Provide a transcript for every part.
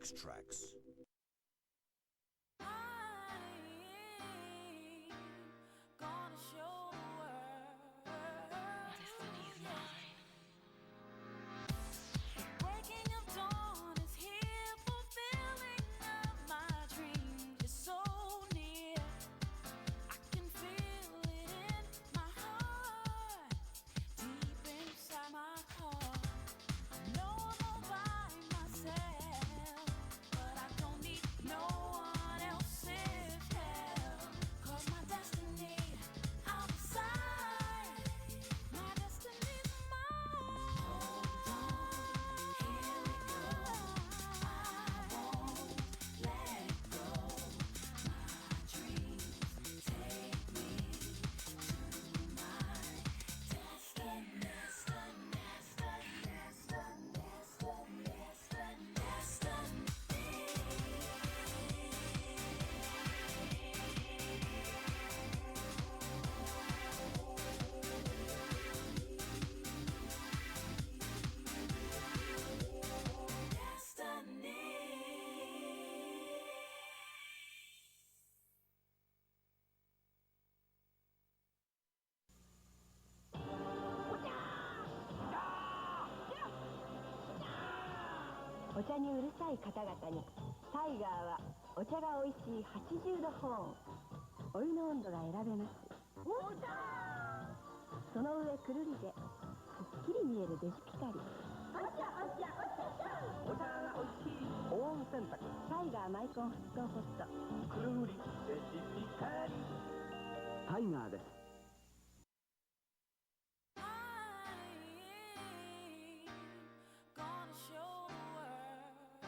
Avex Tracks. Gonna show the world destiny is mine. Breaking of dawn is here, fulfilling of my dreams is so near. I can feel it in my heart, deep inside my heart. I know I'm all by myself, but I don't need no one else's help. 'Cause my destiny, I'll decide. My destiny's mine. Hold on, here we go. I won't let go. My dreams take me to my destiny. Destiny. お茶にうるさい方々にタイガーはお茶が美味しい80度保温、お湯の温度が選べます。その上くるりでくっきり見えるデジピカリ。お茶が美味しい保温洗濯タイガーマイコン沸騰ポット。くるりデジピカリ。タイガーです。Gonna show the world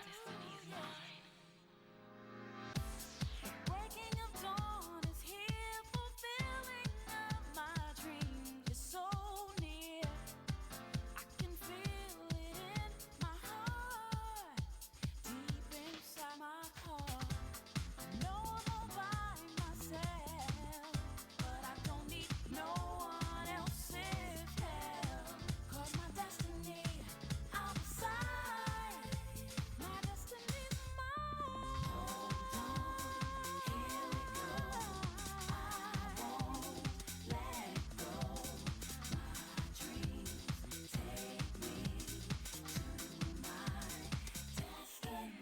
destiny is mine. Breaking of dawn is here, fulfilling of my dreams is so near. I can feel it in my heart, deep inside my heart. I know I'm all by myself, but I don't need no one else's help. 'Cause my destiny, I'll decide. My destiny's mine. Hold on, here we go. I won't let go. My dreams take me to my destiny.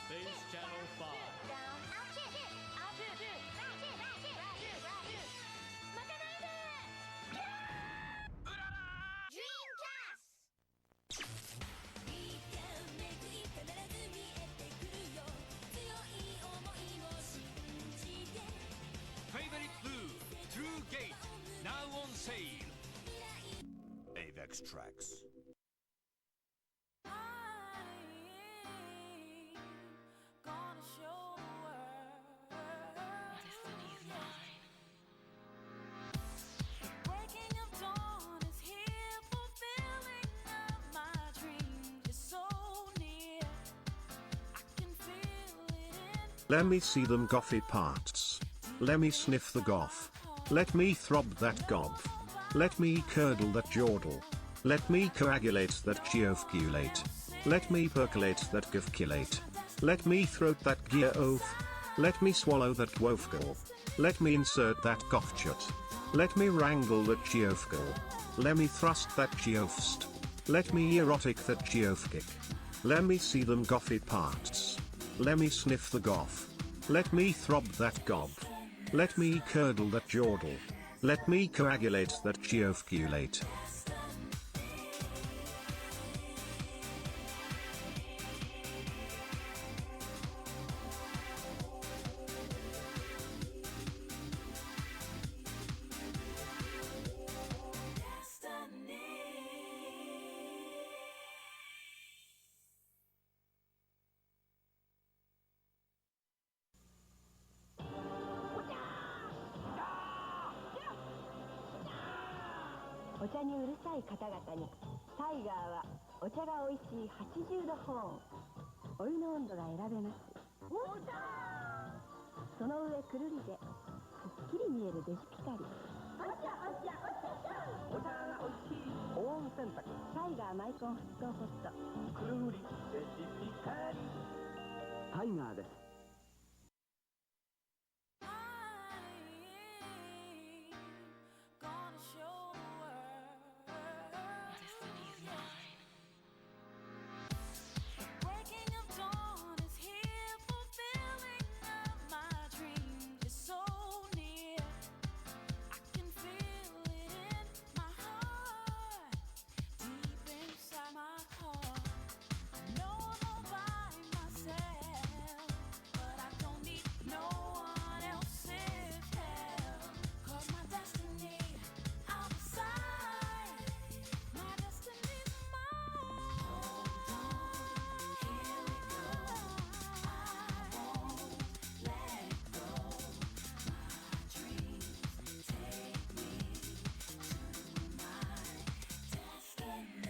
Space Channel 5. Down. Out, shit. Out, shit. Right, shit. Dreamcast. We can make it. 必ず見えてくるよ。強い想いを信じて。 Favorite Blue, True Gate, now on sale. Avex Tracks. Gonna show the world destiny is mine. Breaking of dawn is here, fulfilling of my dreams is so near. I can feel it in. Let me see them goffy parts. Let me sniff the goff. Let me throb that gob. Let me curdle that jordle. Let me coagulate that geovculate. Let me percolate that givculate. Let me throat that gear oaf. Let me swallow that wofgal. Let me insert that goffchut. Let me wrangle that geofgal. Let me thrust that geofst. Let me erotic that geofkick. Let me see them goffy parts. Let me sniff the goff. Let me throb that gob. Let me curdle that jordle. Let me coagulate that geovculate. お茶にうるさい方々にタイガーはお茶がおいしい80度保温、お湯の温度が選べます。その上くるりでくっきり見えるデジピカリ。お茶がおいしい保温洗濯タイガーマイコン沸騰ポット。くるりデジピカリタイガーです。Gonna show the world destiny's mine. The breaking of dawn is here, fulfilling of my dreams is so near. I can feel it in my heart, deep inside my heart. I know I'm all by myself, but I don't need no one else's help. 'Cause my destiny, I'll decide. My destiny's mine. Hold on, here we go. I won't let go. My dreams take me to my destiny.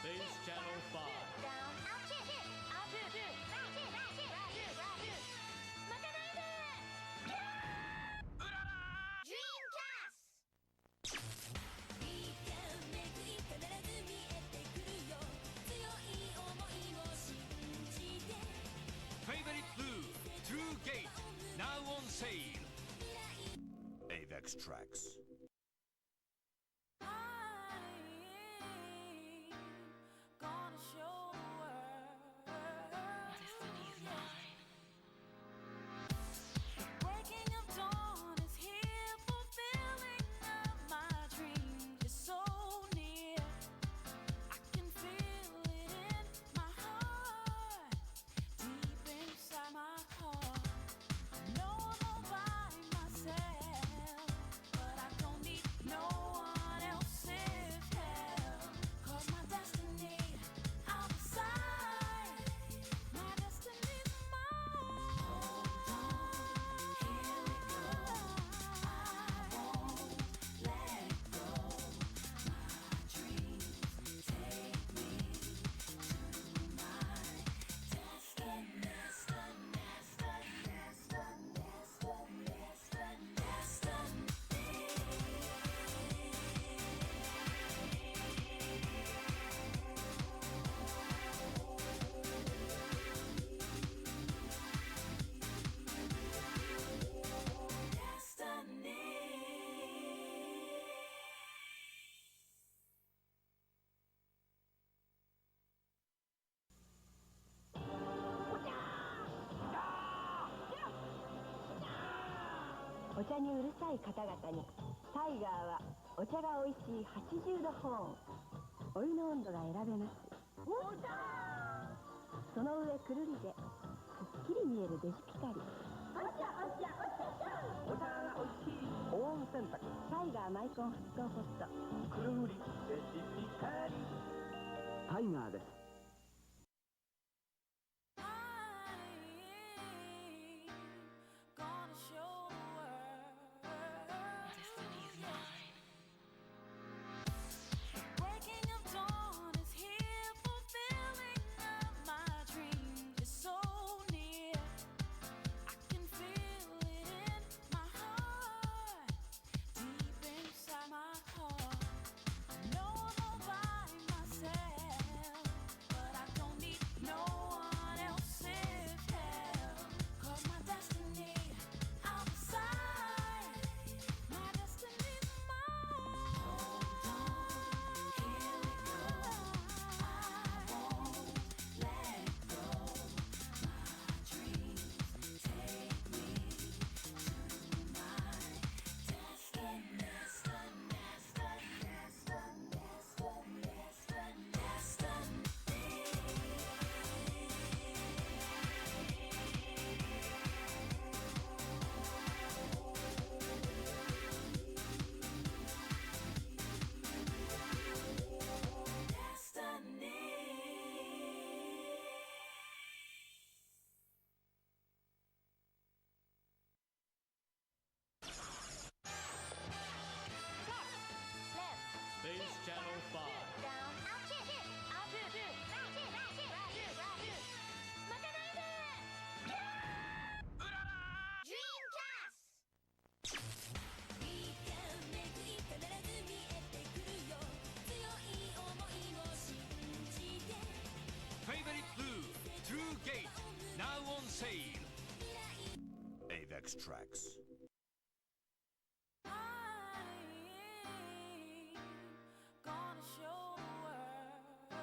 Space Channel 5. Down. Out, chip, chip. Out, chip, chip. Right, chip, right, chip, right, chip, right, chip. Makanaide! Dreamcast! 見てめくり必ず見えてくるよ。強い想いを信じて。 Favorite Blue, True Gate, now on sale. Avex Tracks. Gonna show the world destiny's mine. The breaking of dawn is here, fulfilling of my dreams is so near. I can feel it in my heart, deep inside my heart. I know I'm all by myself, but I don't need no one else's help. 'Cause my destiny, I'll decide. My destiny's mine. Hold on, here we go. I won't let go. My dreams take me to my destiny. Destiny. お茶にうるさい方々にタイガーはお茶がおいしい80度保温、お湯の温度が選べます。その上くるりでくっきり見えるデジピカリ。お茶がおいしい保温洗濯タイガーマイコン沸騰ポット。くるりデジピカリタイガーです。Gonna show the world destiny's mine. The breaking of dawn is here, fulfilling of my dreams is so near. I can feel it in my heart, deep inside my heart. I know I'm all by myself, Avex tracks. Gonna show the world.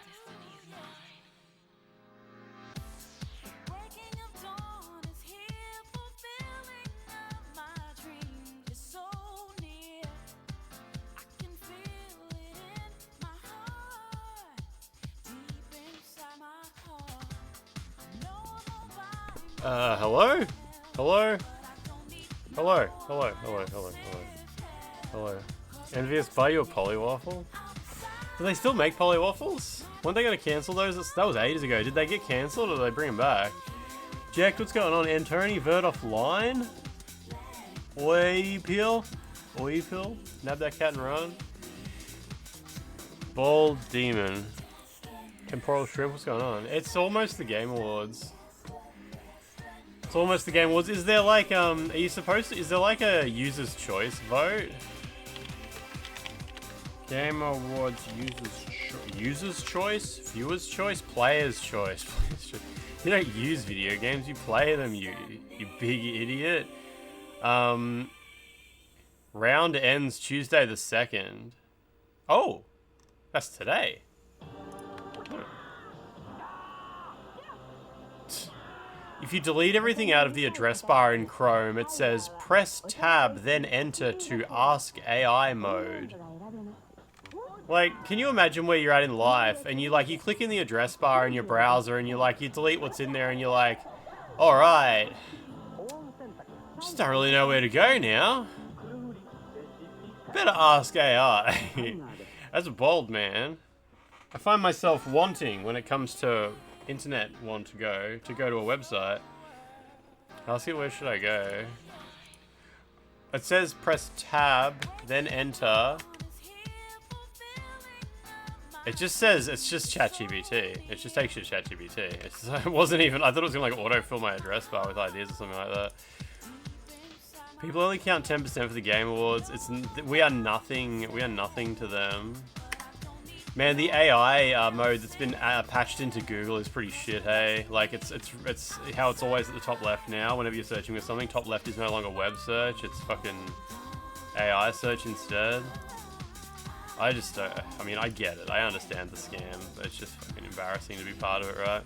Destiny's mine. Breaking of dawn is here, fulfilling of my dreams is so near. I can feel it in my heart, deep inside my heart. I know I'm all by Hello? Hello? Hello? Hello? Hello? Hello? Hello? Hello? Envious, buy you a Polywaffle? Do they still make Polywaffles? Weren't they going to cancel those? That was ages ago. Did they get cancelled or did they bring them back? Jack, what's going on? Antony, Vert offline? Oi, Peel? Oi, Peel? Nab that cat and run? Bald Demon. Temporal Shrimp, what's going on? It's almost the Game Awards. It's almost the Game Awards. Is there like, are you supposed to, is there like a user's choice vote? Game Awards user's choice? Viewer's choice? Player's choice? You don't use video games, you play them, you big idiot. Round ends Tuesday the 2nd. Oh! That's today. If you delete everything out of the address bar in Chrome, it says press tab, then enter to ask AI mode. Like, can you imagine where you're at in life and you click in the address bar in your browser and you delete what's in there and you're like, alright, just don't really know where to go now. Better ask AI. That's a bold man. I find myself wanting when it comes to internet want to go to a website. Ask it, where should I go? It says press tab, then enter. It just says, it's just ChatGPT. It just takes you to ChatGPT. It wasn't even, I thought it was gonna autofill my address bar with ideas or something like that. People only count 10% for the Game Awards. We are nothing to them. Man, the AI mode that's been patched into Google is pretty shit, hey? Like, it's how it's always at the top left now. Whenever you're searching for something, top left is no longer web search. It's fucking AI search instead. I just don't... I mean, I get it. I understand the scam, but it's just fucking embarrassing to be part of it, right?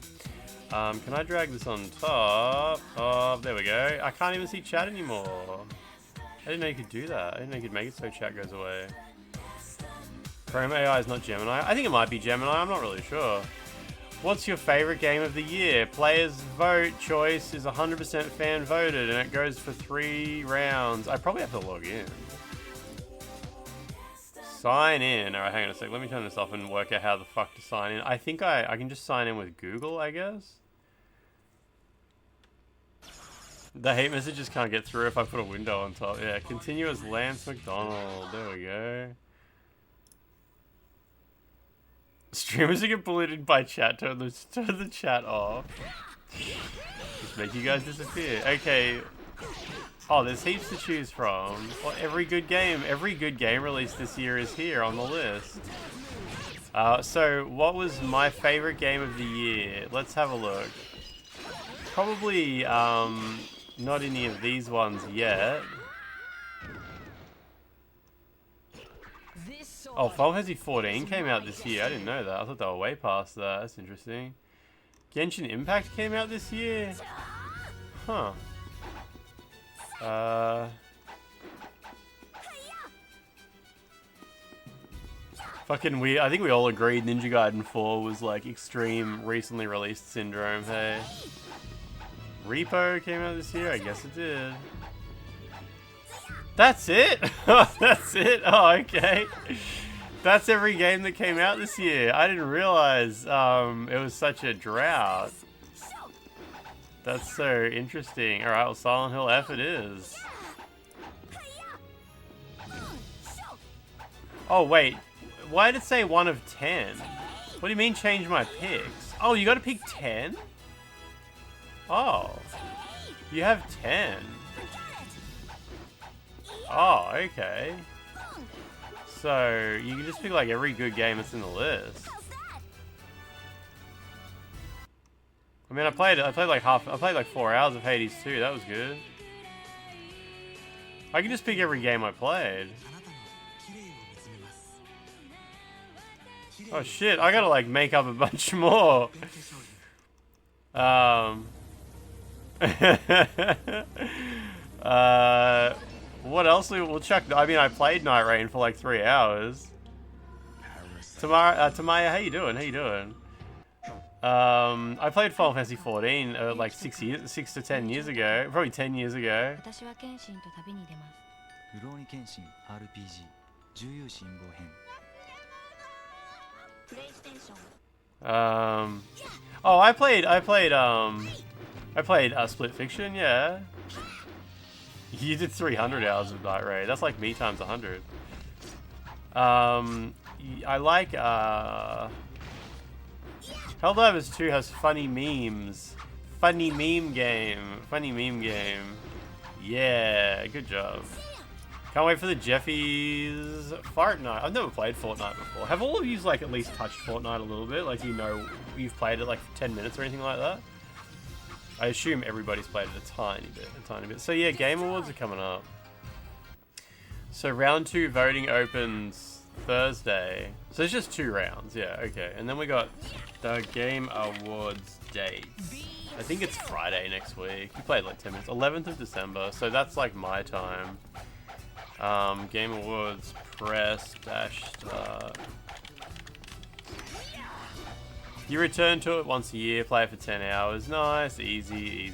Can I drag this on top? Oh, there we go. I can't even see chat anymore. I didn't know you could do that. I didn't know you could make it so chat goes away. Chrome AI is not Gemini. I think it might be Gemini. I'm not really sure. What's your favorite game of the year? Players vote choice is 100% fan voted, and it goes for 3 rounds. I probably have to log in. Sign in. Alright, hang on a sec. Let me turn this off and work out how the fuck to sign in. I think I can just sign in with Google, I guess. The hate messages can't get through if I put a window on top. Yeah, continue as Lance McDonald. There we go. Streamers who get bullied by chat, turn the chat off. Just make you guys disappear. Okay. Oh, there's heaps to choose from. Well, every good game released this year is here on the list. So, what was my favorite game of the year? Let's have a look. Probably, not any of these ones yet. Oh, Final Fantasy 14 came out this year. I didn't know that. I thought they were way past that. That's interesting. Genshin Impact came out this year? Huh. Fucking weird. I think we all agreed Ninja Gaiden 4 was like extreme recently released syndrome, hey? Repo came out this year? I guess it did. That's it? That's it? Oh, okay. That's every game that came out this year. I didn't realize it was such a drought. That's so interesting. Alright, well, Silent Hill F it is. Oh, wait. Why did it say 1 of 10? What do you mean change my picks? Oh, you gotta pick 10? Oh. You have 10. Oh, okay. So, you can just pick like every good game that's in the list. I mean, I played like 4 hours of Hades 2. That was good. I can just pick every game I played. Oh shit, I gotta like make up a bunch more. What else? We'll check. I mean, I played Night Rain for like 3 hours. Tamaya, how you doing? How you doing? I played Final Fantasy 14 like 6 to 10 years ago, probably 10 years ago. Oh, I played Split Fiction, yeah. You did 300 hours of Night Raid. That's like me times 100. I like Helldivers 2 has funny memes. Funny meme game. Yeah, good job. Can't wait for the Jeffies Fortnite. I've never played Fortnite before. Have all of you like at least touched Fortnite a little bit? Like you know you've played it like for 10 minutes or anything like that? I assume everybody's played it a tiny bit. So yeah, Game Awards are coming up. So round 2 voting opens Thursday. So it's just 2 rounds, yeah, okay. And then we got the Game Awards dates. I think it's Friday next week. You played like 10 minutes. 11th of December, so that's like my time. Game Awards press -- You return to it once a year, play it for 10 hours. Nice, easy.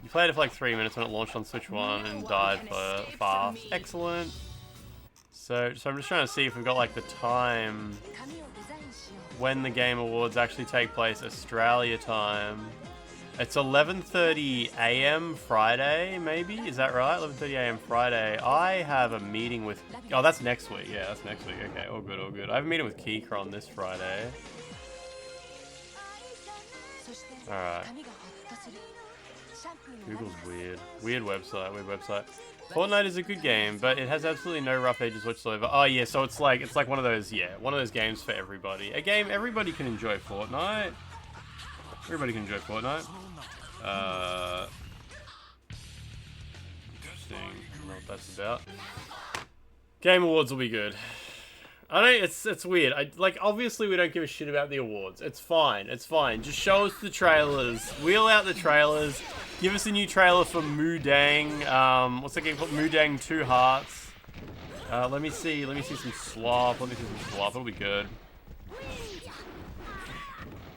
You played it for like 3 minutes when it launched on Switch 1 and died for fast. Excellent. So I'm just trying to see if we've got like the time when the Game Awards actually take place, Australia time. It's 11:30 AM Friday, maybe? Is that right? 11:30 AM Friday. I have a meeting with... Oh, that's next week. Yeah, that's next week. Okay, all good. I have a meeting with Keychron this Friday. Alright. Google's weird. Weird website. Fortnite is a good game, but it has absolutely no rough edges whatsoever. Oh yeah, so it's like one of those, one of those games for everybody. A game everybody can enjoy Fortnite. Everybody can enjoy Fortnite. Interesting. I don't know what that's about. Game Awards will be good. I know it's weird. Obviously we don't give a shit about the awards. It's fine. Just show us the trailers. Wheel out the trailers. Give us a new trailer for Mudang. What's that game called? Mudang 2 Hearts. Let me see some slop. It'll be good.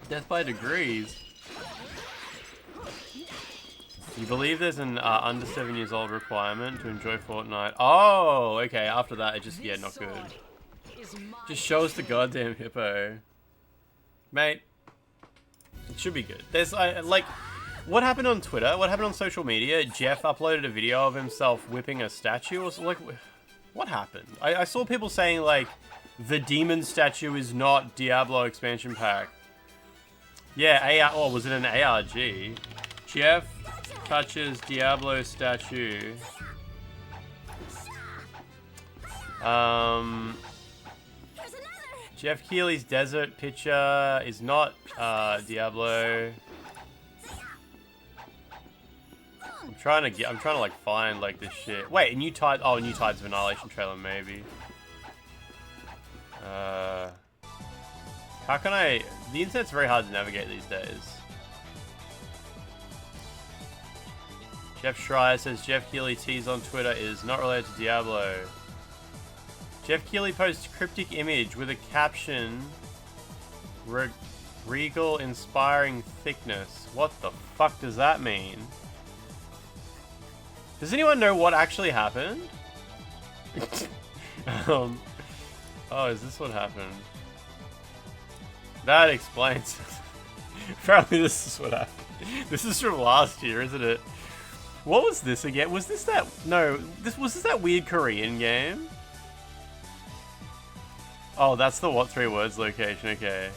Death by Degrees. You believe there's an under 7 years old requirement to enjoy Fortnite? Oh, okay. After that, it just not good. Just show us the goddamn hippo, mate. It should be good. There's what happened on Twitter? What happened on social media? Jeff uploaded a video of himself whipping a statue, or what happened? I saw people saying like the demon statue is not Diablo expansion pack. Yeah, AR. Oh, was it an ARG? Jeff touches Diablo statue. Jeff Keighley's desert picture is not Diablo. I'm trying to like find like this shit. Wait, New Tides of Annihilation trailer maybe. How can I? The internet's very hard to navigate these days. Jeff Schreier says Jeff Keighley tease on Twitter is not related to Diablo. Jeff Keighley posts cryptic image with a caption, regal inspiring thickness. What the fuck does that mean? Does anyone know what actually happened? Oh, is this what happened? That explains it. Apparently this is what happened. This is from last year, isn't it? What was this again? Was this that... No, was this that weird Korean game? Oh, that's the What 3 Words location, okay.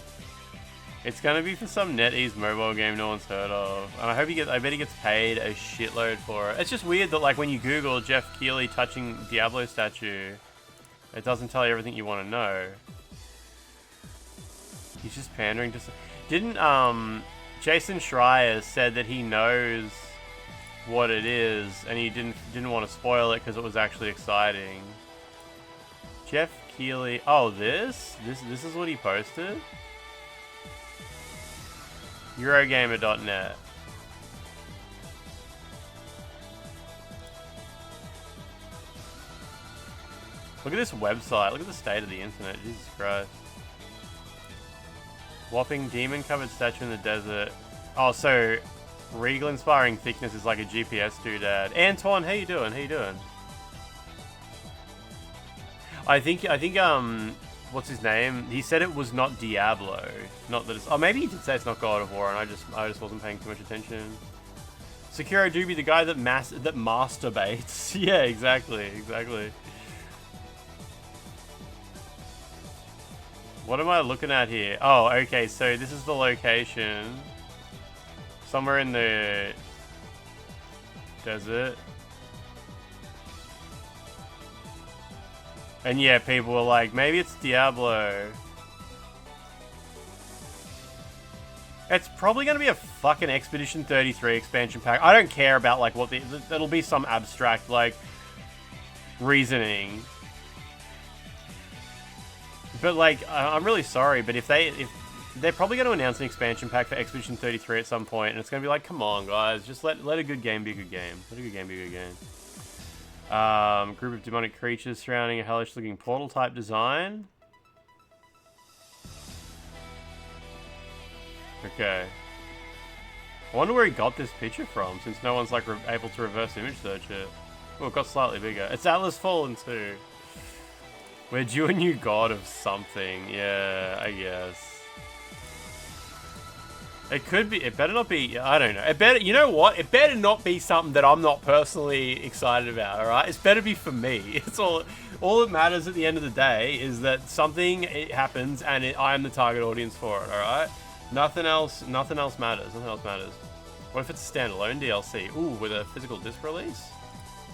It's gonna be for some NetEase mobile game no one's heard of. And I bet he gets paid a shitload for it. It's just weird that like when you Google Jeff Keighley touching Diablo statue, it doesn't tell you everything you want to know. He's just pandering to... Didn't Jason Schreier said that he knows what it is, and he didn't want to spoil it because it was actually exciting. Jeff Keighley. Oh, this is what he posted. Eurogamer.net. Look at this website. Look at the state of the internet. Jesus Christ. Whopping demon-covered statue in the desert. Oh, so regal inspiring thickness is like a GPS doodad. Antoine, how you doing? How you doing? I think what's his name? He said it was not Diablo. Not that it's... Oh, maybe he did say it's not God of War, and I just wasn't paying too much attention. Sekiro Doobie, the guy that masturbates. Yeah, exactly. What am I looking at here? Oh, okay, so this is the location. Somewhere in the desert. And yeah, people were like, maybe it's Diablo. It's probably going to be a fucking Expedition 33 expansion pack. I don't care about like what it'll be some abstract like reasoning. But like, I'm really sorry, but if they're probably going to announce an expansion pack for Expedition 33 at some point, and it's going to be like, come on, guys, just let a good game be a good game. Let a good game be a good game. Group of demonic creatures surrounding a hellish-looking portal-type design. Okay. I wonder where he got this picture from, since no one's like able to reverse image search it. Oh, it got slightly bigger. It's Atlas Fallen 2. We're due a new god of something. Yeah, I guess. It could be. It better not be. I don't know. It better. You know what? It better not be something that I'm not personally excited about. All right. It's better be for me. It's all. All that matters at the end of the day is that something happens and I am the target audience for it. All right. Nothing else. Nothing else matters. Nothing else matters. What if it's a standalone DLC? Ooh, with a physical disc release.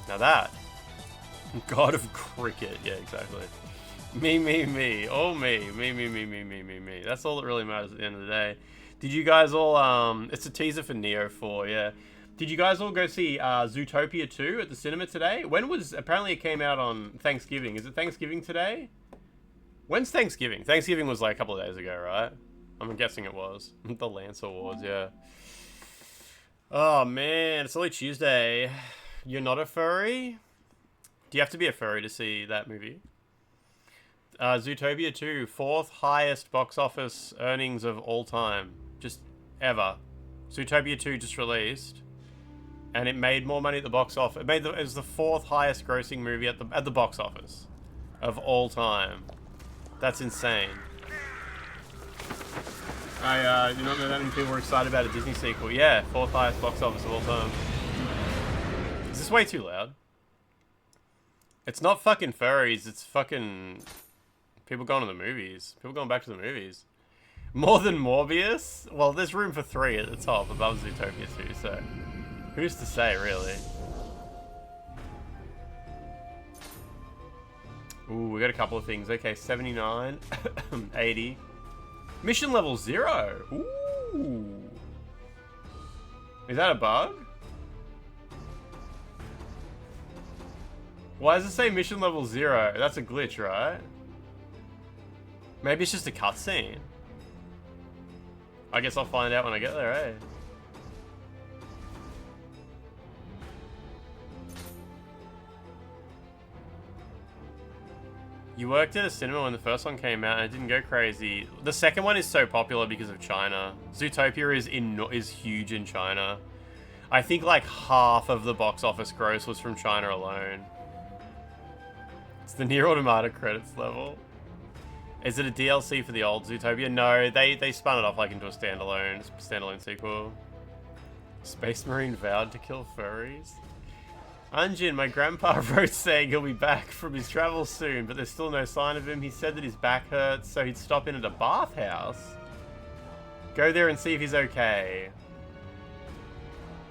Now that. God of Cricket. Yeah, exactly. Me. Oh, me. Me. That's all that really matters at the end of the day. Did you guys all, it's a teaser for Nioh 4, yeah. Did you guys all go see Zootopia 2 at the cinema today? Apparently it came out on Thanksgiving. Is it Thanksgiving today? When's Thanksgiving? Thanksgiving was like a couple of days ago, right? I'm guessing it was. The Lance Awards, yeah. Oh, man, it's only Tuesday. You're not a furry? Do you have to be a furry to see that movie? Zootopia 2, 4th highest box office earnings of all time. Just ever. Zootopia 2 just released. And it made more money at the box office. It was the 4th highest grossing movie at the box office of all time. That's insane. I do not know that many people were excited about a Disney sequel. Yeah, 4th highest box office of all time. Is this way too loud? It's not fucking furries, it's fucking people going to the movies. People going back to the movies. More than Morbius? Well, there's room for 3 at the top above Zootopia 2, so who's to say, really? Ooh, we got a couple of things. Okay, 79, 80. Mission level 0. Ooh. Is that a bug? Why does it say mission level 0? That's a glitch, right? Maybe it's just a cutscene. I guess I'll find out when I get there, eh? You worked at a cinema when the first one came out and it didn't go crazy. The second one is so popular because of China. Zootopia is huge in China. I think like half of the box office gross was from China alone. It's the Nier Automata credits level. Is it a DLC for the old Zootopia? No, they spun it off like into a standalone sequel. Space Marine vowed to kill furries. Anjin, my grandpa wrote saying he'll be back from his travels soon, but there's still no sign of him. He said that his back hurts, so he'd stop in at a bathhouse. Go there and see if he's okay.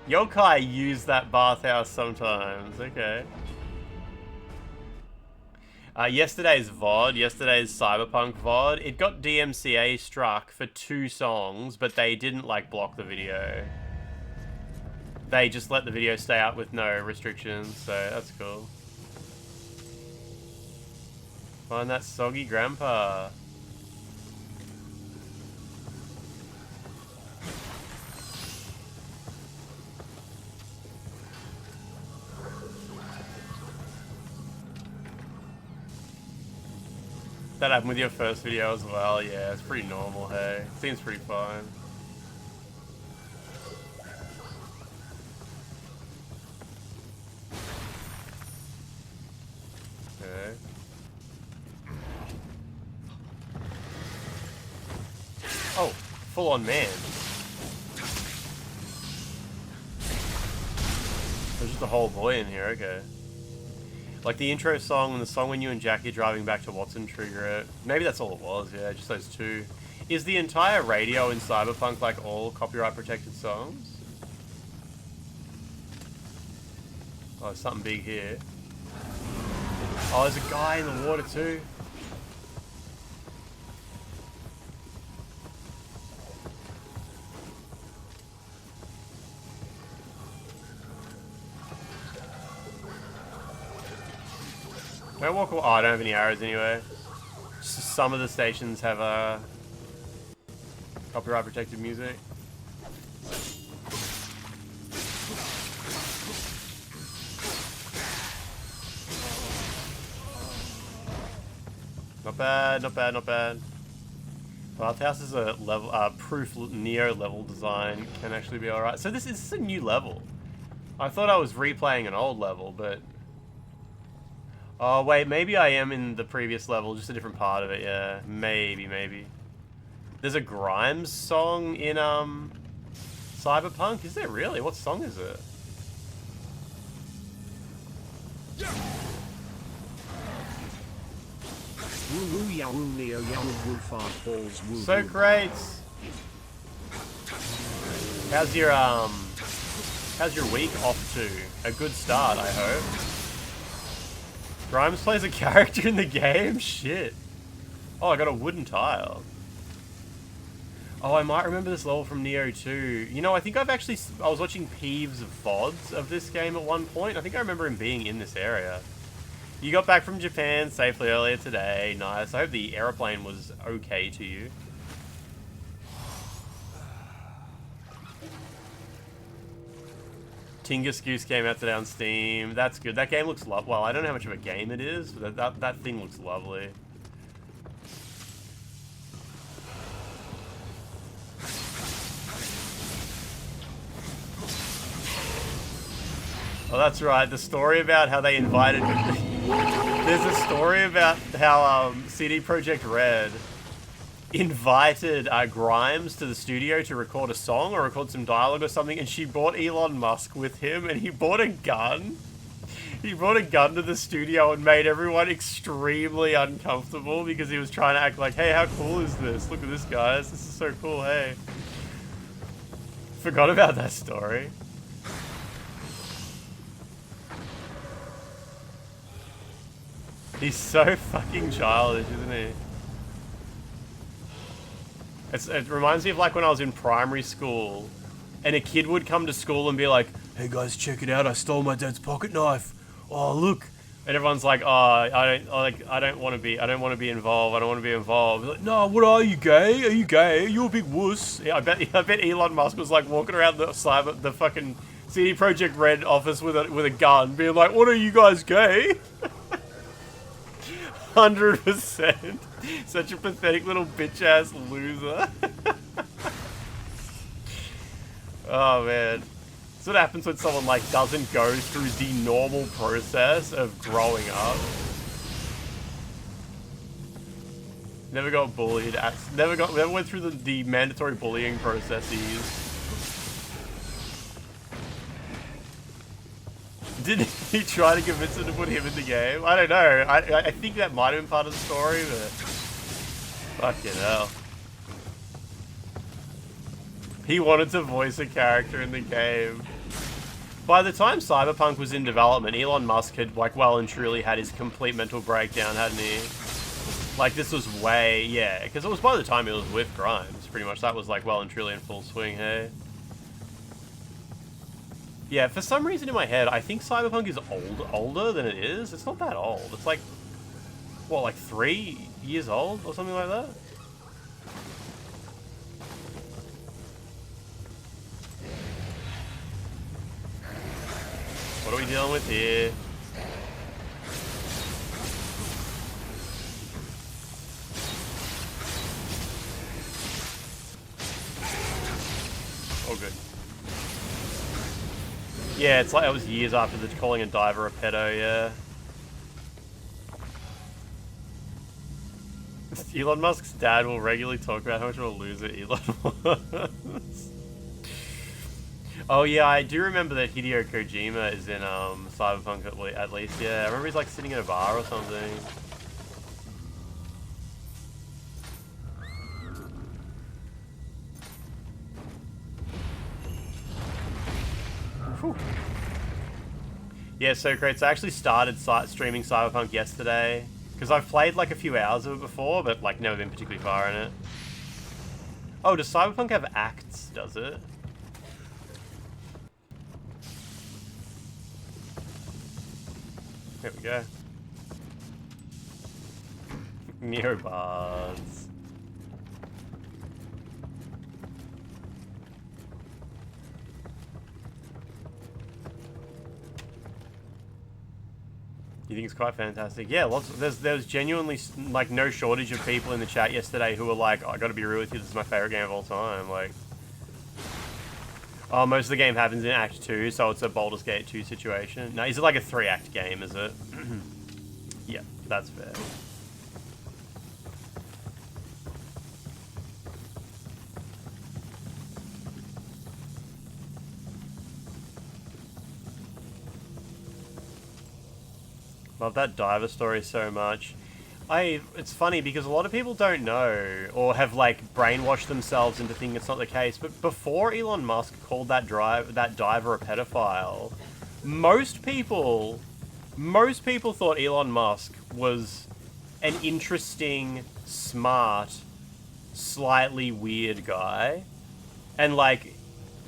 Yokai use that bathhouse sometimes. Okay. Yesterday's VOD, yesterday's Cyberpunk VOD, it got DMCA struck for 2 songs, but they didn't, like, block the video. They just let the video stay out with no restrictions, so that's cool. Find that soggy grandpa. That happened with your first video as well, yeah, it's pretty normal, hey. Seems pretty fine. Okay. Oh, full on man. There's just a whole boy in here, okay. Like the intro song and the song when you and Jackie are driving back to Watson trigger it. Maybe that's all it was, yeah, just those 2. Is the entire radio in Cyberpunk like all copyright protected songs? Oh, there's something big here. Oh, there's a guy in the water too. Don't walk away. Oh, I don't have any arrows anyway. Just some of the stations have copyright protected music. Not bad, not bad, not bad. Bathhouse is a level, proof Nioh level design can actually be alright. So this is a new level. I thought I was replaying an old level, but... Oh, wait, maybe I am in the previous level, just a different part of it, yeah. Maybe, maybe. There's a Grimes song in, Cyberpunk? Is there really? What song is it? So great! How's your week off to? A good start, I hope. Grimes plays a character in the game? Shit. Oh, I got a wooden tile. Oh, I might remember this level from Nioh 2. You know, I think I was watching Peeves' VODs of this game at one point. I think I remember him being in this area. You got back from Japan safely earlier today. Nice. I hope the aeroplane was okay to you. Tingus Goose came out today on Steam. That's good. That game looks lovely. Well, I don't know how much of a game it is, but that thing looks lovely. Oh, that's right. The story about how they invited... There's a story about how CD Projekt Red invited Grimes to the studio to record a song or record some dialogue or something, and she brought Elon Musk with him, and he brought a gun. He brought a gun to the studio and made everyone extremely uncomfortable because he was trying to act like, hey, how cool is this? Look at this, guys. This is so cool, hey. Forgot about that story. He's so fucking childish, isn't he? It reminds me of like when I was in primary school and a kid would come to school and be like, hey guys, check it out, I stole my dad's pocket knife. Oh, look. And everyone's like, oh, I don't want to be involved. I don't want to be involved. Like, no, what are you, gay? Are you gay? Are you a big wuss? Yeah, I bet Elon Musk was like walking around the fucking CD Projekt Red office with a gun, being like, what are you guys, gay? 100%. Such a pathetic little bitch-ass loser. Oh, man. That's what happens when someone, like, doesn't go through the normal process of growing up. Never got bullied. Never went through the mandatory bullying processes. Did he try to convince him to put him in the game? I don't know. I think that might have been part of the story, but... Fucking hell. He wanted to voice a character in the game. by the time Cyberpunk was in development, Elon Musk had, like, well and truly had his complete mental breakdown, hadn't he? Like, this was way, yeah, because it was by the time he was with Grimes, pretty much. That was, like, well and truly in full swing, hey? Yeah, for some reason in my head, I think Cyberpunk is older than it is. It's not that old. It's like, what, like 3 years old or something like that? What are we dealing with here? Oh, good. Yeah, it's like it was years after the calling a diver a pedo, yeah. Elon Musk's dad will regularly talk about how much of a loser Elon was. Oh yeah, I do remember that Hideo Kojima is in Cyberpunk at least, yeah. I remember he's like sitting in a bar or something. Whew. Yeah, so great. So I actually started streaming Cyberpunk yesterday. Because I've played like a few hours of it before, but like never been particularly far in it. Oh, does Cyberpunk have acts, does it? There we go. Nioh bars. You think it's quite fantastic? Yeah, there's genuinely like no shortage of people in the chat yesterday who were like, oh, I gotta be real with you, this is my favorite game of all time. Like, oh, most of the game happens in Act 2, so it's a Baldur's Gate 2 situation. No, is it like a 3-act game, is it? Yeah, that's fair. Love that diver story so much. It's funny because a lot of people don't know or have like brainwashed themselves into thinking it's not the case. But before Elon Musk called that diver a pedophile, most people thought Elon Musk was an interesting, smart, slightly weird guy, and like.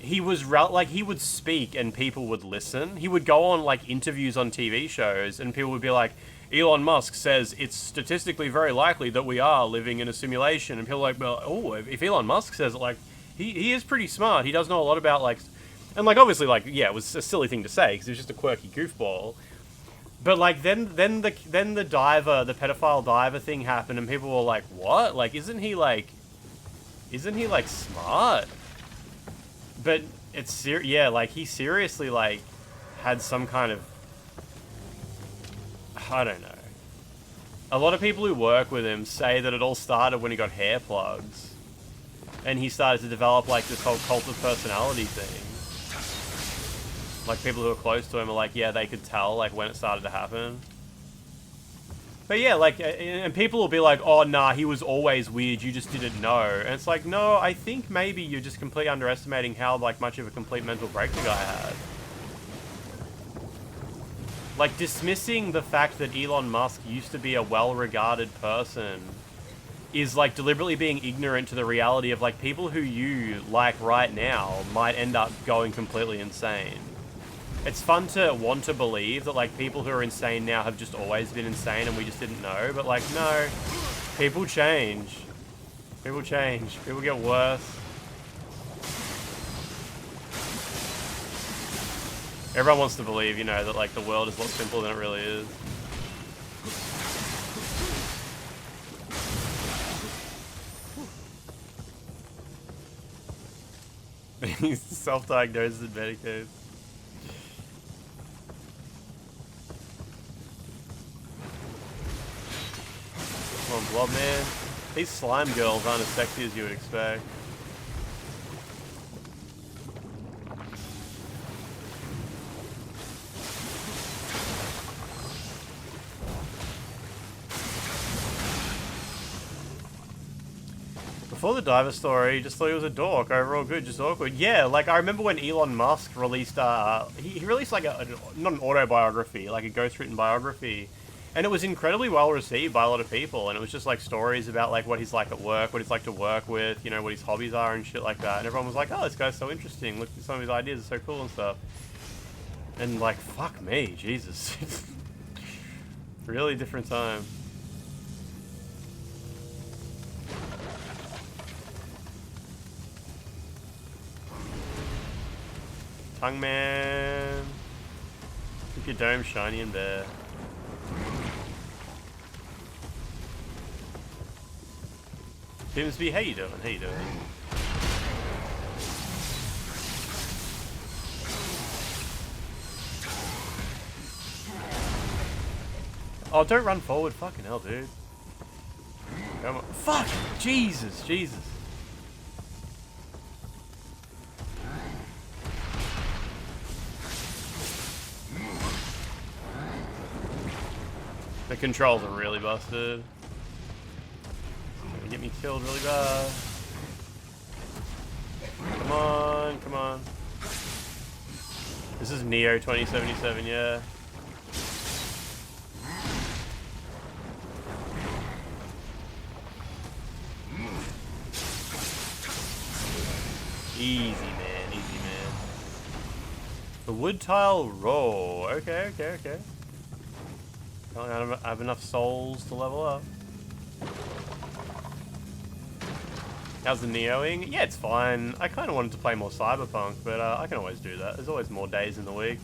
He was like he would speak and people would listen. He would go on like interviews on TV shows and people would be like, Elon Musk says it's statistically very likely that we are living in a simulation. And people are like, well, oh, if Elon Musk says it, like he is pretty smart. He does know a lot about like, and like obviously like yeah, it was a silly thing to say because he was just a quirky goofball. But like then the pedophile diver thing happened and people were like, what? Like isn't he like smart? But it's yeah, like he seriously like had some kind of, I don't know. A lot of people who work with him say that it all started when he got hair plugs, and he started to develop like this whole cult of personality thing. Like people who are close to him are like, yeah, they could tell like when it started to happen. But yeah, like, and people will be like, oh, nah, he was always weird, you just didn't know. And it's like, no, I think maybe you're just completely underestimating how, like, much of a complete mental break the guy had. Like, dismissing the fact that Elon Musk used to be a well-regarded person is, like, deliberately being ignorant to the reality of, like, people who you like right now might end up going completely insane. It's fun to want to believe that, like, people who are insane now have just always been insane and we just didn't know. But, like, no. People change. People change. People get worse. Everyone wants to believe, you know, that, like, the world is a lot simpler than it really is. He's self-diagnosed and medicated. Come on, Blob Man. These slime girls aren't as sexy as you would expect. before the diver story, just thought he was a dork. Overall good, just awkward. Yeah, like I remember when Elon Musk released, he released like not an autobiography, like a ghostwritten biography. And it was incredibly well received by a lot of people. And it was just like stories about like what he's like at work, what he's like to work with, you know, what his hobbies are and shit like that. And everyone was like, oh, this guy's so interesting. Look, some of his ideas are so cool and stuff. And like, fuck me, Jesus. Really different time. Tongue man. Keep your dome shiny and bare. Dimsby, how you doing? How you doing? Oh, don't run forward. Fucking hell, dude. Come on. Fuck! Jesus, Jesus. The controls are really busted. Gonna get me killed really bad. Come on, come on. This is Nioh 2077, yeah. Easy, man, easy, man. The wood tile roll. Okay, okay, okay. I don't have enough souls to level up. How's the Niohing? Yeah, it's fine. I kind of wanted to play more Cyberpunk, but I can always do that. There's always more days in the week.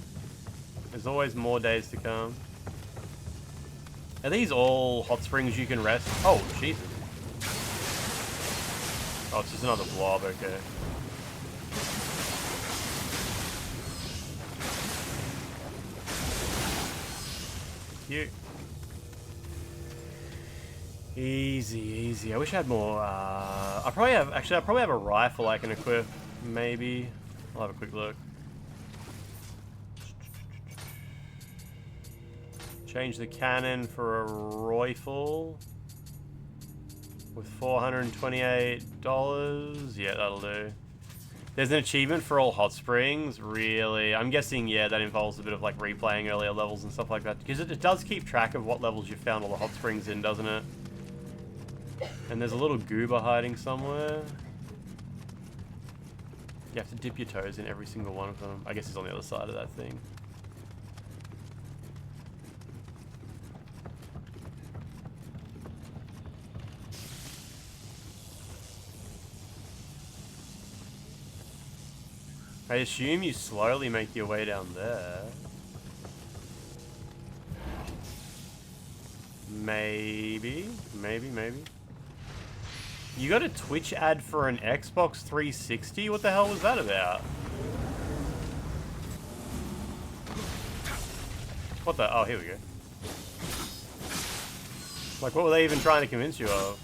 There's always more days to come. Are these all hot springs you can rest? Oh, Jesus. Oh, it's just another blob, okay. Cute. Easy, easy. I wish I had more. I probably have. Actually, I probably have a rifle I can equip. Maybe. I'll have a quick look. Change the cannon for a rifle with $428. Yeah, that'll do. There's an achievement for all hot springs. Really? I'm guessing, yeah, that involves a bit of like replaying earlier levels and stuff like that. Because it does keep track of what levels you found all the hot springs in, doesn't it? And there's a little goober hiding somewhere. You have to dip your toes in every single one of them. I guess he's on the other side of that thing. I assume you slowly make your way down there. Maybe. Maybe. You got a Twitch ad for an Xbox 360? What the hell was that about? What the? Oh, here we go. Like, what were they even trying to convince you of?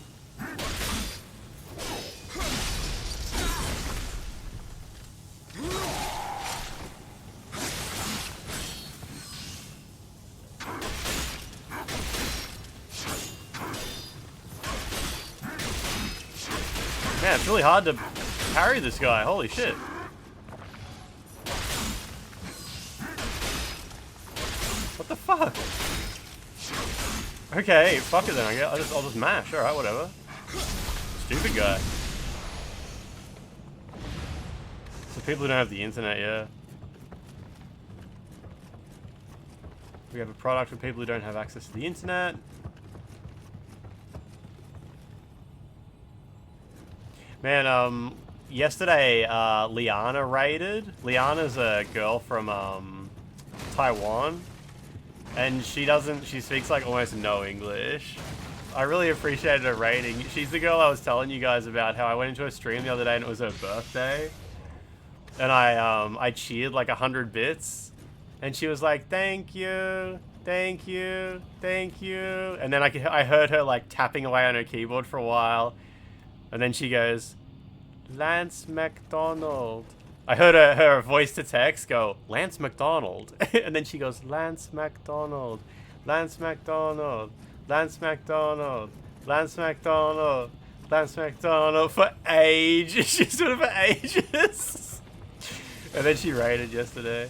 Man, it's really hard to parry this guy. Holy shit. What the fuck? Okay, fuck it then. I'll just mash. Alright, whatever. Stupid guy. So people who don't have the internet, yeah. We have a product for people who don't have access to the internet. Man, yesterday, Liana raided. Liana's a girl from, Taiwan. And she speaks, like, almost no English. I really appreciated her raiding. She's the girl I was telling you guys about, how I went into a stream the other day and it was her birthday. And I cheered, like, 100 bits. And she was like, thank you, thank you, thank you. And then I heard her, like, tapping away on her keyboard for a while. And then she goes, Lance McDonald. I heard her voice to text go, Lance McDonald. And then she goes, Lance McDonald, Lance McDonald, Lance McDonald, Lance McDonald, Lance McDonald for ages. She's doing it for ages. And then she raided yesterday.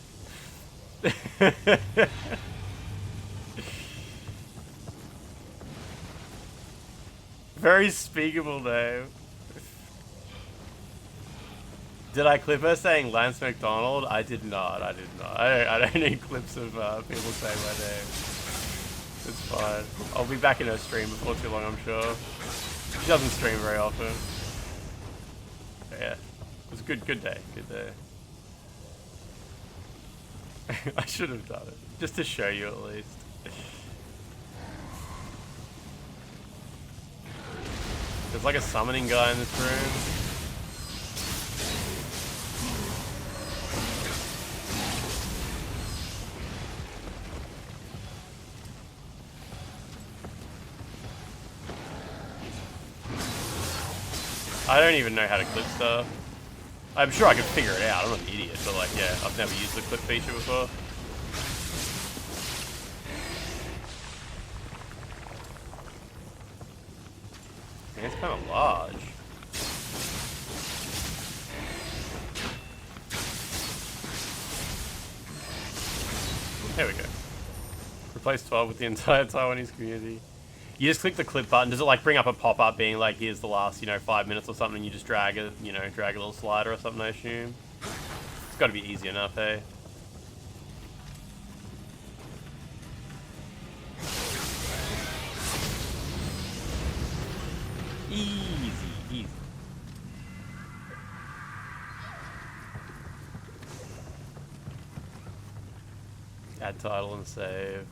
Very speakable name. Did I clip her saying Lance McDonald? I did not. I did not. I don't need clips of people saying my name. It's fine. I'll be back in her stream before too long, I'm sure. She doesn't stream very often. But yeah, it was a good day. Good day. I should have done it just to show you at least. There's like a summoning guy in this room. I don't even know how to clip stuff. I'm sure I could figure it out. I'm not an idiot, but like, yeah, I've never used the clip feature before. Man, it's kind of large. There we go. Replace 12 with the entire Taiwanese community. You just click the clip button. Does it like bring up a pop-up being like, here's the last, you know, 5 minutes or something, and you just drag it, you know, drag a little slider or something, I assume? It's got to be easy enough, hey? Easy, easy. Add title and save.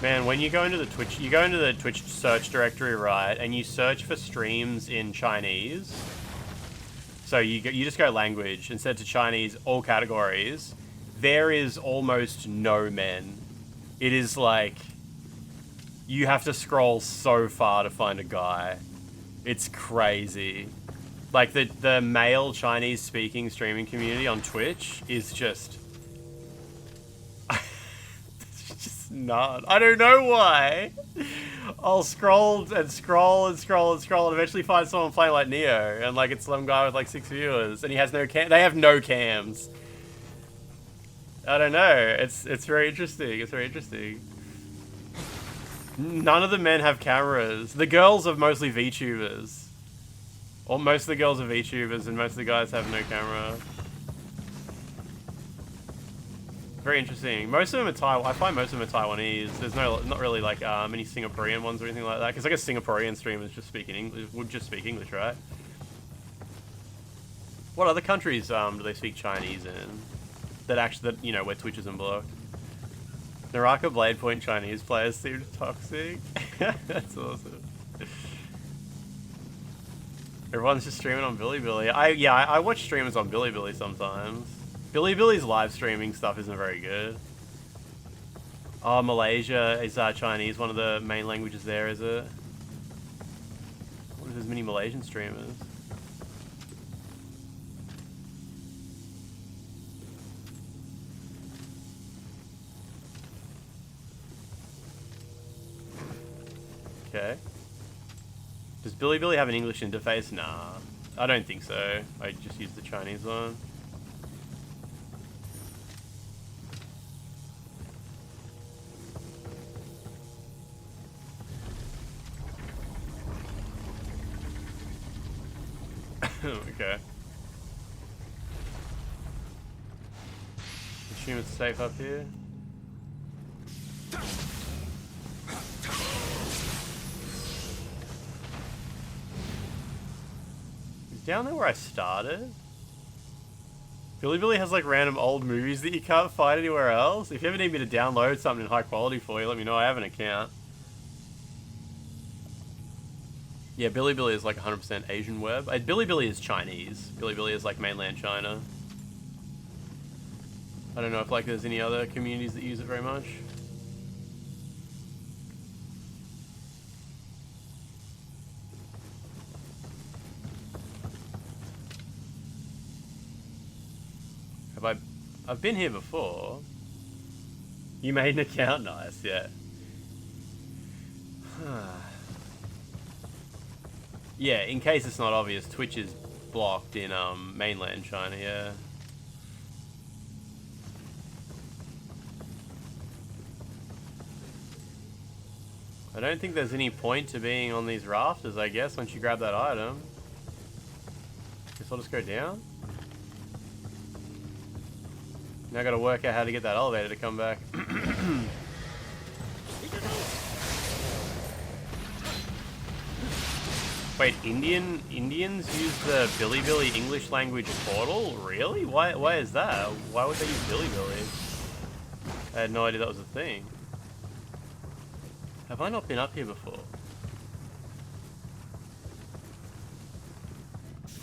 Man, when you go into the Twitch search directory, right, and you search for streams in Chinese, so you just go language and set to Chinese, all categories, there is almost no men. It is like, you have to scroll so far to find a guy. It's crazy. Like, the male Chinese speaking streaming community on Twitch is just... Not. I don't know why. I'll scroll and scroll and scroll and scroll and eventually find someone playing like Nioh, and like it's some guy with like 6 viewers and he has no cam. They have no cams. I don't know. It's very interesting. It's very interesting. None of the men have cameras. The girls are mostly VTubers. Or most of the girls are VTubers and most of the guys have no camera. Very interesting. Most of them are Taiwan. I find most of them are Taiwanese. There's not really like many Singaporean ones or anything like that. Because like a Singaporean streamers just speak in English. Would just speak English, right? What other countries do they speak Chinese in? That you know, where Twitch isn't blocked. Naraka Blade Point Chinese players seem toxic. That's awesome. Everyone's just streaming on Bilibili. I watch streamers on Bilibili sometimes. Bilibili's live streaming stuff isn't very good. Oh, Malaysia is Chinese, one of the main languages there, is it? I wonder if there's many Malaysian streamers. Okay. Does Bilibili have an English interface? Nah, I don't think so. I just use the Chinese one. Okay. Assume it's safe up here. He's down there where I started. Bilibili has like random old movies that you can't find anywhere else. If you ever need me to download something in high quality for you, let me know. I have an account. Yeah, Bilibili is like 100% Asian web. Bilibili is Chinese. Bilibili is like mainland China. I don't know if like there's any other communities that use it very much. I've been here before. You made an account, nice, yeah. Yeah, in case it's not obvious, Twitch is blocked in mainland China, yeah. I don't think there's any point to being on these rafters, I guess, once you grab that item. Guess I'll just go down. Now I gotta work out how to get that elevator to come back. Wait, Indians use the Bilibili English language portal? Really? Why is that? Why would they use Bilibili? I had no idea that was a thing. Have I not been up here before?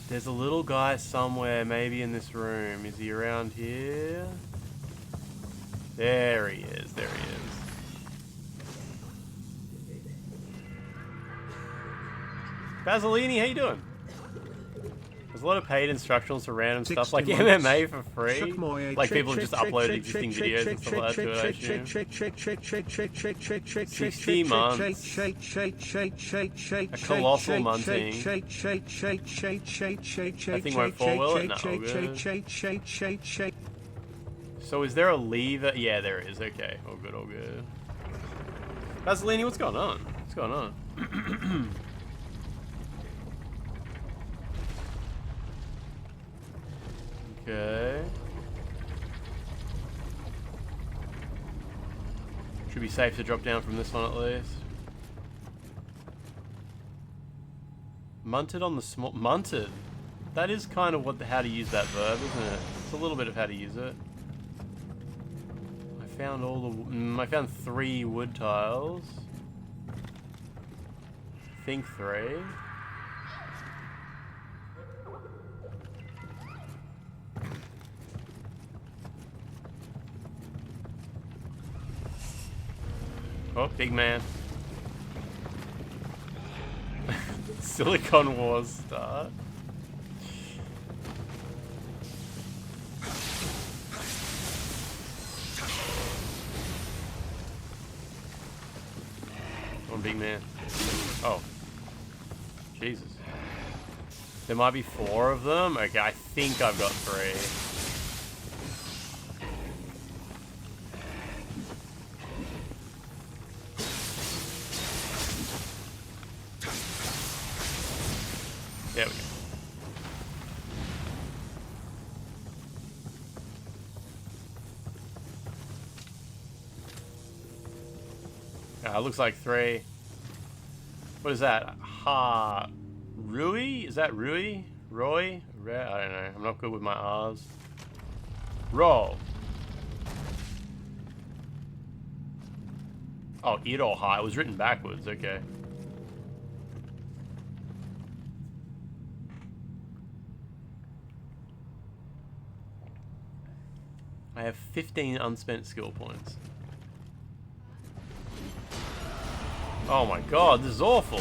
There's a little guy somewhere, maybe in this room. Is he around here? There he is, there he is. Basilini, how you doing? There's a lot of paid instructionals for random stuff like MMA for free. Like people just upload existing videos and stuff like that to it, I assume. 60 months. A colossal munting. That thing won't fall, will it? No, good. So is there a lever? Yeah, there is. Okay, all good, all good. Basilini, what's going on? What's going on? Okay. Should be safe to drop down from this one at least. Munted on the small... Munted? That is kind of how to use that verb, isn't it? It's a little bit of how to use it. I found I found 3 wood tiles. I think 3. Oh, big man. Silicon Wars start. Come on, big man. Oh. Jesus. There might be 4 of them? Okay, I think I've got 3. There we go. Looks like 3. What is that? Rui? Is that Rui? Roy? I don't know. I'm not good with my R's. Roll. Oh, Iroha. It was written backwards. Okay. I have 15 unspent skill points. Oh my god, this is awful.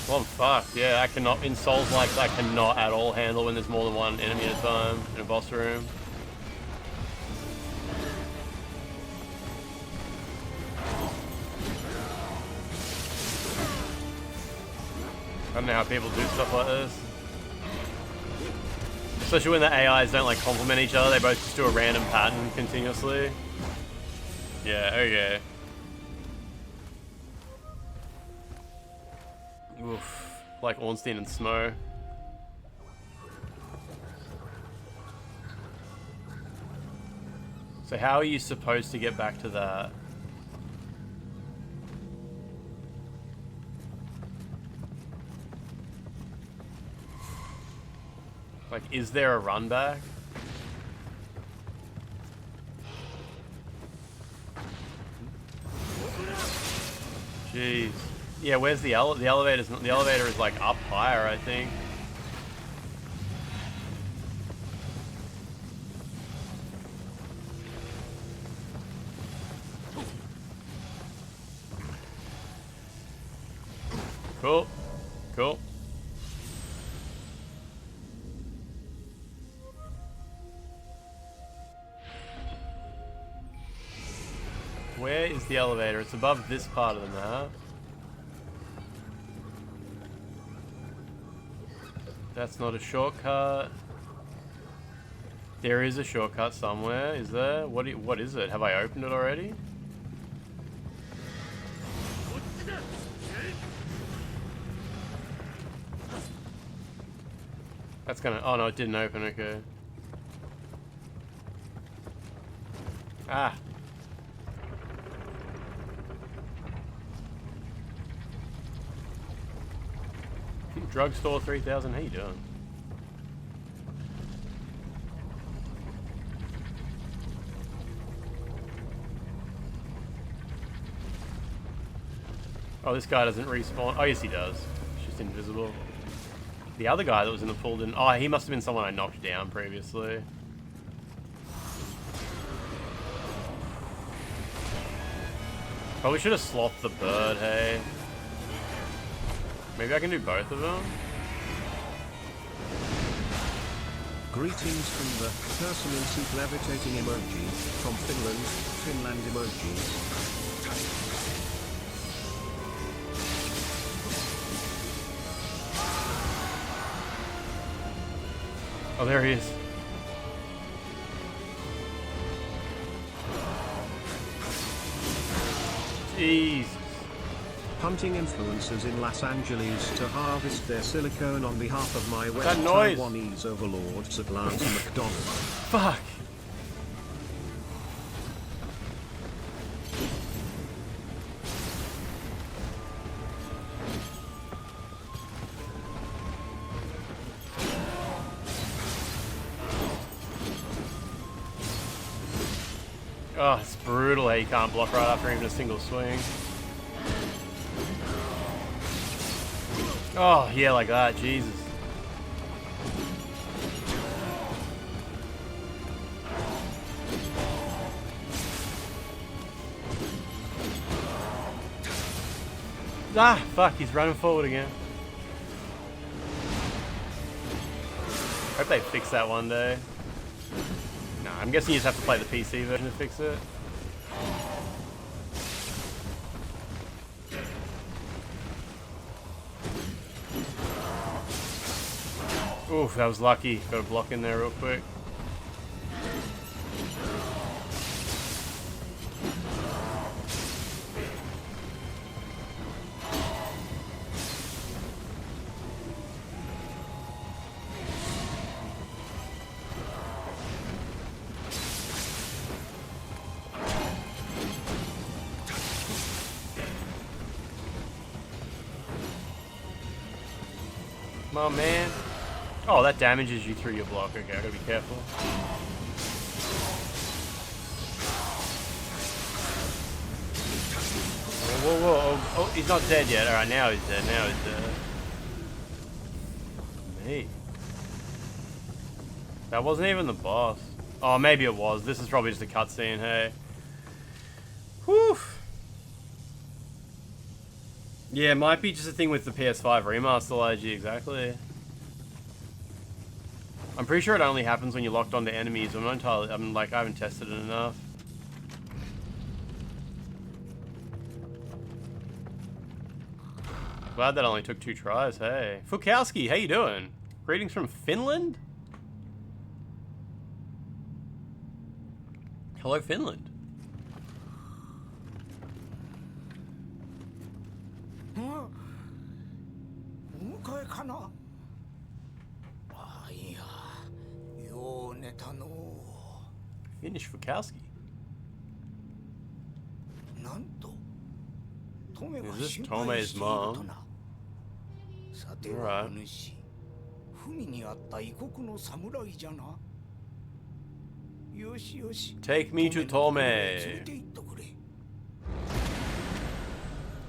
Well, I'm fucked. Yeah, I cannot, in Souls like I cannot at all handle when there's more than one enemy at a time in a boss room. I don't know how people do stuff like this. Especially when the AIs don't like complement each other, they both just do a random pattern continuously. Yeah, okay. Oof. Like Ornstein and Smo. So how are you supposed to get back to that? Like, is there a run back? Jeez. Yeah, where's the elevator? The elevator is like up higher, I think. Cool. Cool. Where is the elevator? It's above this part of the map. That's not a shortcut. There is a shortcut somewhere, is there? What is it? Have I opened it already? That's gonna... Oh no, it didn't open, okay. Ah. Drugstore 3000, how you doing? Oh, this guy doesn't respawn. Oh, yes he does. He's just invisible. The other guy that was in the pool didn't... Oh, he must have been someone I knocked down previously. Probably should have slopped the bird, hey. Maybe I can do both of them? Greetings from the person in suit levitating emoji, from Finland emoji. Oh, there he is. Jeez. Hunting influencers in Los Angeles to harvest their silicone on behalf of my West noise. Taiwanese overlords at Lance McDonald. Fuck. Oh, it's brutal how you can't block right after even a single swing. Oh, yeah, like that, Jesus. Ah, fuck, he's running forward again. Hope they fix that one day. Nah, I'm guessing you just have to play the PC version to fix it. Oof, that was lucky. Got a block in there real quick. Come on, man. Oh, that damages you through your block. Okay, I gotta be careful. Whoa, whoa, whoa. Oh, he's not dead yet. Alright, now he's dead. Now he's dead. Hey. That wasn't even the boss. Oh, maybe it was. This is probably just a cutscene, hey. Whew. Yeah, it might be just a thing with the PS5 remaster IG, exactly. I'm pretty sure it only happens when you're locked onto enemies. I'm not entirely... I haven't tested it enough. Glad that only took 2 tries, hey. Fukowski, how you doing? Greetings from Finland? Hello, Finland. Finnish Fukowski. Is this Tomei's mom? Alright. Take me to Tomei.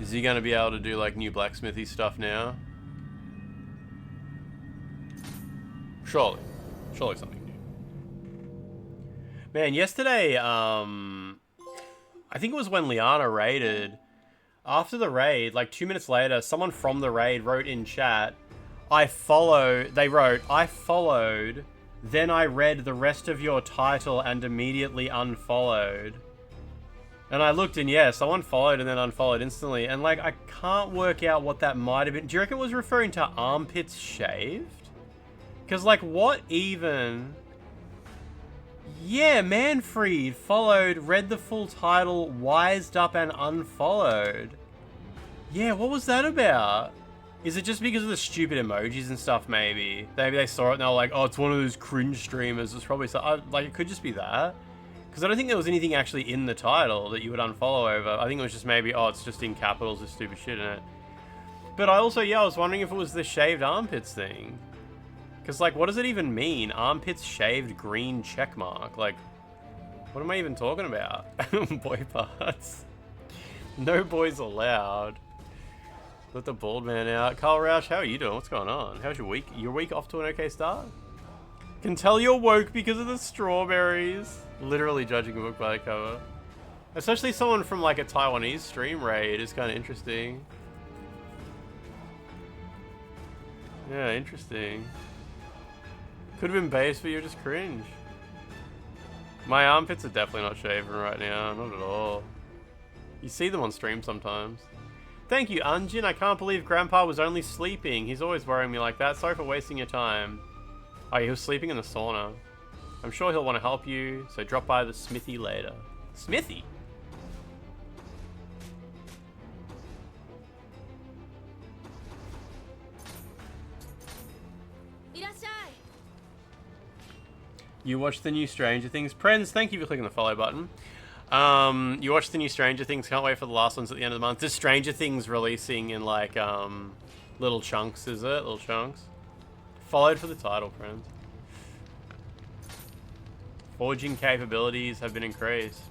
Is he gonna be able to do like new blacksmithy stuff now? Surely. Surely something new. Man, yesterday, I think it was when Liana raided, After the raid, like 2 minutes later, someone from the raid wrote in chat, they wrote, I followed, then I read the rest of your title and immediately unfollowed. And I looked and yeah, someone followed and then unfollowed instantly. And like, I can't work out what that might have been. Do you reckon it was referring to armpits shaved? Because like, what even? Yeah, Manfred followed, read the full title, wised up and unfollowed. Yeah, what was that about? Is it just because of the stupid emojis and stuff, maybe? Maybe they saw it and they were like, oh, it's one of those cringe streamers. It's probably so, like, it could just be that. Because I don't think there was anything actually in the title that you would unfollow over. I think it was just maybe, oh, it's just in capitals with stupid shit in it. But I also, yeah, I was wondering if it was the shaved armpits thing. Because, like, what does it even mean? Armpits shaved green checkmark. Like, what am I even talking about? Boy parts. No boys allowed. Let the bald man out. Carl Roush, how are you doing? What's going on? How's your week? Your week off to an okay start? Can tell you're woke because of the strawberries. Literally judging a book by the cover. Especially someone from, like, a Taiwanese stream raid is kind of interesting. Yeah, interesting. Could have been base, but you're just cringe. My armpits are definitely not shaven right now. Not at all. You see them on stream sometimes. Thank you, Anjin. I can't believe Grandpa was only sleeping. He's always worrying me like that. Sorry for wasting your time. Oh, he was sleeping in the sauna. I'm sure he'll want to help you, so drop by the smithy later. Smithy? You watched the new Stranger Things. Prens, thank you for clicking the follow button. You watched the new Stranger Things. Can't wait for the last ones at the end of the month. Is Stranger Things releasing in, like, little chunks, is it? Little chunks? Followed for the title, friends. Forging capabilities have been increased.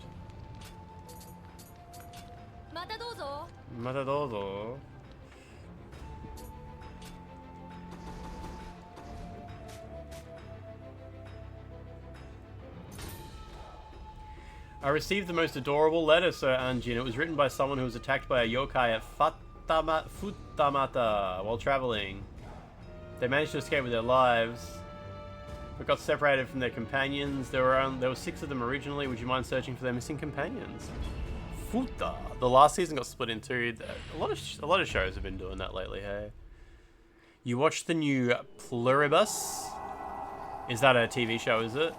Matadozo. I received the most adorable letter, Sir Anjin. It was written by someone who was attacked by a yokai at Futamata while traveling. They managed to escape with their lives, but got separated from their companions. There were 6 of them originally. Would you mind searching for their missing companions? Futa. The last season got split in 2. A lot of shows have been doing that lately. Hey, you watched the new Pluribus? Is that a TV show? Is it?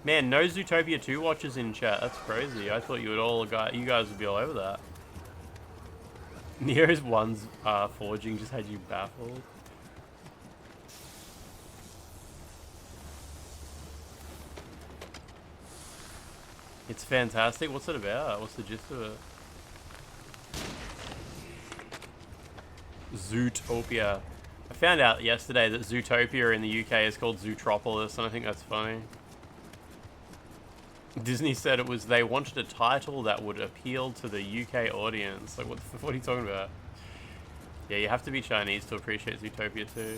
Man, no Zootopia 2 watchers in chat. That's crazy. I thought you guys would be all over that. Nioh's one's forging just had you baffled. It's fantastic. What's it about? What's the gist of it? Zootopia. I found out yesterday that Zootopia in the UK is called Zootropolis, and I think that's funny. Disney said they wanted a title that would appeal to the UK audience. Like, what are you talking about? Yeah, you have to be Chinese to appreciate Zootopia too.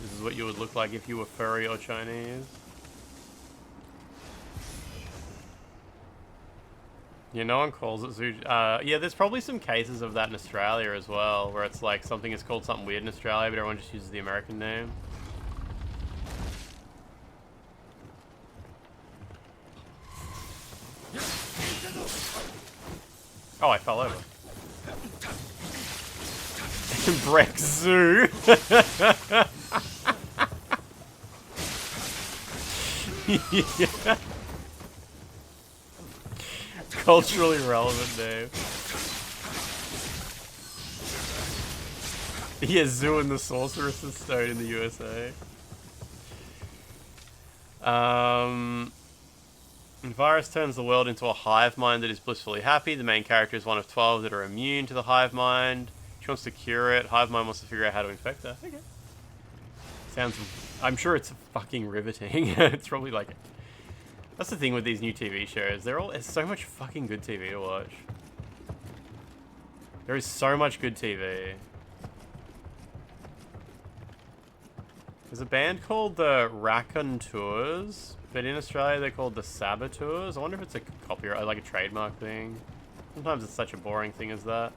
This is what you would look like if you were furry or Chinese. Yeah, no one calls it Zoo. Yeah, there's probably some cases of that in Australia as well, where it's like something is called something weird in Australia, but everyone just uses the American name. Oh, I fell over. Breck Zoo. Yeah. Culturally relevant name. Yeah, Zoo and the Sorceress's Stone in the USA. Virus turns the world into a hive mind that is blissfully happy. The main character is one of 12 that are immune to the hive mind. She wants to cure it. Hive mind wants to figure out how to infect her. Okay. Sounds... I'm sure it's fucking riveting. It's probably like... That's the thing with these new TV shows. It's so much fucking good TV to watch. There is so much good TV. There's a band called the Raconteurs But in Australia, they're called the Saboteurs. I wonder if it's a copyright, like a trademark thing. Sometimes it's such a boring thing as that.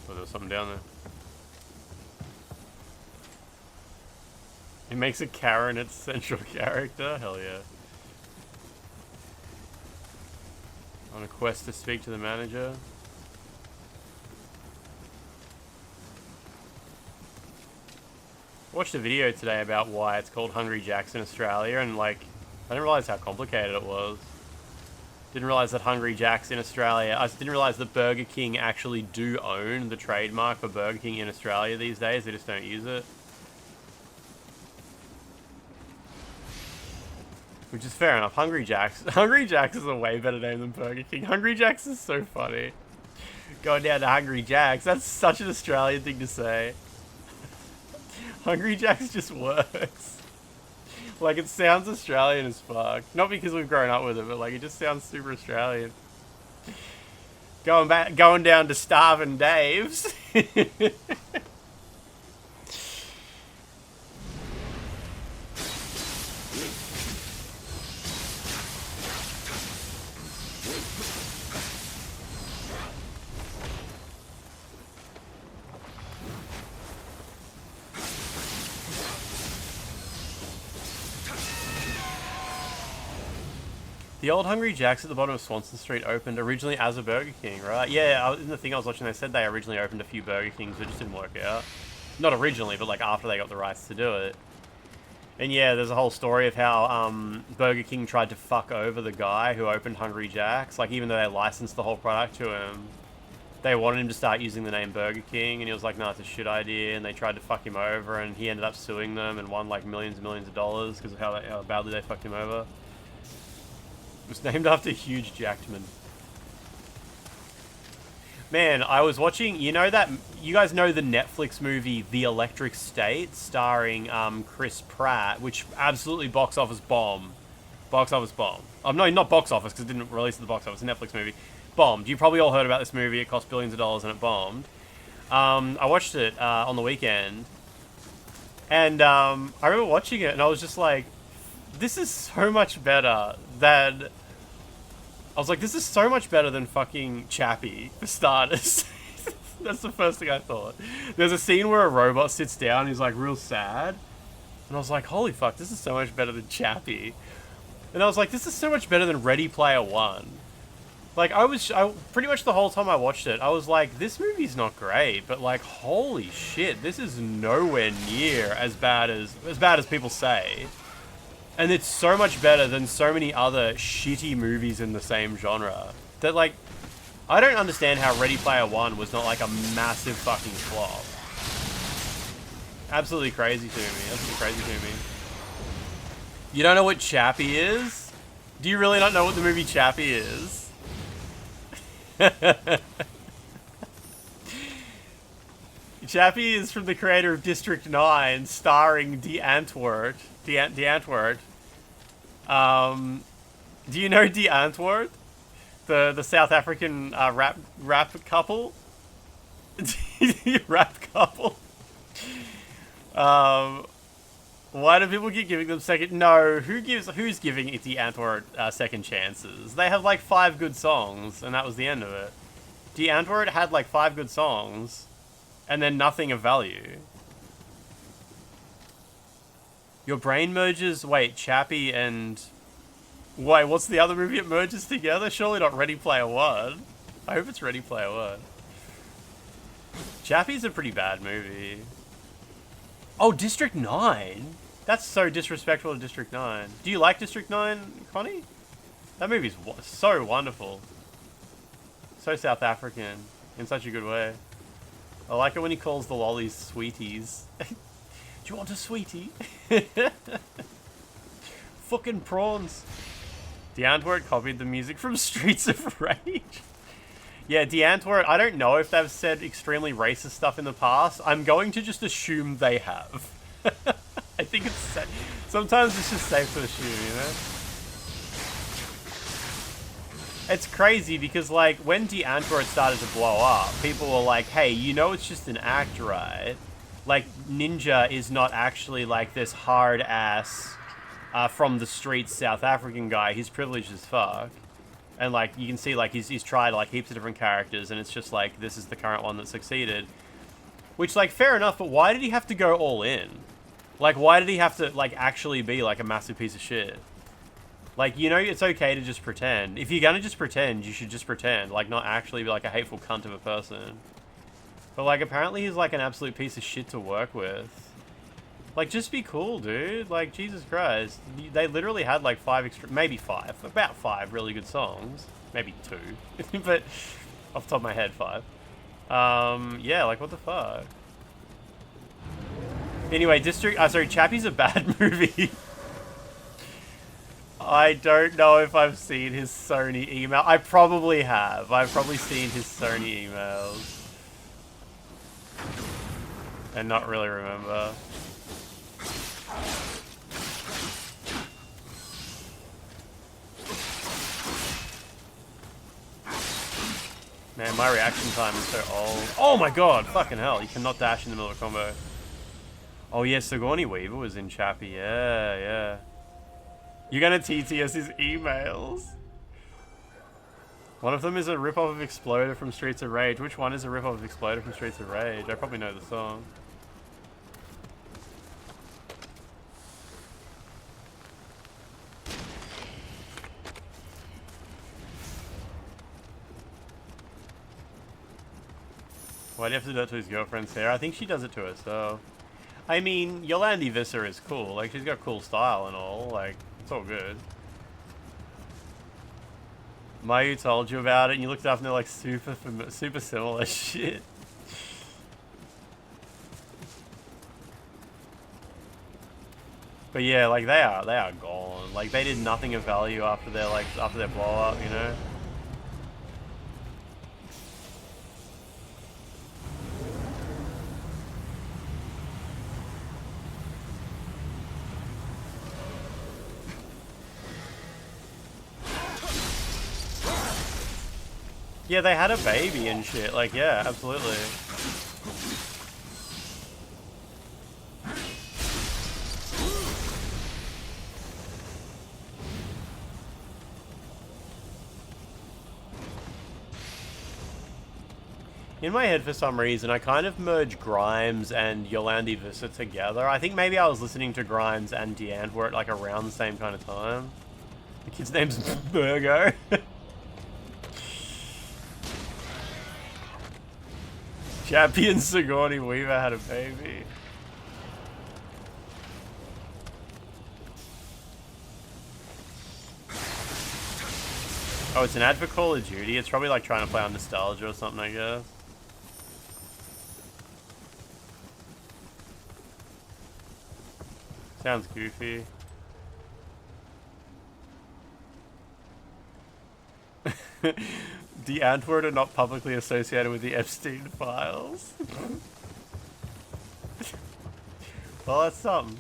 Oh, there's something down there. It makes a Karen its central character? Hell yeah. On a quest to speak to the manager. I watched a video today about why it's called Hungry Jack's in Australia, and like, I didn't realize how complicated it was. Didn't realize that Hungry Jack's in Australia. I didn't realize that Burger King actually do own the trademark for Burger King in Australia these days. They just don't use it. Which is fair enough. Hungry Jack's. Hungry Jack's is a way better name than Burger King. Hungry Jack's is so funny. Going down to Hungry Jack's. That's such an Australian thing to say. Hungry Jack's just works. Like, it sounds Australian as fuck. Not because we've grown up with it, but like, it just sounds super Australian. Going down to Starvin' Dave's. The old Hungry Jack's at the bottom of Swanson Street opened originally as a Burger King, right? Yeah, in the thing I was watching, they said they originally opened a few Burger Kings, but it just didn't work out. Not originally, but like after they got the rights to do it. And yeah, there's a whole story of how Burger King tried to fuck over the guy who opened Hungry Jack's. Like, even though they licensed the whole product to him, they wanted him to start using the name Burger King, and he was like, "No, it's a shit idea." And they tried to fuck him over, and he ended up suing them and won like millions and millions of dollars because of how badly they fucked him over. It was named after Hugh Jackman. Man, I was watching, you know that, you guys know the Netflix movie The Electric State, starring Chris Pratt, which absolutely box office bomb. Box office bomb. No, not box office, because it didn't release at the box office, a Netflix movie. Bombed. You probably all heard about this movie, it cost billions of dollars and it bombed. I watched it on the weekend, and I remember watching it and I was just like, this is so much better than... I was like, this is so much better than fucking Chappie, for starters. That's the first thing I thought. There's a scene where a robot sits down and he's like real sad. And I was like, holy fuck, this is so much better than Chappie. And I was like, this is so much better than Ready Player One. Like, I pretty much the whole time I watched it, I was like, this movie's not great, but like, holy shit, this is nowhere near as bad as people say. And it's so much better than so many other shitty movies in the same genre. That, like, I don't understand how Ready Player One was not, like, a massive fucking flop. Absolutely crazy to me. Absolutely crazy to me. You don't know what Chappie is? Do you really not know what the movie Chappie is? Chappie is from the creator of District 9, starring D'Antwoord. D'Antwoord. Do you know D'Antwoord? The South African rap couple? Rap couple? Why do people keep giving them second... No, who's giving D'Antwoord second chances? They have like 5 good songs, and that was the end of it. D'Antwoord had like 5 good songs, and then nothing of value. Your brain merges... Wait, Chappie and... Wait, what's the other movie it merges together? Surely not Ready Player One. I hope it's Ready Player One. Chappie's a pretty bad movie. Oh, District 9? That's so disrespectful to District 9. Do you like District 9, Connie? That movie's so wonderful. So South African. In such a good way. I like it when he calls the lollies sweeties. Do you want a sweetie? Fucking prawns. D'Antwoord copied the music from Streets of Rage. Yeah, D'Antwoord, I don't know if they've said extremely racist stuff in the past. I'm going to just assume they have. I think it's safe. Sometimes it's just safe to assume, you know? It's crazy because, like, when Antwoord started to blow up, people were like, hey, you know it's just an act, right? Like, Ninja is not actually, like, this hard-ass, from the streets South African guy. He's privileged as fuck. And, like, you can see, like, he's tried, like, heaps of different characters, and it's just, like, this is the current one that succeeded. Which, like, fair enough, but why did he have to go all in? Like, why did he have to, like, actually be, like, a massive piece of shit? Like, you know, it's okay to just pretend. If you're gonna just pretend, you should just pretend. Like, not actually be, like, a hateful cunt of a person. But, like, apparently he's, like, an absolute piece of shit to work with. Like, just be cool, dude. Like, Jesus Christ. They literally had, like, about five really good songs. Maybe 2. But, off the top of my head, 5. Yeah, like, what the fuck? Anyway, Chappie's a bad movie. I don't know if I've seen his Sony email. I probably have. I've probably seen his Sony emails. And not really remember. Man, my reaction time is so old. Oh my god, fucking hell. You cannot dash in the middle of a combo. Oh yeah, Sigourney Weaver was in Chappie. Yeah, yeah. You're gonna TTS his emails. One of them is a ripoff of Exploder from Streets of Rage. Which one is a ripoff of Exploder from Streets of Rage? I probably know the song. Why do you have to do that to his girlfriend, Sarah? I think she does it to herself. I mean, Yolandi Visser is cool. Like, she's got cool style and all. Like, it's all good. Mayu told you about it and you looked up and they're like super similar shit. But yeah, like they are gone. Like they did nothing of value after their blow up, you know? Yeah, they had a baby and shit. Like, yeah, absolutely. In my head, for some reason, I kind of merge Grimes and Yolandi Visser together. I think maybe I was listening to Grimes and Antwoord like around the same kind of time. The kid's name's Virgo. Chappie and Sigourney Weaver had a baby. Oh, it's an ad for Call of Duty. It's probably like trying to play on nostalgia or something, I guess. Sounds goofy. The Antwoord are not publicly associated with the Epstein files. Well, that's something.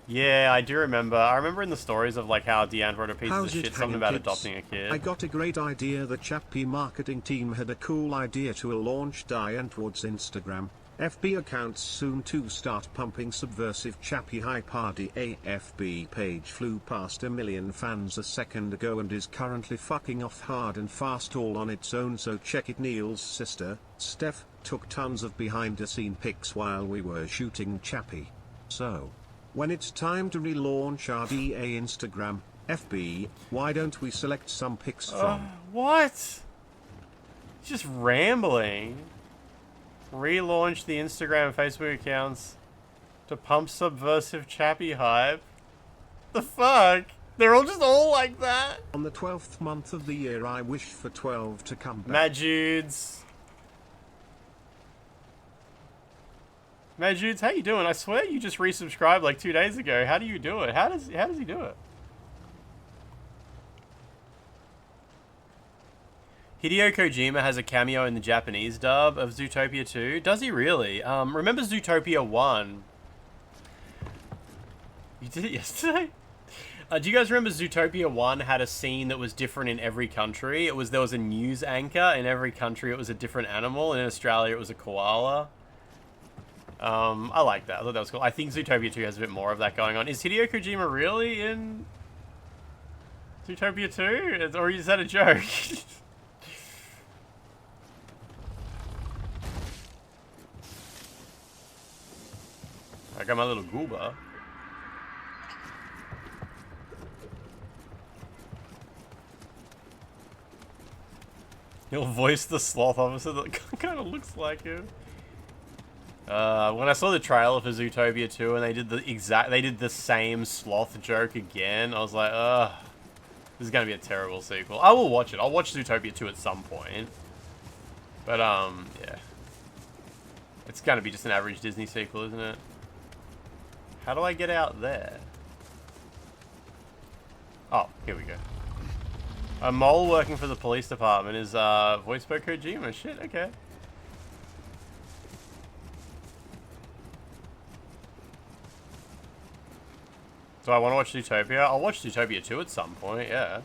Yeah, I do remember. I remember in the stories of like how the Antwoord are pieces of shit, something about adopting a kid. I got a great idea. The Chappie marketing team had a cool idea to launch Antwoord's Instagram FB accounts soon to start pumping subversive Chappie hype. The AFB page flew past 1 million fans a second ago and is currently fucking off hard and fast all on its own, so check it. Neil's sister, Steph, took tons of behind the scene pics while we were shooting Chappie. So, when it's time to relaunch our DA Instagram, FB, why don't we select some pics from... What? Just rambling. Relaunch the Instagram and Facebook accounts to pump subversive Chappie hype. The fuck? They're all just all like that? On the 12th month of the year, I wish for 12 to come back. Mad Judes, how you doing? I swear you just resubscribed like 2 days ago. How do you do it? How does he do it? Hideo Kojima has a cameo in the Japanese dub of Zootopia 2. Does he really? Remember Zootopia 1? You did it yesterday? Do you guys remember Zootopia 1 had a scene that was different in every country? There was a news anchor. In every country it was a different animal. And in Australia it was a koala. I like that. I thought that was cool. I think Zootopia 2 has a bit more of that going on. Is Hideo Kojima really in Zootopia 2? Or is that a joke? I got my little gooba. He'll voice the sloth officer that kind of looks like him. When I saw the trailer for Zootopia 2 and they did the same sloth joke again, I was like, ugh, this is gonna be a terrible sequel. I will watch it. I'll watch Zootopia 2 at some point. But yeah. It's gonna be just an average Disney sequel, isn't it? How do I get out there? Oh, here we go. A mole working for the police department is voiced by Kojima. Shit, okay. Do I want to watch Zootopia? I'll watch Zootopia 2 at some point, yeah.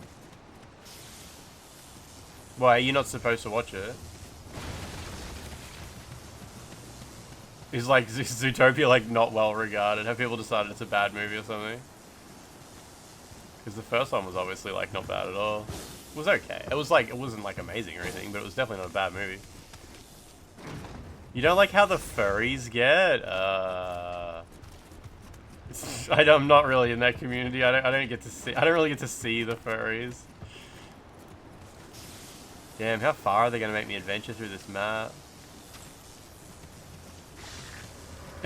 Why, are you not supposed to watch it? Is like Zootopia like not well regarded? Have people decided it's a bad movie or something? Because the first one was obviously like not bad at all. It was okay. It was like, it wasn't like amazing or anything, but it was definitely not a bad movie. You don't like how the furries get? I'm not really in that community. I don't really get to see the furries. Damn, how far are they gonna make me adventure through this map?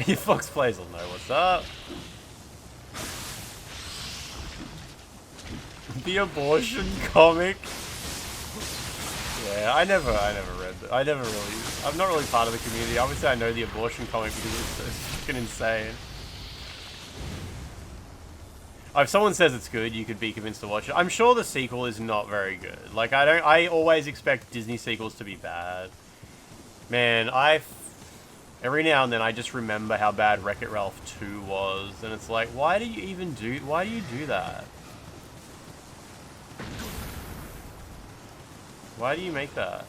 Your Fox Plays will know what's up. The abortion comic. Yeah, I never read that. I'm not really part of the community. Obviously I know the abortion comic because it's fucking insane. If someone says it's good, you could be convinced to watch it. I'm sure the sequel is not very good. Like, I always expect Disney sequels to be bad. Man, every now and then I just remember how bad Wreck-It Ralph 2 was, and it's like, why do you do that? Why do you make that?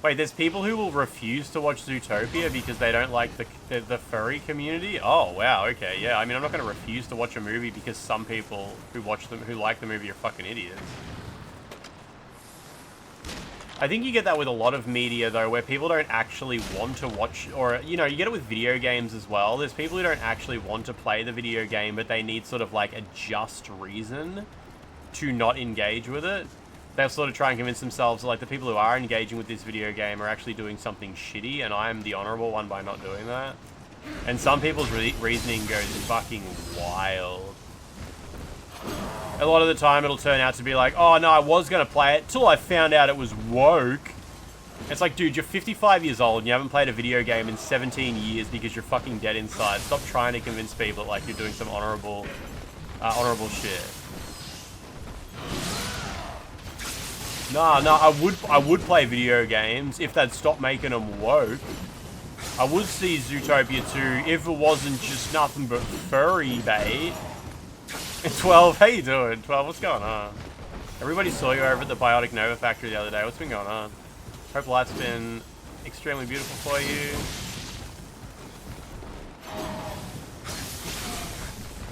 Wait, there's people who will refuse to watch Zootopia because they don't like the furry community? Oh, wow, okay, yeah. I mean, I'm not going to refuse to watch a movie because some people who like the movie are fucking idiots. I think you get that with a lot of media, though, where people don't actually want to watch, or, you know, you get it with video games as well. There's people who don't actually want to play the video game, but they need sort of, like, a just reason to not engage with it. They'll sort of try and convince themselves that, like, the people who are engaging with this video game are actually doing something shitty, and I'm the honorable one by not doing that. And some people's reasoning goes fucking wild. A lot of the time it'll turn out to be like, oh no, I was going to play it till I found out it was woke. It's like, dude, you're 55 years old and you haven't played a video game in 17 years because you're fucking dead inside. Stop trying to convince people that, like, you're doing some honorable shit. No, I would play video games if they'd stop making them woke. I would see Zootopia 2 if it wasn't just nothing but furry bait. 12, how you doing? 12, what's going on? Everybody saw you over at the Biotic Nova factory the other day. What's been going on? Hope life's been extremely beautiful for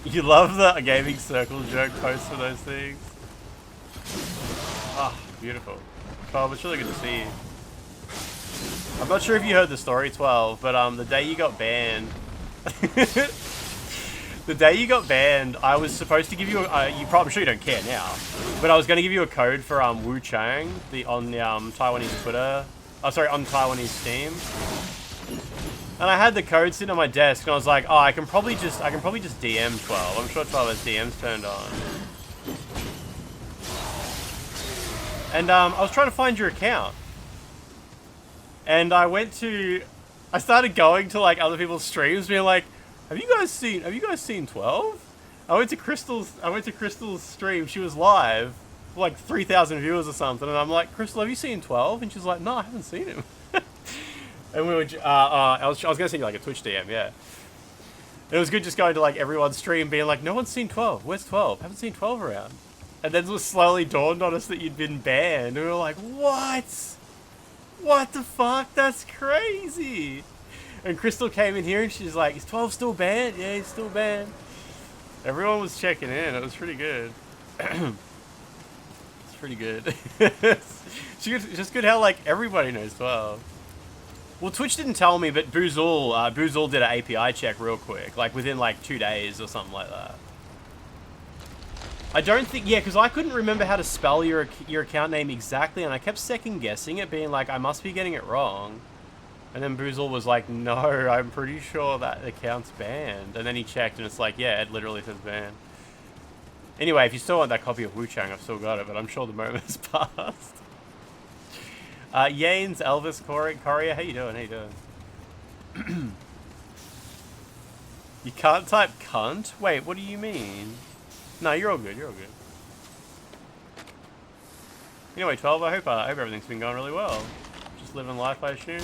you. You love the gaming circle joke post for those things. Ah, beautiful. 12, it's really good to see you. I'm not sure if you heard the story, 12, but the day you got banned... The day you got banned, I was supposed to give you I'm sure you don't care now, but I was going to give you a code for Wu Chang on the Taiwanese Twitter. Oh, sorry, on Taiwanese Steam. And I had the code sitting on my desk, and I was like, oh, I can probably just DM 12. I'm sure 12 has DMs turned on. And I was trying to find your account, and I started going to, like, other people's streams, being like, Have you guys seen 12? I went to Crystal's stream. She was live, like 3,000 viewers or something, and I'm like, Crystal, have you seen 12? And she's like, no, I haven't seen him. And we were, I was gonna send you like a Twitch DM, yeah. And it was good just going to like everyone's stream being like, no one's seen 12. Where's 12? Haven't seen 12 around. And then it was slowly dawned on us that you'd been banned. And we were like, what? What the fuck? That's crazy. And Crystal came in here and she's like, is 12 still banned? Yeah, he's still banned. Everyone was checking in. It was pretty good. It's pretty good. It's just good how like everybody knows 12. Well, Twitch didn't tell me, but Boozle did an API check real quick, like within like 2 days or something like that. I don't think, yeah, because I couldn't remember how to spell your account name exactly, and I kept second guessing it, being like, I must be getting it wrong. And then Boozle was like, no, I'm pretty sure that account's banned. And then he checked, and it's like, yeah, it literally says banned. Anyway, if you still want that copy of Wu Chang, I've still got it, but I'm sure the moment has passed. Yanes, Elvis, Coria, how you doing? How you doing? You can't type cunt? Wait, what do you mean? No, you're all good. You're all good. Anyway, 12. I hope everything's been going really well. Just living life, I assume.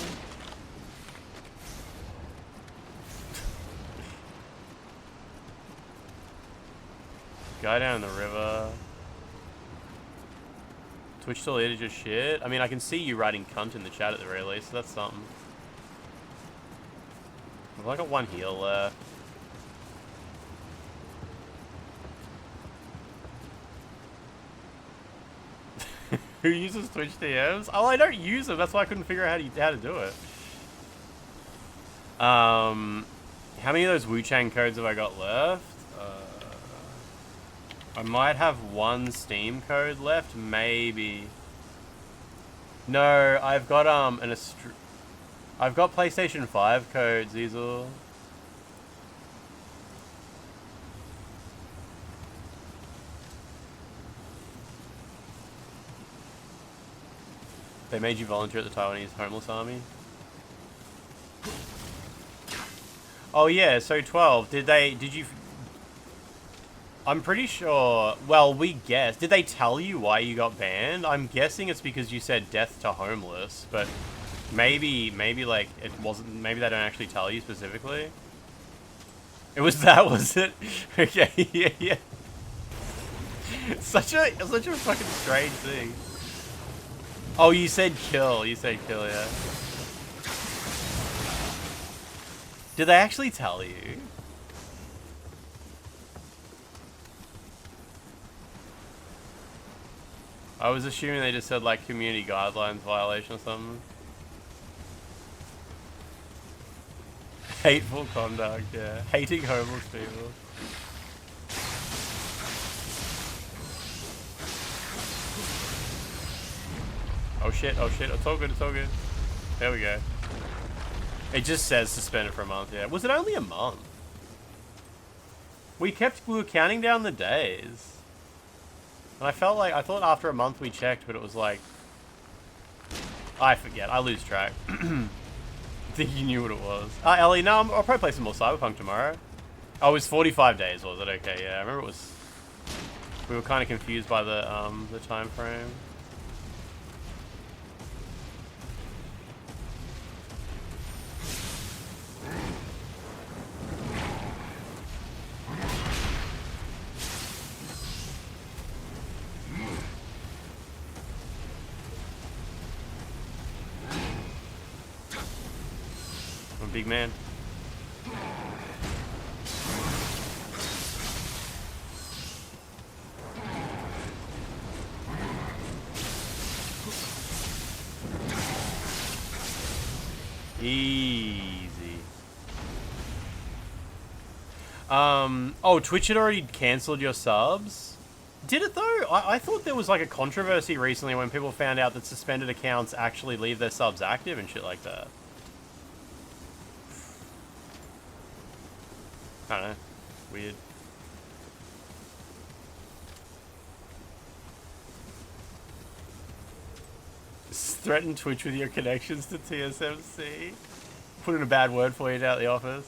Guy down in the river. Twitch still edited your shit? I mean, I can see you writing cunt in the chat at the very least, so that's something. I've only got one heal left. Who uses Twitch DMs? Oh, I don't use them. That's why I couldn't figure out how to do it. How many of those Wu Chang codes have I got left? I might have one Steam code left, maybe. No, I've got I've got PlayStation 5 codes, Easel. They made you volunteer at the Taiwanese homeless army? Oh yeah, so 12. Did you... I'm pretty sure... Well, we guessed. Did they tell you why you got banned? I'm guessing it's because you said death to homeless, but maybe like it wasn't... Maybe they don't actually tell you specifically. It was that, was it? Okay, yeah. Such a fucking strange thing. Oh, you said kill. You said kill, yeah. Did they actually tell you? I was assuming they just said, like, community guidelines violation or something. Hateful conduct, yeah. Hating homeless people. Oh shit, it's all good, it's all good. There we go. It just says suspended for a month, yeah. Was it only a month? We were counting down the days. And I thought after a month we checked, but it was like... I forget, I lose track. I think you knew what it was. Ellie, no, I'll probably play some more Cyberpunk tomorrow. Oh, it was 45 days, was it? Okay, yeah, I remember it was... We were kind of confused by the time frame. Big man. Easy. Oh, Twitch had already cancelled your subs? Did it though? I thought there was like a controversy recently when people found out that suspended accounts actually leave their subs active and shit like that. I don't know. Weird. Threaten Twitch with your connections to TSMC. Put in a bad word for you down at the office.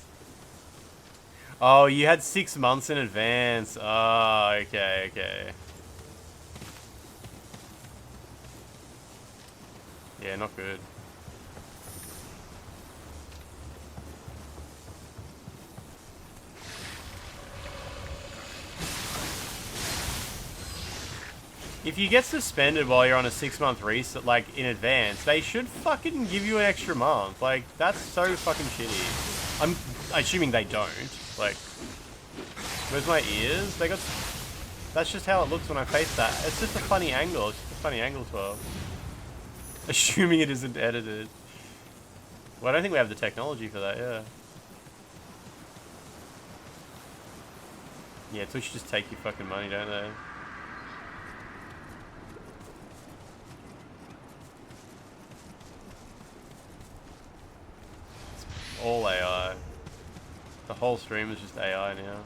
Oh, you had 6 months in advance. Oh, okay. Yeah, not good. If you get suspended while you're on a 6-month reset, like, in advance, they should fucking give you an extra month. Like, that's so fucking shitty. I'm assuming they don't. Like, where's my ears? They got... That's just how it looks when I face that. It's just a funny angle. It's just a funny angle 12. Assuming it isn't edited. Well, I don't think we have the technology for that, yeah. Yeah, Twitch just take your fucking money, don't they? It's all AI. The whole stream is just AI now.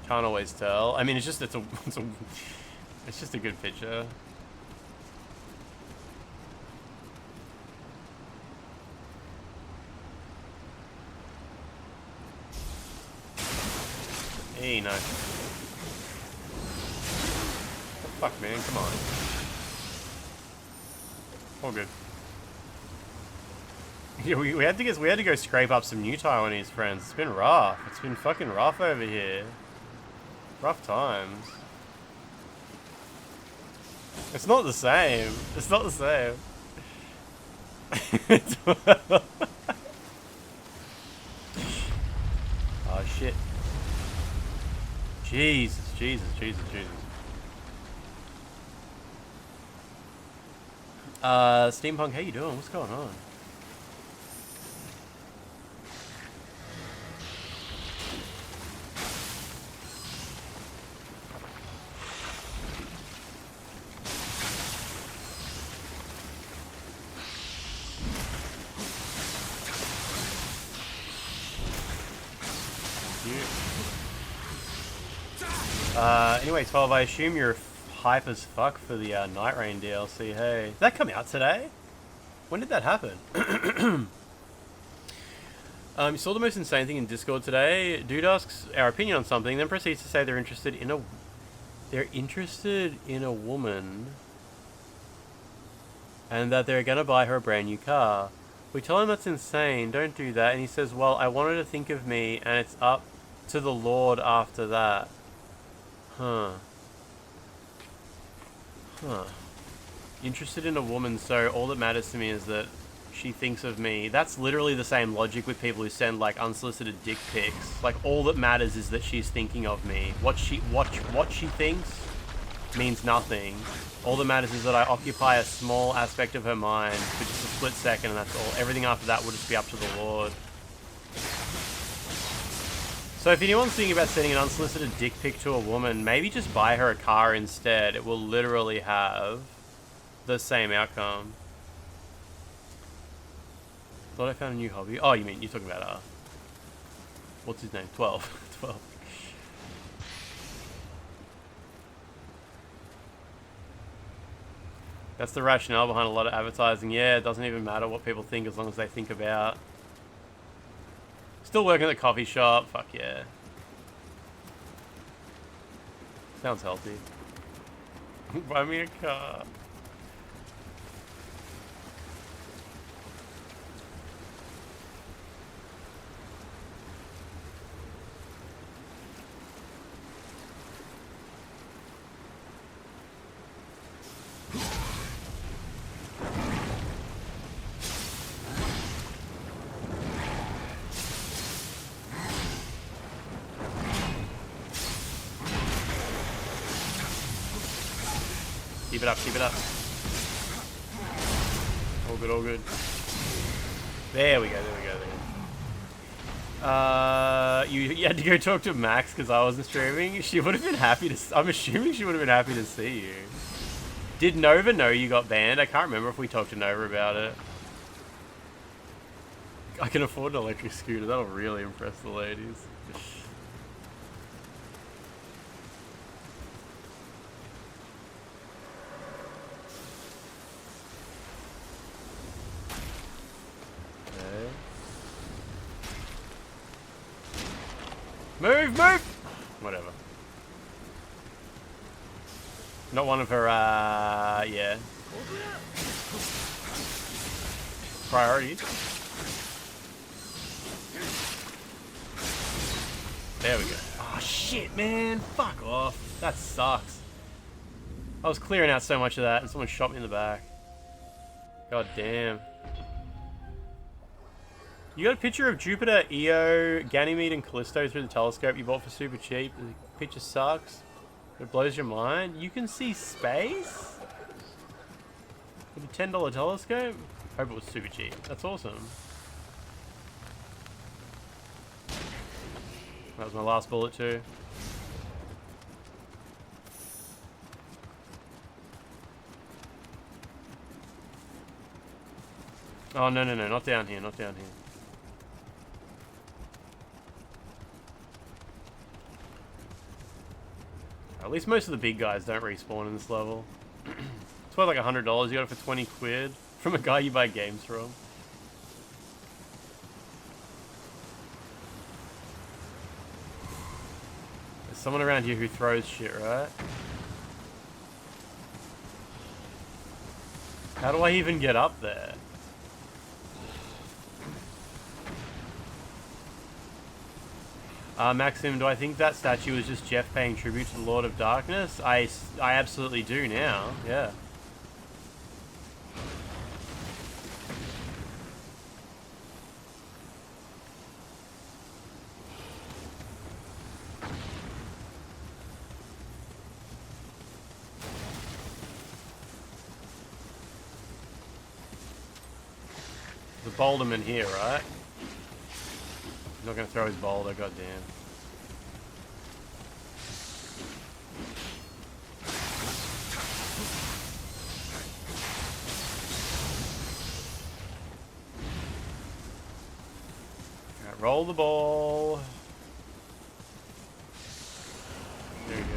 Can't always tell. I mean, it's just it's just a good picture. Hey, no. What the fuck, man? Come on. All good. Yeah, we had to go scrape up some new Taiwanese friends. It's been rough. It's been fucking rough over here. Rough times. It's not the same. It's not the same. Oh shit. Jesus, Jesus, Jesus, Jesus. Steampunk, how you doing? What's going on? Anyway, 12, I assume you're hype as fuck for the Night Rain DLC. Hey, did that come out today? When did that happen? You saw the most insane thing in Discord today. Dude asks our opinion on something, then proceeds to say they're interested in a woman, and that they're gonna buy her a brand new car. We tell him that's insane. Don't do that. And he says, "Well, I want her to think of me, and it's up to the Lord after that." Huh. Interested in a woman, so all that matters to me is that she thinks of me. That's literally the same logic with people who send, like, unsolicited dick pics. Like, all that matters is that she's thinking of me. What she thinks means nothing. All that matters is that I occupy a small aspect of her mind for just a split second, and that's all. Everything after that will just be up to the Lord. So if anyone's thinking about sending an unsolicited dick pic to a woman, maybe just buy her a car instead. It will literally have the same outcome. Thought I found a new hobby. Oh, you're talking about, what's his name? 12. 12. That's the rationale behind a lot of advertising. Yeah, it doesn't even matter what people think as long as they think about. Still working at the coffee shop. Fuck yeah. Sounds healthy. Buy me a car. Keep it up, keep it up. All good, all good. There we go, there we go, there we go. You had to go talk to Max because I wasn't streaming. She would have been happy to... I'm assuming she would have been happy to see you. Did Nova know you got banned? I can't remember if we talked to Nova about it. I can afford an electric scooter. That'll really impress the ladies. Move, move! Whatever. Not one of her, yeah. Priorities. There we go. Oh, shit, man. Fuck off. That sucks. I was clearing out so much of that and someone shot me in the back. God damn. You got a picture of Jupiter, Io, Ganymede, and Callisto through the telescope you bought for super cheap. The picture sucks. It blows your mind. You can see space? With a $10 telescope? Hope it was super cheap. That's awesome. That was my last bullet too. Oh, no, no, no. Not down here. Not down here. At least most of the big guys don't respawn in this level. It's worth like $100. You got it for 20 quid from a guy you buy games from. There's someone around here who throws shit, right? How do I even get up there? Maxim, do I think that statue was just Jeff paying tribute to the Lord of Darkness? I absolutely do now, yeah. The Boulderman here, right? He's not going to throw his boulder, goddamn. Alright, roll the ball. There he goes.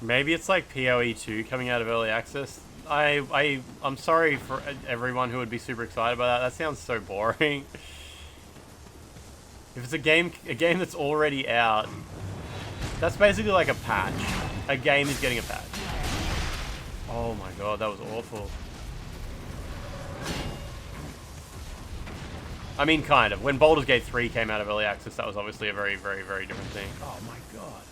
Maybe it's like PoE 2 coming out of early access. I'm sorry for everyone who would be super excited about that. That sounds so boring. If it's a game that's already out, that's basically like a patch. A game is getting a patch. Oh my god, that was awful. I mean, kind of. When Baldur's Gate 3 came out of early access, that was obviously a very, very, very different thing. Oh my god.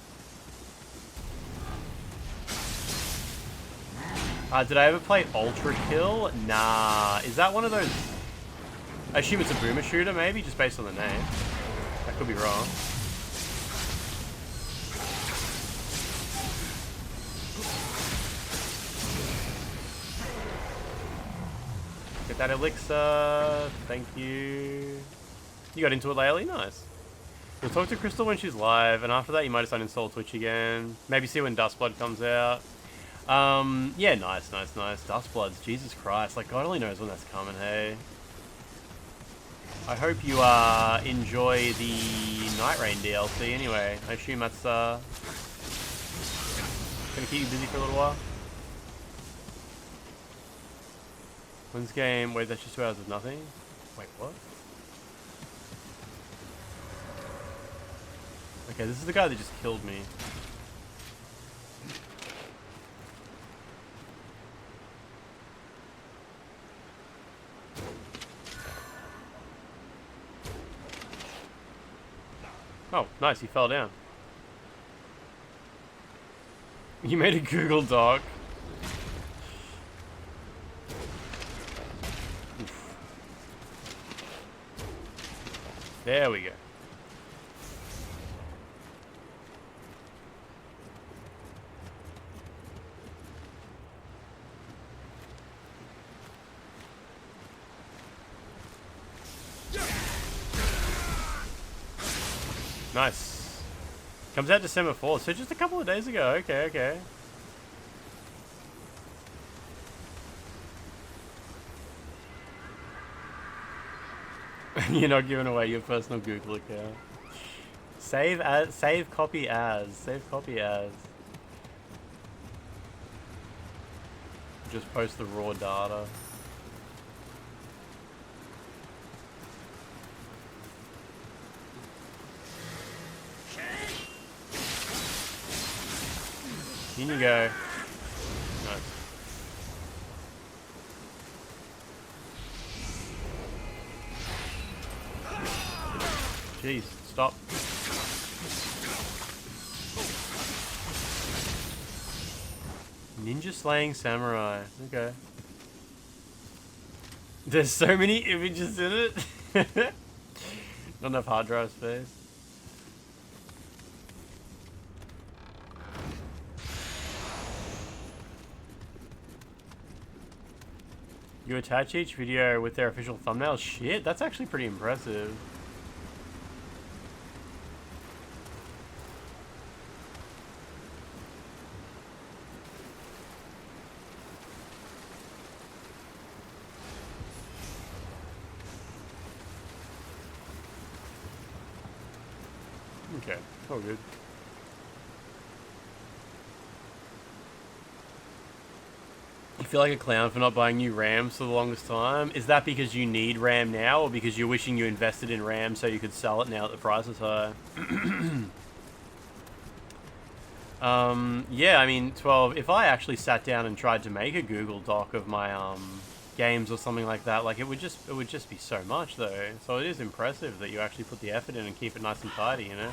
Did I ever play Ultra Kill? Nah. Is that one of those... I assume it's a boomer shooter, maybe, just based on the name. I could be wrong. Get that elixir. Thank you. You got into it lately? Nice. You'll talk to Crystal when she's live, and after that you might just uninstall Twitch again. Maybe see when Dustblood comes out. Yeah, nice. Dustbloods, Jesus Christ. Like, God only knows when that's coming, hey. I hope you, enjoy the Night Rain DLC anyway. I assume that's, gonna keep you busy for a little while. When's game? Wait, that's just 2 hours of nothing? Wait, what? Okay, this is the guy that just killed me. Oh, nice, he fell down. You made a Google Doc. Oof. There we go. Nice. Comes out December 4th, so just a couple of days ago. Okay. You're not giving away your personal Google account. Save copy as. Just post the raw data. In you go. Nice. Jeez, stop. Ninja slaying samurai. Okay. There's so many images in it. Not enough hard drive space. You attach each video with their official thumbnail? Shit, that's actually pretty impressive. Okay, all good. You feel like a clown for not buying new RAMs for the longest time? Is that because you need RAM now, or because you're wishing you invested in RAM so you could sell it now that the price is high? Yeah, I mean, 12, if I actually sat down and tried to make a Google Doc of my games or something like that, like it would just be so much though. So it is impressive that you actually put the effort in and keep it nice and tidy, you know?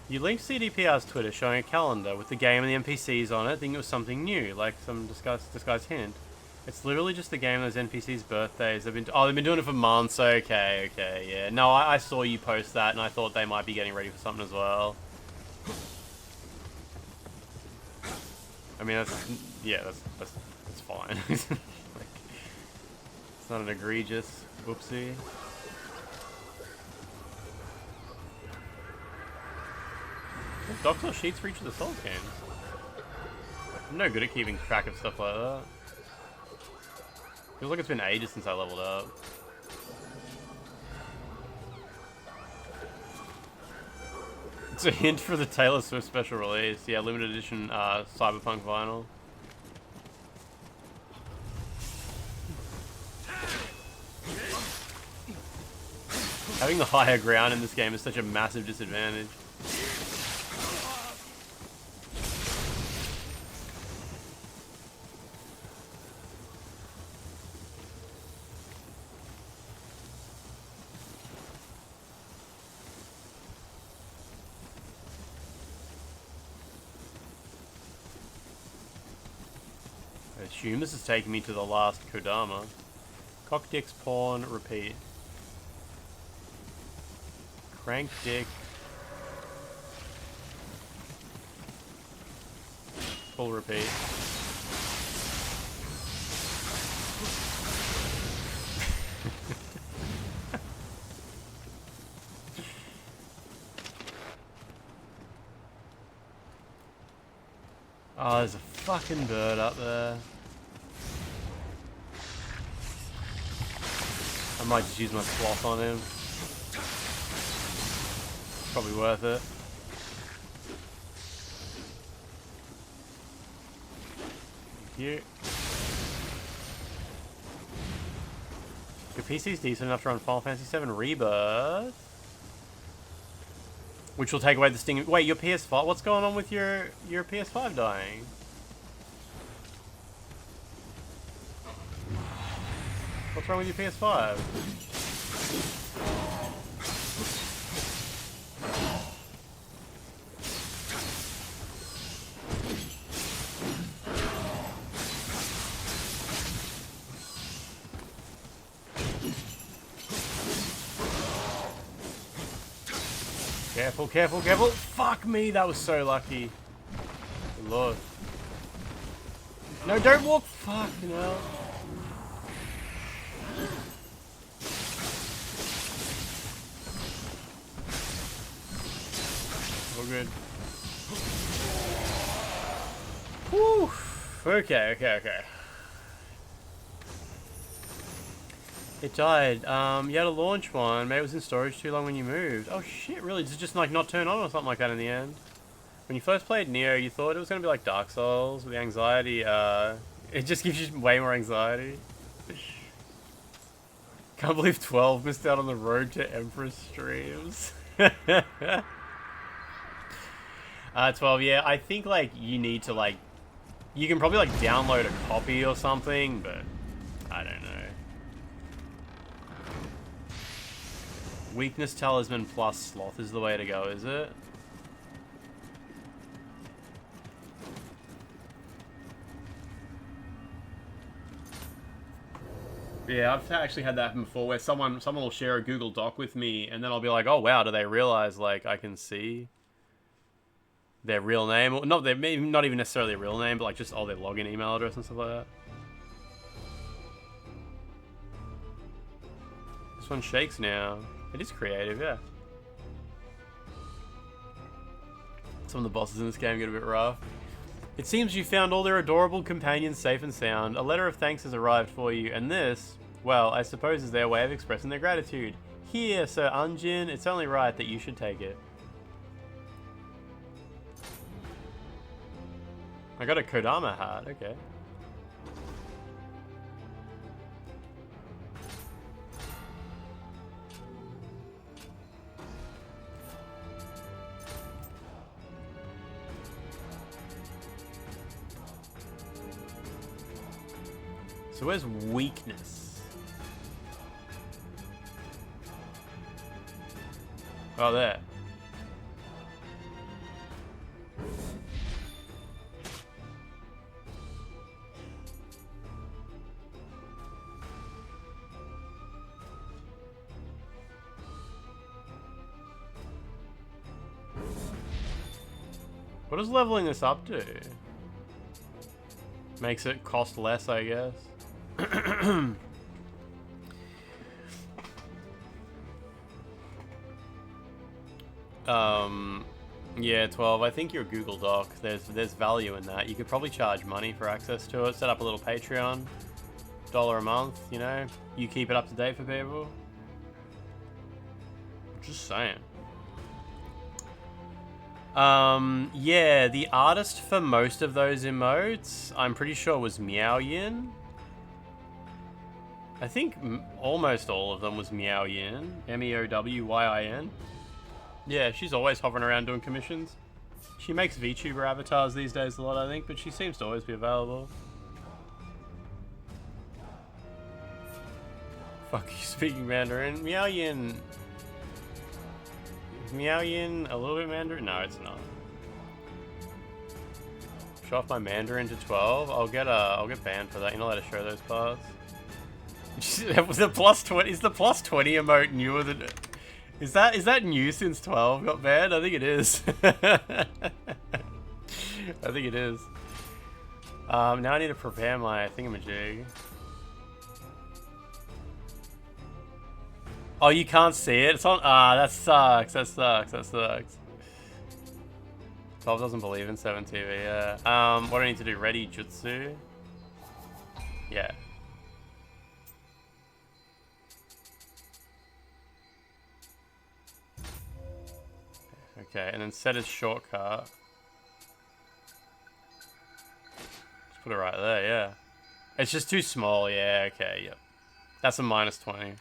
You linked CDPR's Twitter showing a calendar with the game and the NPCs on it, thinking it was something new, like some disguised hint. It's literally just the game and those NPCs' birthdays. They've been doing it for months. Okay, yeah. No, I saw you post that, and I thought they might be getting ready for something as well. I mean, that's fine. Like, it's not an egregious whoopsie. Docs or sheets for each of the Souls games. I'm no good at keeping track of stuff like that. Feels like it's been ages since I leveled up. It's a hint for the Taylor Swift special release. Yeah, limited edition Cyberpunk vinyl. Having the higher ground in this game is such a massive disadvantage. I assume this is taking me to the last Kodama. Cock dicks, pawn, repeat. Crank dick. Full repeat. Oh, there's a fucking bird up there. I might just use my sloth on him. Probably worth it. Thank you. Your PC's decent enough to run Final Fantasy VII Rebirth. Which will take away the sting. Wait, your PS5? What's going on with your PS5 dying? What's wrong with your PS5? Careful, careful, careful. Fuck me, that was so lucky. Good Lord. No, don't walk. Fucking hell. All good. Whew. Okay. It died. You had a launch one. Maybe it was in storage too long when you moved. Oh shit, really? Did it just like not turn on or something like that in the end? When you first played Nioh, you thought it was going to be like Dark Souls with the anxiety. It just gives you way more anxiety. Can't believe 12 missed out on the Road to Empress streams. 12, yeah, I think like you need to like, you can probably like download a copy or something, but I don't know. Weakness Talisman plus Sloth is the way to go, is it? Yeah, I've actually had that happen before where someone will share a Google Doc with me and then I'll be like, oh wow, do they realize like I can see their real name? Or not, maybe not even necessarily a real name, but like just their login email address and stuff like that. This one shakes now. It is creative, yeah. Some of the bosses in this game get a bit rough. It seems you found all their adorable companions safe and sound. A letter of thanks has arrived for you, and this, well, I suppose is their way of expressing their gratitude. Here, Sir Unjin, it's only right that you should take it. I got a Kodama hat, okay. So where's weakness? Oh, there. What does leveling this up do? Makes it cost less, I guess. Yeah, 12. I think your Google Doc, there's value in that. You could probably charge money for access to it. Set up a little Patreon, $1 a month, you know? You keep it up to date for people. Just saying. Yeah, the artist for most of those emotes, I'm pretty sure was Meow Yin. I think almost all of them was Meow Yin. M-E-O-W-Y-I-N. Yeah, she's always hovering around doing commissions. She makes VTuber avatars these days a lot, I think, but she seems to always be available. Fuck you, speaking Mandarin. Meow Yin. Is Meow Yin a little bit Mandarin? No, it's not. Show off my Mandarin to 12. I'll get banned for that. You're not allowed to show those parts. Was the plus 20? Is the plus 20 emote newer than? Is that new since 12 got banned? I think it is. I think it is. Now I need to prepare my thingamajig. Oh, you can't see it? It's on. Ah, that sucks. That sucks. That sucks. 12 doesn't believe in 7 TV. Yeah. What do I need to do? Ready jutsu? Yeah. Okay, and then set as shortcut. Just put it right there, yeah. It's just too small, yeah, okay, yep. That's a minus 20.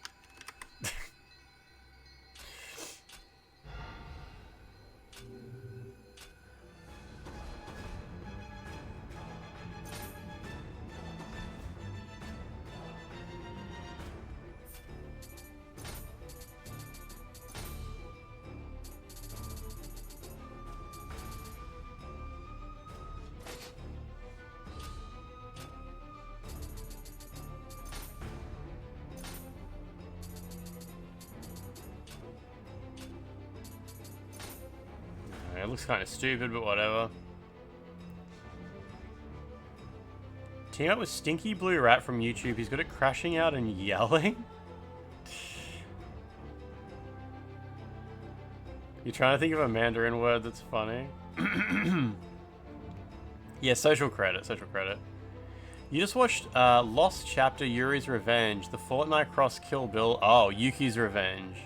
It looks kind of stupid, but whatever. Team up with Stinky Blue Rat from YouTube. He's good at crashing out and yelling. You're trying to think of a Mandarin word that's funny. Yeah, social credit, social credit. You just watched Lost Chapter Yuri's Revenge, the Fortnite Cross Kill Bill. Oh, Yuki's Revenge.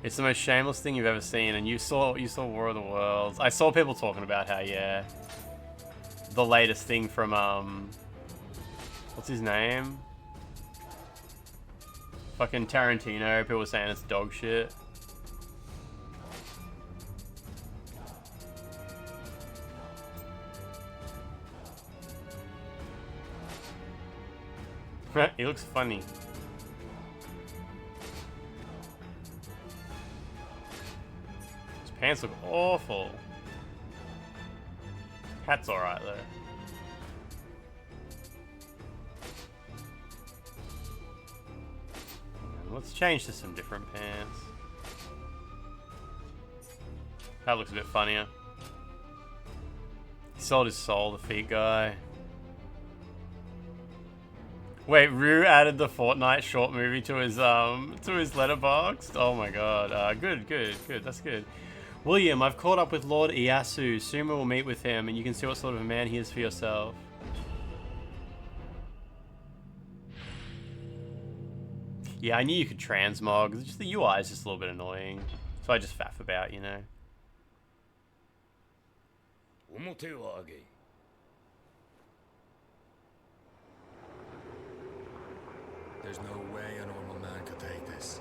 It's the most shameless thing you've ever seen, and you saw War of the Worlds. I saw people talking about how, yeah, the latest thing from what's his name? Fucking Tarantino. People were saying it's dog shit. He looks funny. His pants look awful. Hat's alright though. Let's change to some different pants. That looks a bit funnier. He sold his soul, the feet guy. Wait, Rue added the Fortnite short movie to his letterboxd. Oh my god. Good. That's good. William, I've caught up with Lord Ieyasu. Soon we will meet with him, and you can see what sort of a man he is for yourself. Yeah, I knew you could transmog. Just the UI is just a little bit annoying, so I just faff about, you know. There's no way a normal man could take this.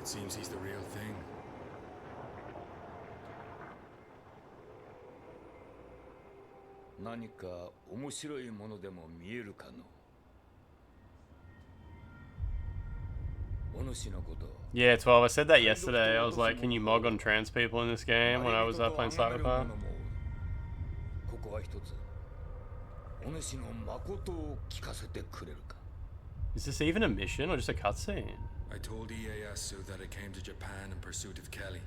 It seems he's the real thing. Yeah, 12. I said that yesterday. I was like, can you mog on trans people in this game when I was playing Cyberpunk? Is this even a mission or just a cutscene? I told Ieyasu that I came to Japan in pursuit of Kelly,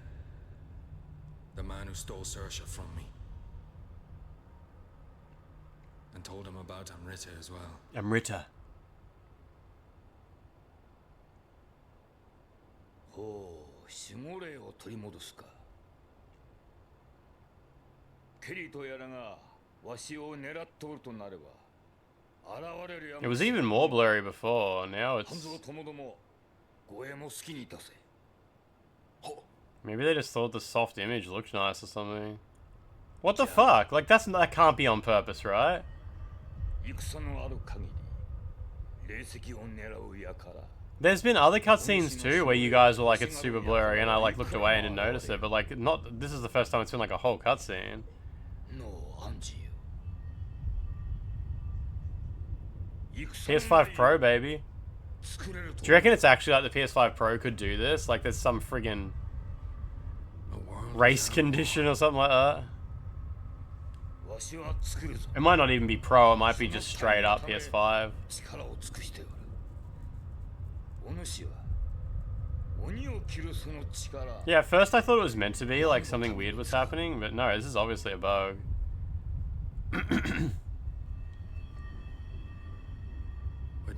the man who stole Saoirse from me. And told him about Amrita as well. Amrita. It was even more blurry before. Now it's... Maybe they just thought the soft image looked nice or something. What the fuck? Like, that can't be on purpose, right? There's been other cutscenes too where you guys were like, it's super blurry, and I like looked away and didn't notice it, but like, this is the first time it's been like a whole cutscene. PS5 Pro, baby. Do you reckon it's actually like the PS5 Pro could do this? Like, there's some friggin' race condition or something like that? It might not even be Pro, it might be just straight up PS5. Yeah, at first I thought it was meant to be, like something weird was happening, but no, this is obviously a bug. I'd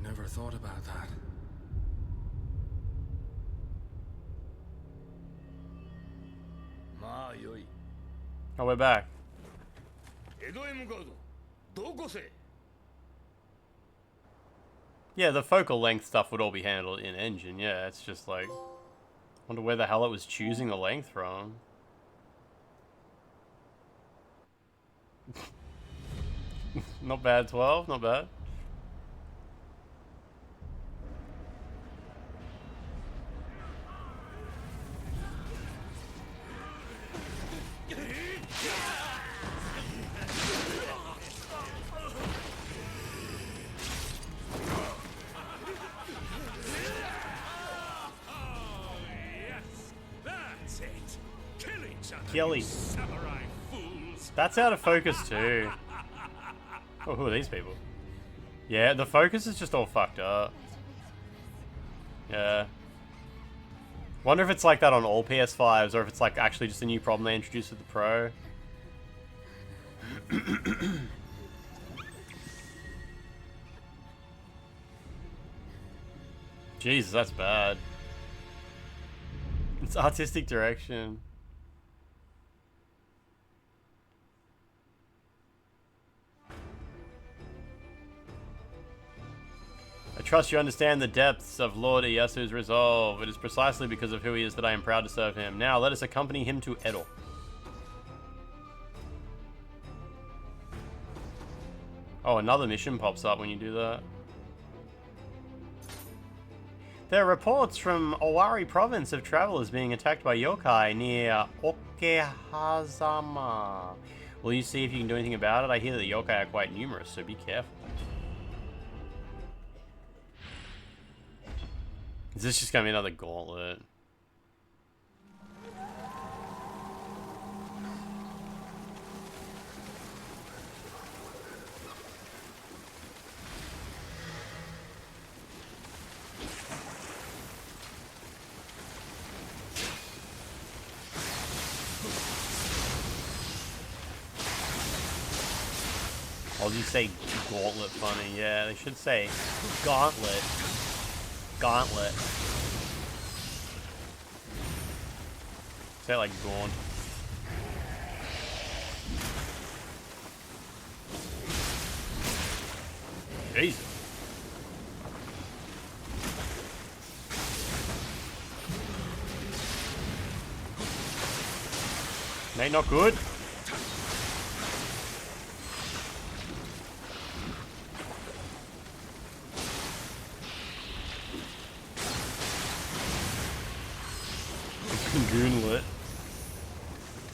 never thought about that. Oh, we're back. Yeah, the focal length stuff would all be handled in engine, yeah, it's just like... Wonder where the hell it was choosing the length from. Not bad, 12, not bad. Kelly. That's out of focus too. Oh, who are these people? Yeah, the focus is just all fucked up. Yeah. Wonder if it's like that on all PS5s or if it's like actually just a new problem they introduced with the Pro. Jesus, that's bad. It's artistic direction. I trust you understand the depths of Lord Ieyasu's resolve. It is precisely because of who he is that I am proud to serve him. Now, let us accompany him to Edo. Oh, another mission pops up when you do that. There are reports from Owari province of travelers being attacked by yokai near Okehazama. Will you see if you can do anything about it? I hear that the yokai are quite numerous, so be careful. Is this just gonna be another gauntlet? I'll just say gauntlet funny. Yeah, they should say gauntlet. Gauntlet. Say it like gaunt. Jesus. Ain't not good. Goonlet.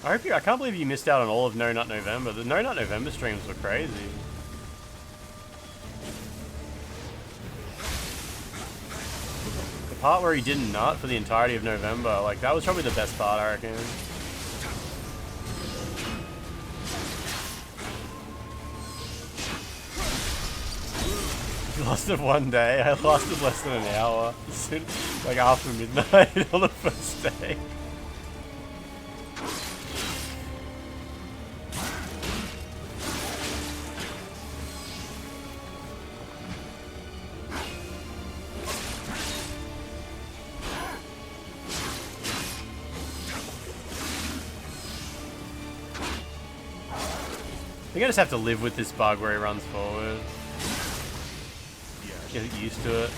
I can't believe you missed out on all of No Nut November. The No Nut November streams were crazy. The part where he didn't nut for the entirety of November, like, that was probably the best part, I reckon. Lasted one day. I lasted less than an hour. Like after midnight on the first day. I think I just have to live with this bug where he runs forward. Get used to it.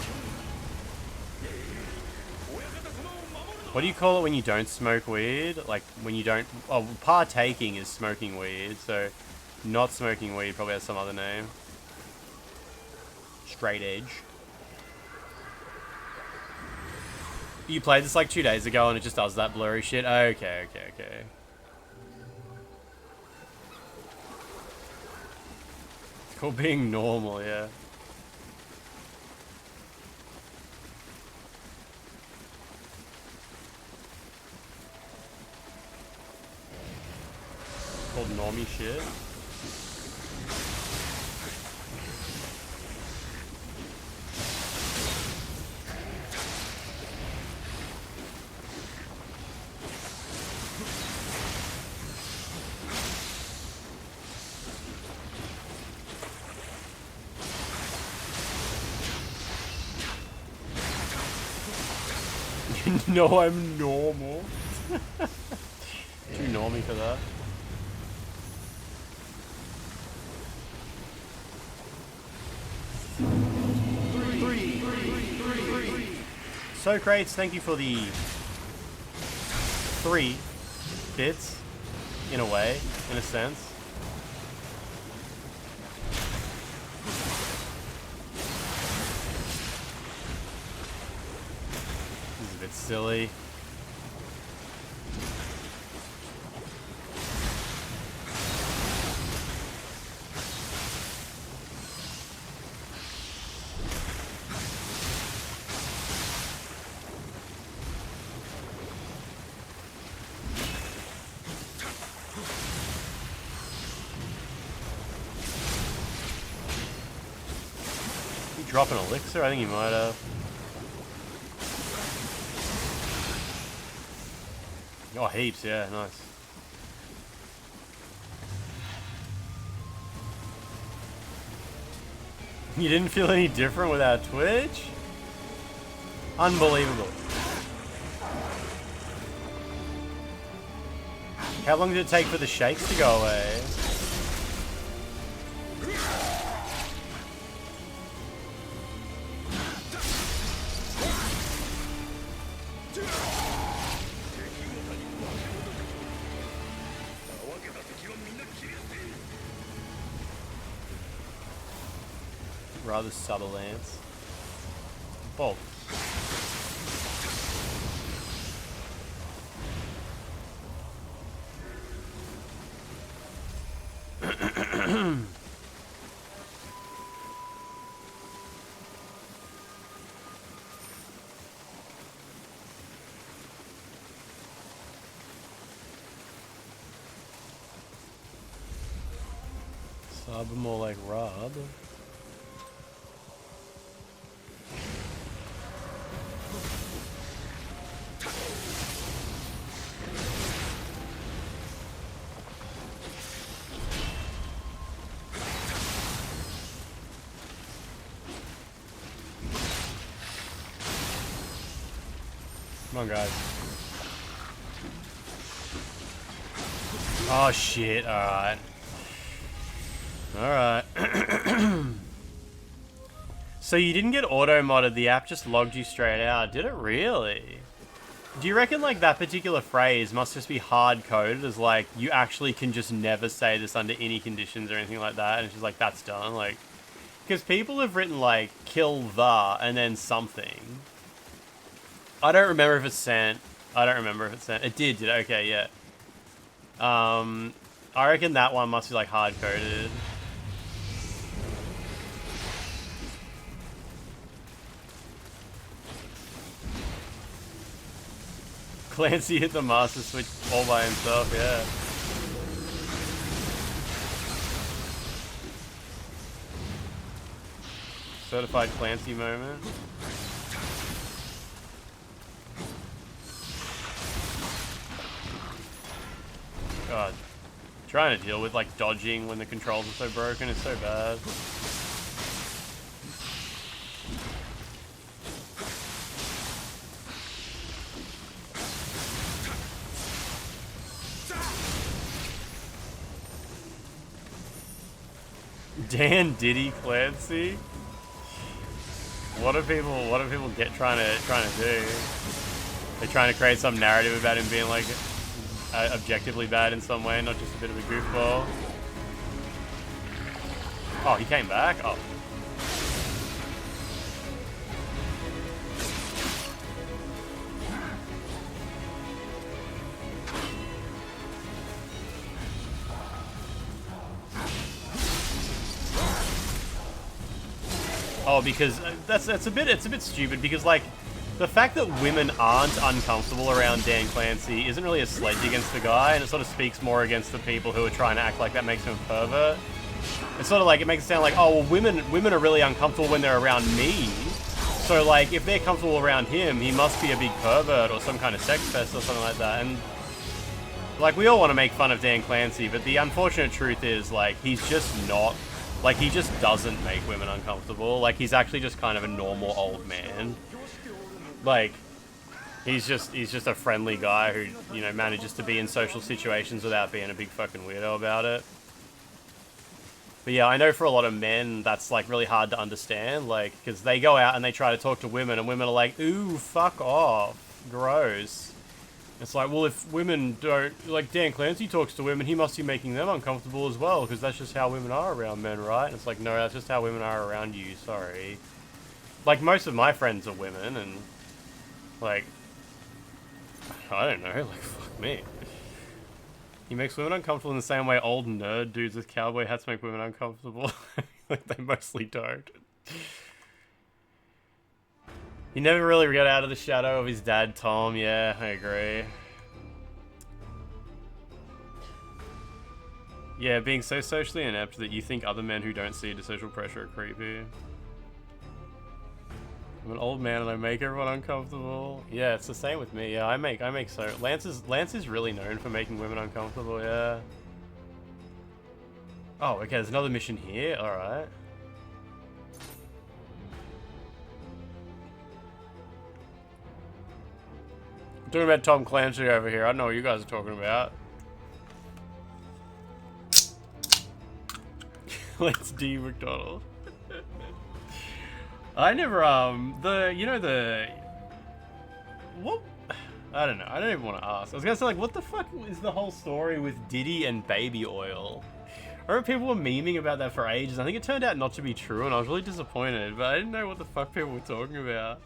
What do you call it when you don't smoke weed? Like when you don't... Oh, partaking is smoking weed, so not smoking weed probably has some other name. Straight edge. You played this like 2 days ago and it just does that blurry shit? Okay. It's called being normal, yeah. Called normie shit. You know I'm normal. Too normie for that. So Crates, thank you for the 3 bits, in a way, in a sense. This is a bit silly. Drop an elixir? I think he might have. Oh, heaps, yeah, nice. You didn't feel any different without Twitch? Unbelievable. How long did it take for the shakes to go away? Rather subtle Lance. Bolt. Sub more like Rob. Come on, guys. Oh shit, alright. Alright. So you didn't get auto-modded, the app just logged you straight out. Did it really? Do you reckon like that particular phrase must just be hard-coded as like, you actually can just never say this under any conditions or anything like that, and it's just like, that's done? Like, because people have written like, kill the, and then something. I don't remember if it's sent. I don't remember if it's sent. It did it? Okay, yeah. I reckon that one must be like hard-coded. Clancy hit the master switch all by himself, yeah. Certified Clancy moment. God. Trying to deal with like dodging when the controls are so broken is so bad. Dan Diddy Clancy? What do people get trying to do? They're trying to create some narrative about him being like objectively bad in some way, not just a bit of a goofball. Oh, he came back? Oh. Oh, because it's a bit stupid because like the fact that women aren't uncomfortable around Dan Clancy isn't really a sledge against the guy, and it sort of speaks more against the people who are trying to act like that makes him a pervert. It's sort of like, it makes it sound like, oh, well, women are really uncomfortable when they're around me. So, like, if they're comfortable around him, he must be a big pervert or some kind of sex pest or something like that. And, like, we all want to make fun of Dan Clancy, but the unfortunate truth is, like, he's just not... Like, he just doesn't make women uncomfortable. Like, he's actually just kind of a normal old man. Like, he's just a friendly guy who, you know, manages to be in social situations without being a big fucking weirdo about it. But yeah, I know for a lot of men, that's, like, really hard to understand. Like, because they go out and they try to talk to women, and women are like, ooh, fuck off. Gross. It's like, well, if women don't... Like, Dan Clancy talks to women, he must be making them uncomfortable as well, because that's just how women are around men, right? And it's like, no, that's just how women are around you, sorry. Like, most of my friends are women, and... Like... I don't know, like, fuck me. He makes women uncomfortable in the same way old nerd dudes with cowboy hats make women uncomfortable. Like, they mostly don't. He never really got out of the shadow of his dad, Tom. Yeah, I agree. Yeah, being so socially inept that you think other men who don't see the social pressure are creepy. I'm an old man and I make everyone uncomfortable. Yeah, it's the same with me. Yeah, I make so... Lance is really known for making women uncomfortable, yeah. Oh, okay, there's another mission here. Alright. I'm talking about Tom Clancy over here. I don't know what you guys are talking about. Let's D McDonald. I never, what? I don't know. I don't even want to ask. I was gonna say, like, what the fuck is the whole story with Diddy and baby oil? I remember people were memeing about that for ages. I think it turned out not to be true, and I was really disappointed, but I didn't know what the fuck people were talking about.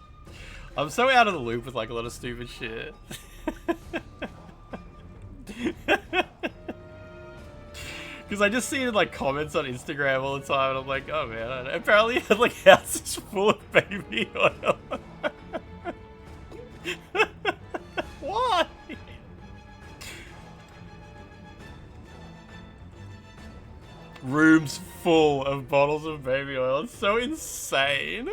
I'm so out of the loop with like a lot of stupid shit. Because I just see it in like comments on Instagram all the time, and I'm like, oh man, I don't know. Apparently like houses full of baby oil. Why? Rooms full of bottles of baby oil. It's so insane.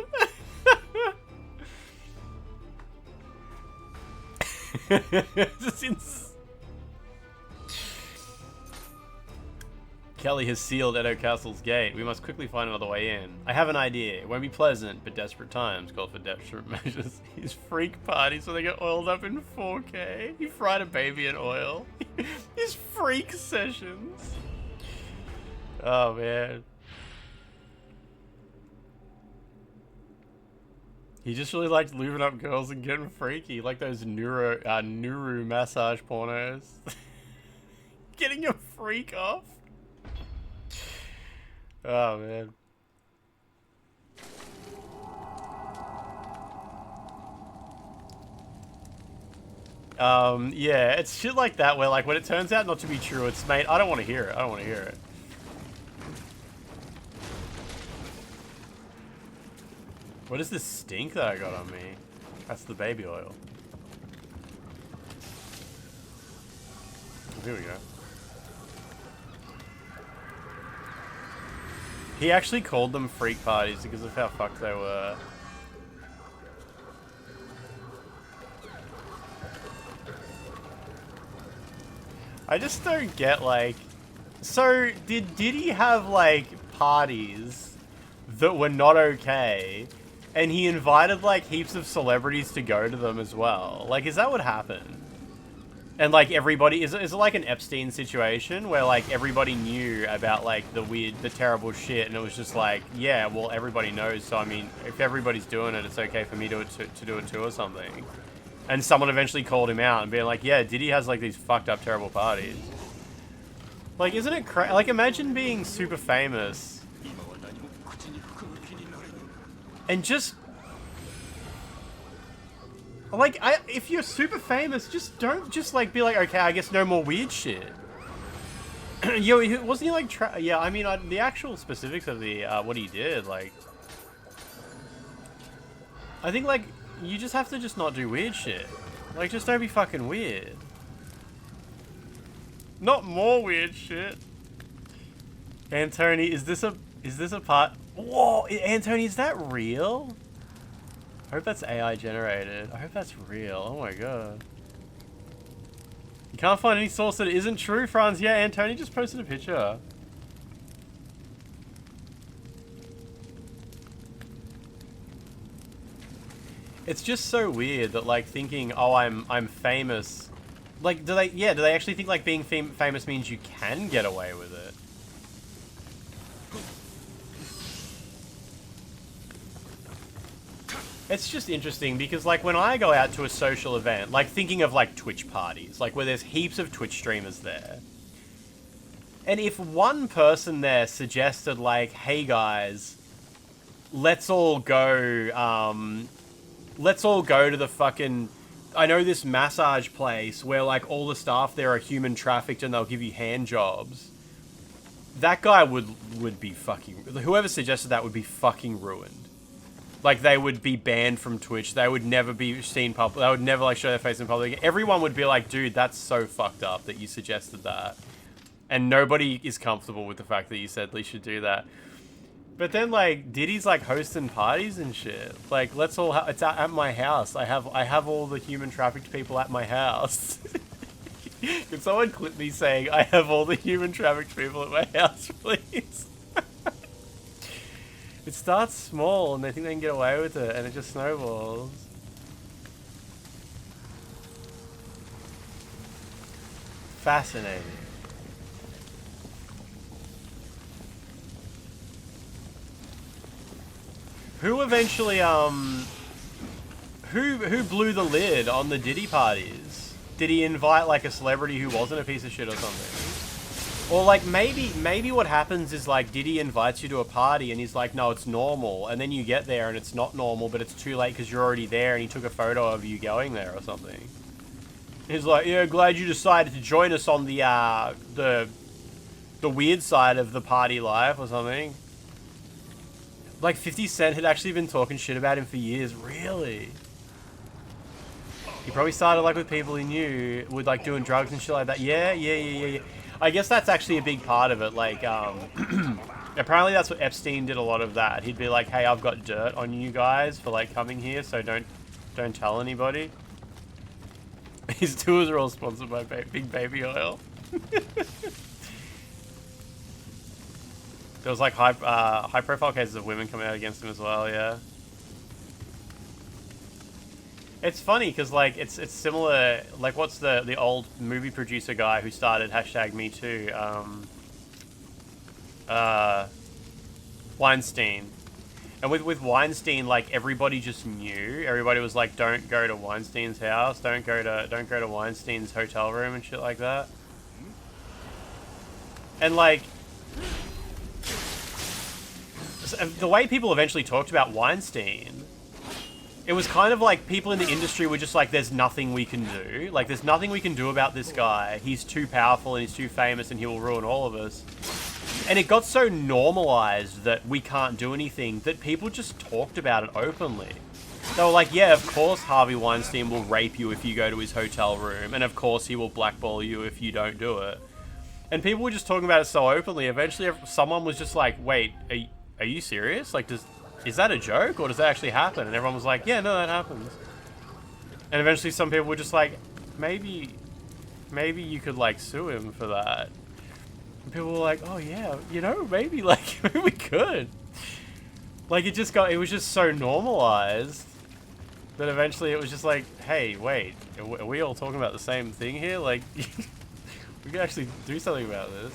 Just insane. Kelly has sealed Edo Castle's gate. We must quickly find another way in. I have an idea. It won't be pleasant, but desperate times call for desperate measures. His freak parties where they get oiled up in 4K. He fried a baby in oil. His freak sessions. Oh, man. He just really liked lubing up girls and getting freaky. Like those Nuru massage pornos. Getting a freak off. Oh, man. Yeah, it's shit like that where, like, when it turns out not to be true, it's, mate, I don't want to hear it. I don't want to hear it. What is this stink that I got on me? That's the baby oil. Here we go. He actually called them freak parties because of how fucked they were. I just don't get, like... So, did he have, like, parties that were not okay, and he invited, like, heaps of celebrities to go to them as well? Like, is that what happened? And, like, everybody... Is it like an Epstein situation where, like, everybody knew about, like, the terrible shit, and it was just like, yeah, well, everybody knows, so, I mean, if everybody's doing it, it's okay for me to do it too or something. And someone eventually called him out and being like, yeah, Diddy has, like, these fucked up, terrible parties. Like, isn't it crazy? Like, imagine being super famous and just... Like, if you're super famous, just don't just, like, be like, okay, I guess no more weird shit. Yo, wasn't he, like, yeah, I mean, the actual specifics of the, what he did, like... I think, like, you just have to just not do weird shit. Like, just don't be fucking weird. Not more weird shit. Antony, is this a part... Whoa, Antony, is that real? I hope that's AI generated. I hope that's real. Oh my god. You can't find any source that isn't true, Franz. Yeah, Antony just posted a picture. It's just so weird that, like, thinking, oh, I'm famous. Like, do they actually think, like, being famous means you can get away with it? It's just interesting because, like, when I go out to a social event, like, thinking of, like, Twitch parties, like, where there's heaps of Twitch streamers there. And if one person there suggested, like, hey, guys, let's all go to the fucking... I know this massage place where, like, all the staff there are human trafficked and they'll give you hand jobs. That guy would be fucking... Whoever suggested that would be fucking ruined. Like, they would be banned from Twitch. They would never be seen public. They would never, like, show their face in public. Everyone would be like, dude, that's so fucked up that you suggested that. And nobody is comfortable with the fact that you said we should do that. But then, like, Diddy's, like, hosting parties and shit. Like, let's all... it's at my house. I have all the human trafficked people at my house. Can someone clip me saying, I have all the human trafficked people at my house, please? It starts small and they think they can get away with it and it just snowballs. Fascinating. Who eventually, who blew the lid on the Diddy parties? Did he invite, like, a celebrity who wasn't a piece of shit or something? Or like maybe what happens is like Diddy invites you to a party and he's like, no, it's normal, and then you get there and it's not normal, but it's too late because you're already there, and he took a photo of you going there or something. He's like, yeah, glad you decided to join us on the weird side of the party life or something. Like 50 Cent had actually been talking shit about him for years. Really? He probably started like with people he knew, with like doing drugs and shit like that. Yeah. I guess that's actually a big part of it. Like, apparently that's what Epstein did a lot of that. He'd be like, hey, I've got dirt on you guys for like coming here, so don't tell anybody. His tours are all sponsored by Big Baby Oil. There was like high profile cases of women coming out against him as well, yeah. It's funny because like it's similar. Like, what's the old movie producer guy who started #MeToo? Weinstein. And with Weinstein, like everybody just knew. Everybody was like, don't go to Weinstein's house. Don't go to Weinstein's hotel room and shit like that. And like, the way people eventually talked about Weinstein, it was kind of like people in the industry were just like, there's nothing we can do. Like, there's nothing we can do about this guy. He's too powerful and he's too famous and he will ruin all of us. And it got so normalized that we can't do anything that people just talked about it openly. They were like, yeah, of course Harvey Weinstein will rape you if you go to his hotel room. And of course he will blackball you if you don't do it. And people were just talking about it so openly. Eventually someone was just like, wait, are you serious? Like, is that a joke or does that actually happen? And everyone was like, yeah, no, that happens. And eventually some people were just like, maybe you could like sue him for that. And people were like, oh yeah, you know, maybe maybe we could. Like, it was just so normalized that eventually it was just like, hey, wait, are we all talking about the same thing here? Like, we could actually do something about this.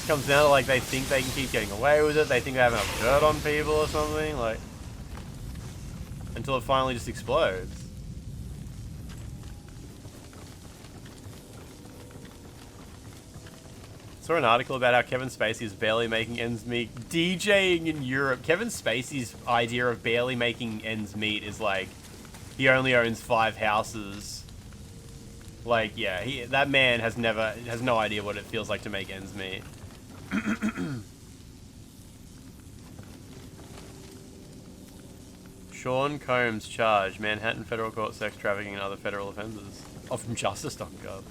Comes down to like they think they can keep getting away with it. They think they have enough dirt on people or something, like, until it finally just explodes. Saw an article about how Kevin Spacey is barely making ends meet DJing in Europe. Kevin Spacey's idea of barely making ends meet is like he only owns 5 houses. Like, yeah, that man has no idea what it feels like to make ends meet. Sean Combs charged Manhattan Federal Court sex trafficking and other federal offenses. Oh, from justice.gov.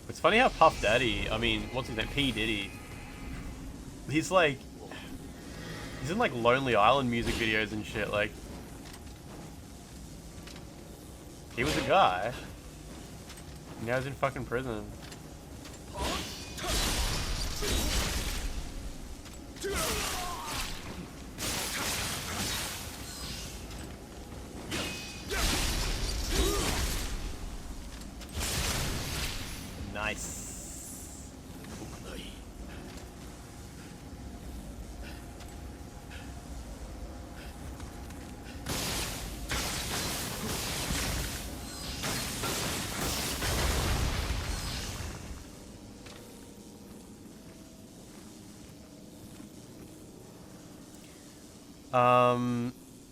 It's funny how Puff Daddy, I mean, what's his name? P. Diddy. He's like, he's in like Lonely Island music videos and shit. Like, he was a guy. Now he's in fucking prison. Nice.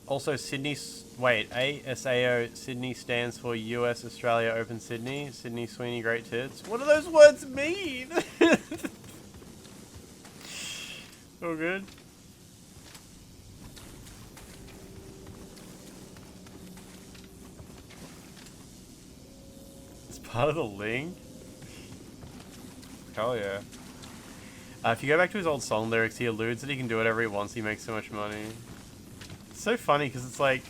Also Sydney, wait, ASAO Sydney stands for US Australia Open Sydney. Sydney Sweeney Great Tits. What do those words mean? All good. It's part of the link. Hell yeah. If you go back to his old song lyrics, he alludes that he can do whatever he wants. He makes so much money. It's so funny because it's like,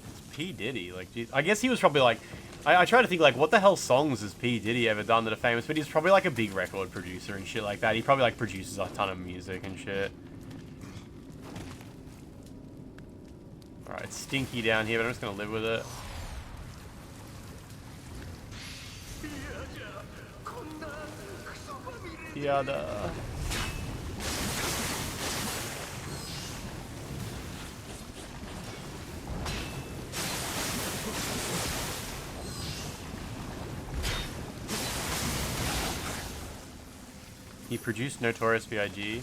it's P. Diddy. Like, geez, I guess he was probably like, I try to think like, what the hell songs has P. Diddy ever done that are famous? But he's probably like a big record producer and shit like that. He probably like produces a ton of music and shit. Alright, it's stinky down here, but I'm just gonna live with it. Yada. He produced Notorious B.I.G.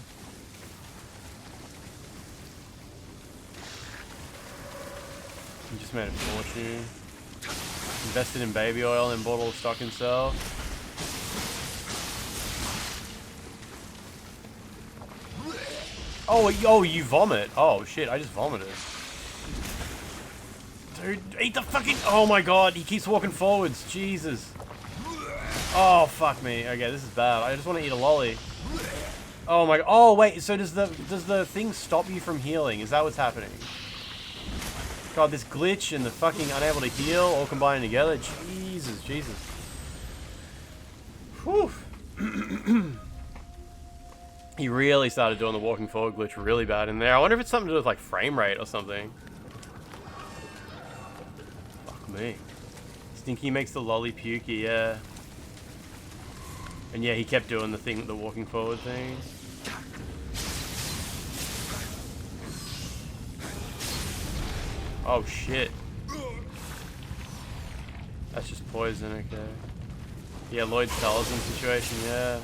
He just made a fortune. Invested in baby oil and bought all the stock himself. Oh, you vomit. Oh, shit, I just vomited. Dude, eat the fucking... Oh my god, he keeps walking forwards. Jesus. Oh, fuck me. Okay, this is bad. I just want to eat a lolly. Oh my... Oh, wait, so does the thing stop you from healing? Is that what's happening? God, this glitch and the fucking unable to heal all combining together. Jesus. Whew. He really started doing the walking forward glitch really bad in there. I wonder if it's something to do with like frame rate or something. Fuck me. Stinky makes the lolly pukey, yeah. And yeah, he kept doing the walking forward thing. Oh shit. That's just poison, okay. Yeah, Lloyd Talisman situation, yeah.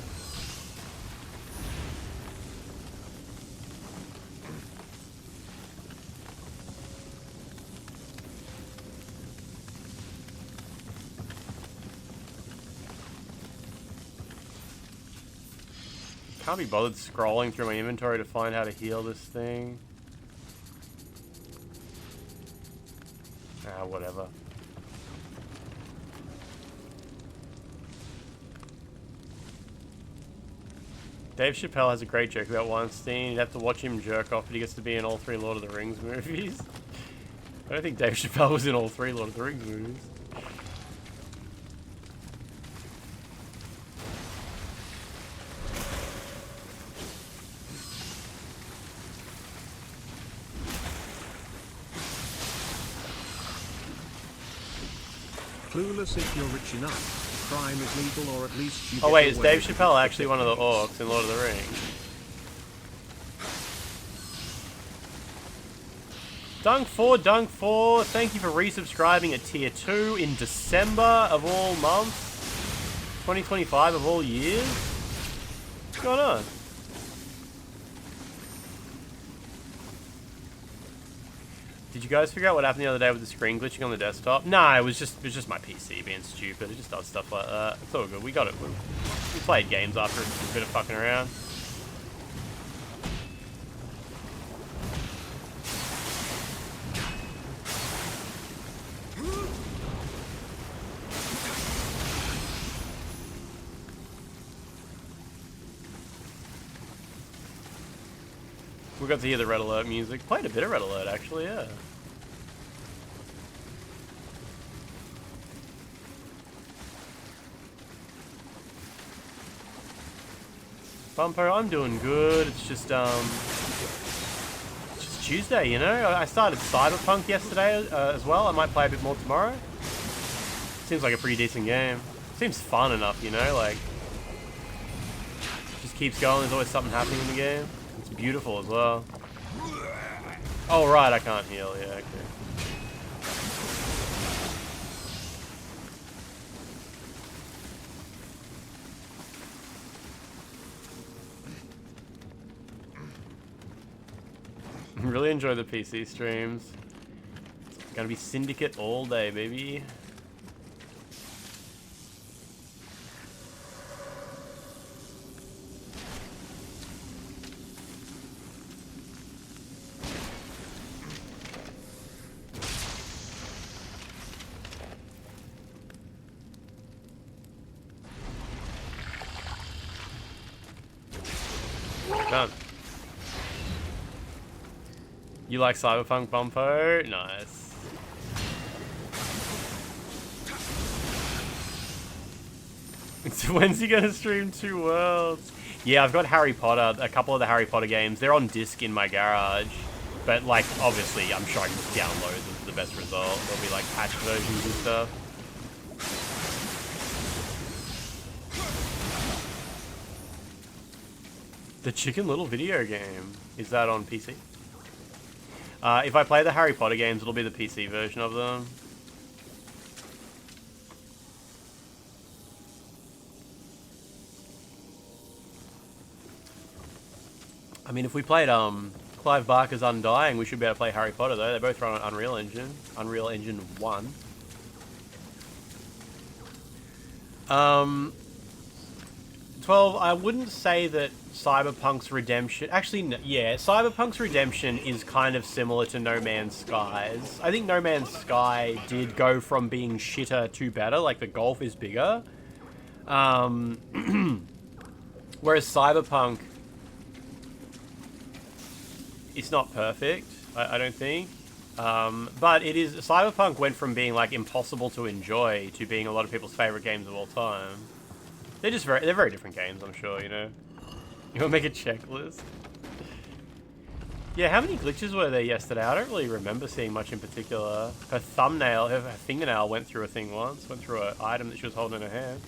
Can't be bothered scrolling through my inventory to find how to heal this thing. Ah, whatever. Dave Chappelle has a great joke about Weinstein. You'd have to watch him jerk off, but he gets to be in all 3 Lord of the Rings movies. I don't think Dave Chappelle was in all 3 Lord of the Rings movies. Clueless if you're rich enough. Crime is legal, or at least you Oh wait, is Dave Chappelle actually one of the orcs in Lord of the Rings? Dunk4, thank you for resubscribing at tier 2 in December of all months. 2025 of all years. What's going on? Did you guys figure out what happened the other day with the screen glitching on the desktop? Nah, it was just my PC being stupid. It just does stuff like that. It's all good. We got it. We played games after a bit of fucking around. We got to hear the Red Alert music. Played a bit of Red Alert, actually, yeah. Bumper, I'm doing good. It's just Tuesday, you know? I started Cyberpunk yesterday as well. I might play a bit more tomorrow. Seems like a pretty decent game. Seems fun enough, you know? Like, just keeps going. There's always something happening in the game. It's beautiful as well. Oh, right, I can't heal. Yeah, okay. Really enjoy the PC streams. Gonna be Syndicate all day, baby. Done. You like Cyberpunk, Bumpo? Nice. When's he gonna stream 2 Worlds? Yeah, I've got Harry Potter, a couple of the Harry Potter games. They're on disc in my garage. But, like, obviously, I'm sure I can just download them for the best result. There'll be, like, patch versions and stuff. The Chicken Little video game. Is that on PC? If I play the Harry Potter games, it'll be the PC version of them. I mean, if we played Clive Barker's Undying, we should be able to play Harry Potter though. They both run on Unreal Engine. Unreal Engine 1. 12, I wouldn't say that Cyberpunk's Redemption... Actually, yeah, Cyberpunk's Redemption is kind of similar to No Man's Skies. I think No Man's Sky did go from being shitter to better, like the golf is bigger. Whereas Cyberpunk... It's not perfect, I don't think. But it is... Cyberpunk went from being, like, impossible to enjoy to being a lot of people's favourite games of all time. They're very different games, I'm sure, you know. You want to make a checklist? Yeah, how many glitches were there yesterday? I don't really remember seeing much in particular. Her fingernail went through a thing once. Went through an item that she was holding in her hand.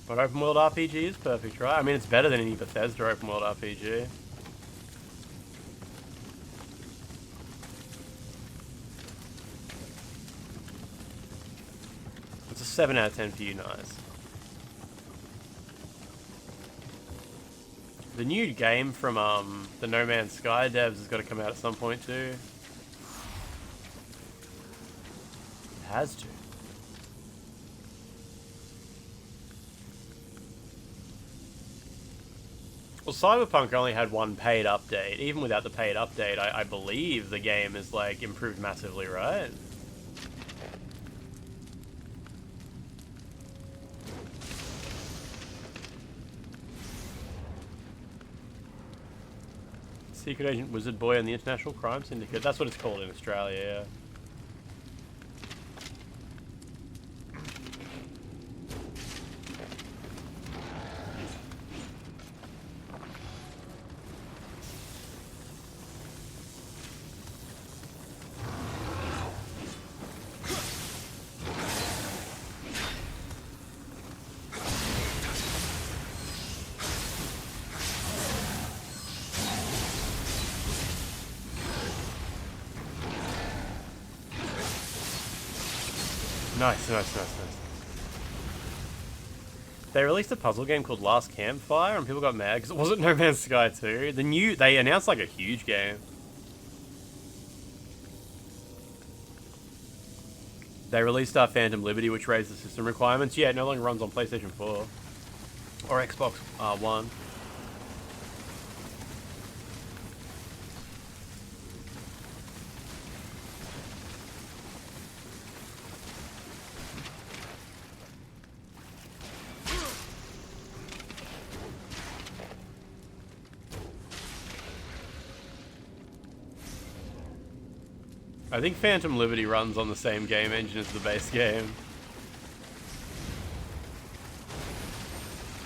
But open world RPG is perfect, right? I mean, it's better than any Bethesda open world RPG. It's a 7 out of 10 for you, nice. The new game from the No Man's Sky devs has got to come out at some point too. It has to. Well, Cyberpunk only had one paid update. Even without the paid update, I believe the game is like improved massively, right? Secret Agent Wizard Boy and the International Crime Syndicate. That's what it's called in Australia, yeah. Nice. They released a puzzle game called Last Campfire, and people got mad because it wasn't No Man's Sky 2. They announced like a huge game. They released Phantom Liberty, which raised the system requirements. Yeah, it no longer runs on PlayStation 4 or Xbox One. I think Phantom Liberty runs on the same game engine as the base game.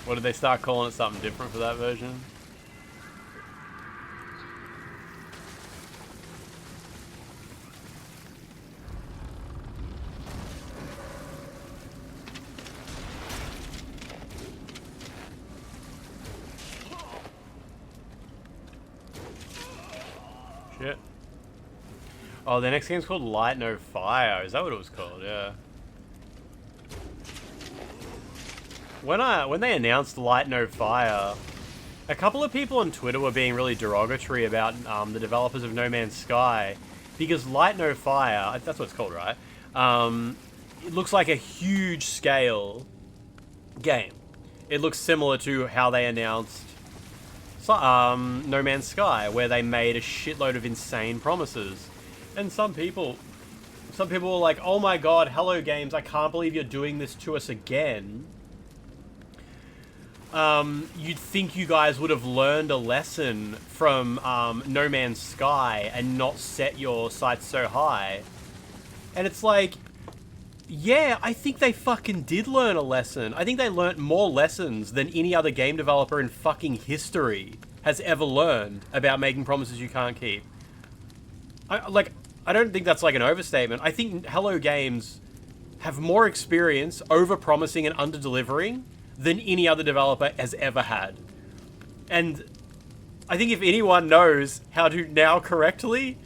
What did they start calling it something different for that version? Shit. Oh, the next game's called Light No Fire. Is that what it was called? Yeah. When they announced Light No Fire, a couple of people on Twitter were being really derogatory about the developers of No Man's Sky, because Light No Fire, that's what it's called, right? It looks like a huge scale game. It looks similar to how they announced No Man's Sky, where they made a shitload of insane promises. And some people were like, oh my god, Hello Games, I can't believe you're doing this to us again. You'd think you guys would have learned a lesson from No Man's Sky and not set your sights so high. And it's like, yeah, I think they fucking did learn a lesson. I think they learnt more lessons than any other game developer in fucking history has ever learned about making promises you can't keep. I don't think that's like an overstatement. I think Hello Games have more experience over-promising and under-delivering than any other developer has ever had. And I think if anyone knows how to now correctly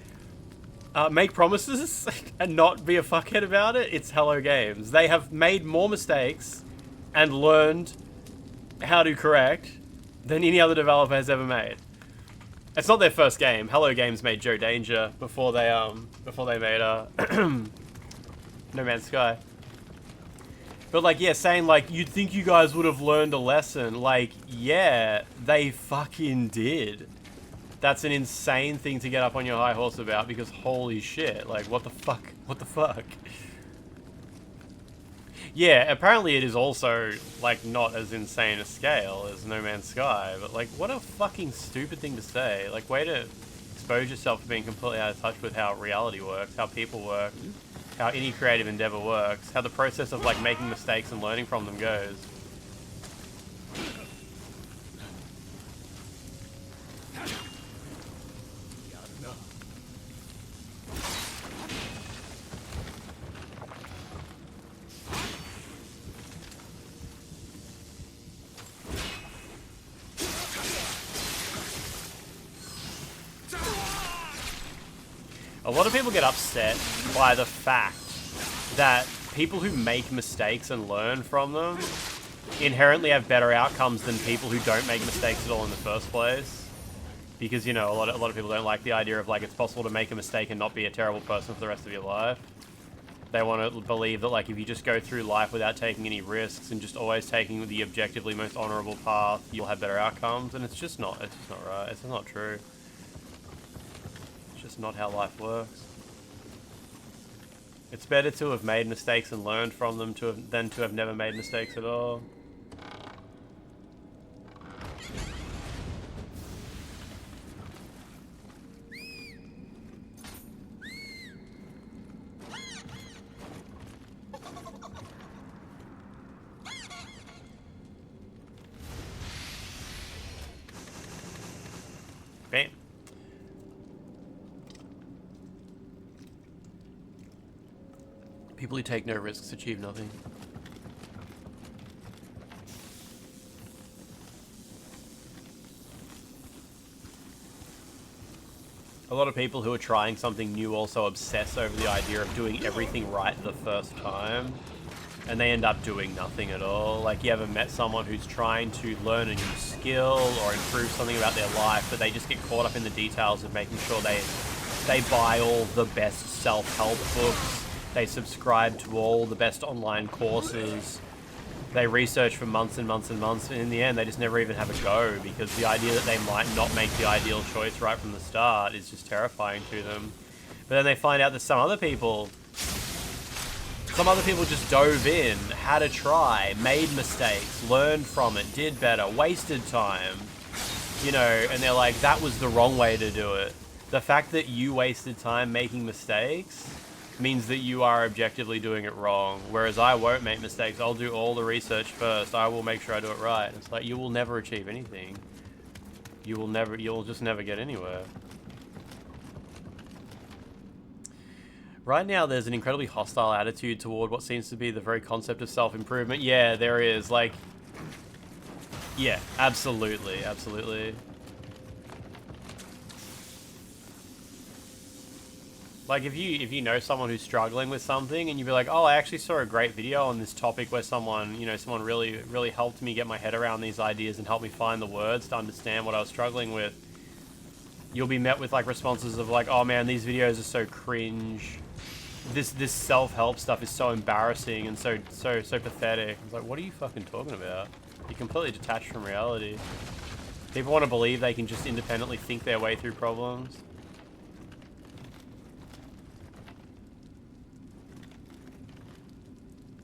make promises and not be a fuckhead about it, it's Hello Games. They have made more mistakes and learned how to correct than any other developer has ever made. It's not their first game. Hello Games made Joe Danger before they made No Man's Sky. But like, yeah, saying like, you'd think you guys would have learned a lesson. Like, yeah, they fucking did. That's an insane thing to get up on your high horse about, because holy shit, like, what the fuck? What the fuck? Yeah, apparently it is also, like, not as insane a scale as No Man's Sky, but, like, what a fucking stupid thing to say. Like, way to expose yourself to being completely out of touch with how reality works, how people work, how any creative endeavor works, how the process of, like, making mistakes and learning from them goes. A lot of people get upset by the fact that people who make mistakes and learn from them inherently have better outcomes than people who don't make mistakes at all in the first place. Because, you know, a lot of people don't like the idea of, like, it's possible to make a mistake and not be a terrible person for the rest of your life. They want to believe that, like, if you just go through life without taking any risks and just always taking the objectively most honorable path, you'll have better outcomes. And it's just not right. It's just not true. Just not how life works. It's better to have made mistakes and learned from them than to have never made mistakes at all. Bam. People who take no risks achieve nothing. A lot of people who are trying something new also obsess over the idea of doing everything right the first time, and they end up doing nothing at all. Like, you ever met someone who's trying to learn a new skill or improve something about their life, but they just get caught up in the details of making sure they buy all the best self-help books, they subscribe to all the best online courses, they research for months and months and months, and in the end they just never even have a go, because the idea that they might not make the ideal choice right from the start is just terrifying to them. But then they find out that some other people just dove in, had a try, made mistakes, learned from it, did better, wasted time, you know, and they're like, that was the wrong way to do it. The fact that you wasted time making mistakes means that you are objectively doing it wrong, whereas I won't make mistakes. I'll do all the research first. I will make sure I do it right. It's like, you will never achieve anything. You'll just never get anywhere. Right now, there's an incredibly hostile attitude toward what seems to be the very concept of self-improvement. Yeah, there is. Like, yeah, absolutely, absolutely. Like, if you know someone who's struggling with something, and you'd be like, oh, I actually saw a great video on this topic where someone really helped me get my head around these ideas and helped me find the words to understand what I was struggling with, you'll be met with, like, responses of, like, oh man, these videos are so cringe. This self-help stuff is so embarrassing and so pathetic. It's like, what are you fucking talking about? You're completely detached from reality. People want to believe they can just independently think their way through problems.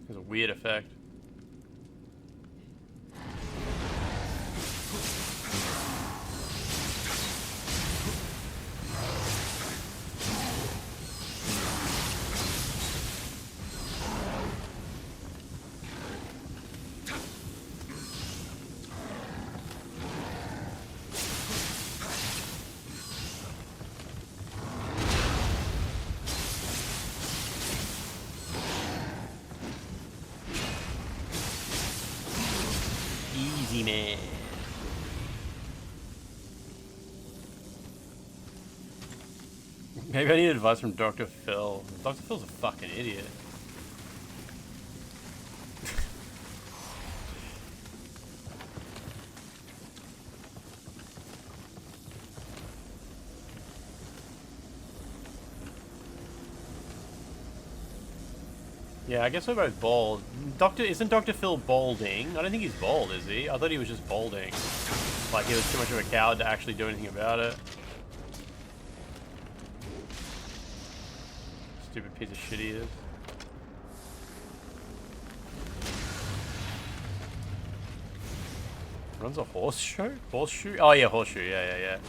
There's a weird effect. Easy, man. Maybe I need advice from Dr. Phil. Dr. Phil's a fucking idiot. Yeah, I guess we're both bald. Isn't Dr. Phil balding? I don't think he's bald, is he? I thought he was just balding. Like he was too much of a coward to actually do anything about it. Stupid piece of shit he is. Runs a horse show? Horseshoe? Oh yeah, horseshoe. Yeah.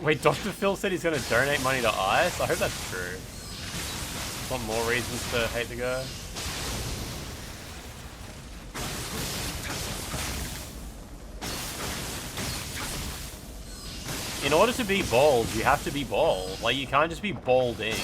Wait, Dr. Phil said he's gonna donate money to ICE? I hope that's true. Want more reasons to hate the guy? In order to be bald, you have to be bald. Like, you can't just be balding.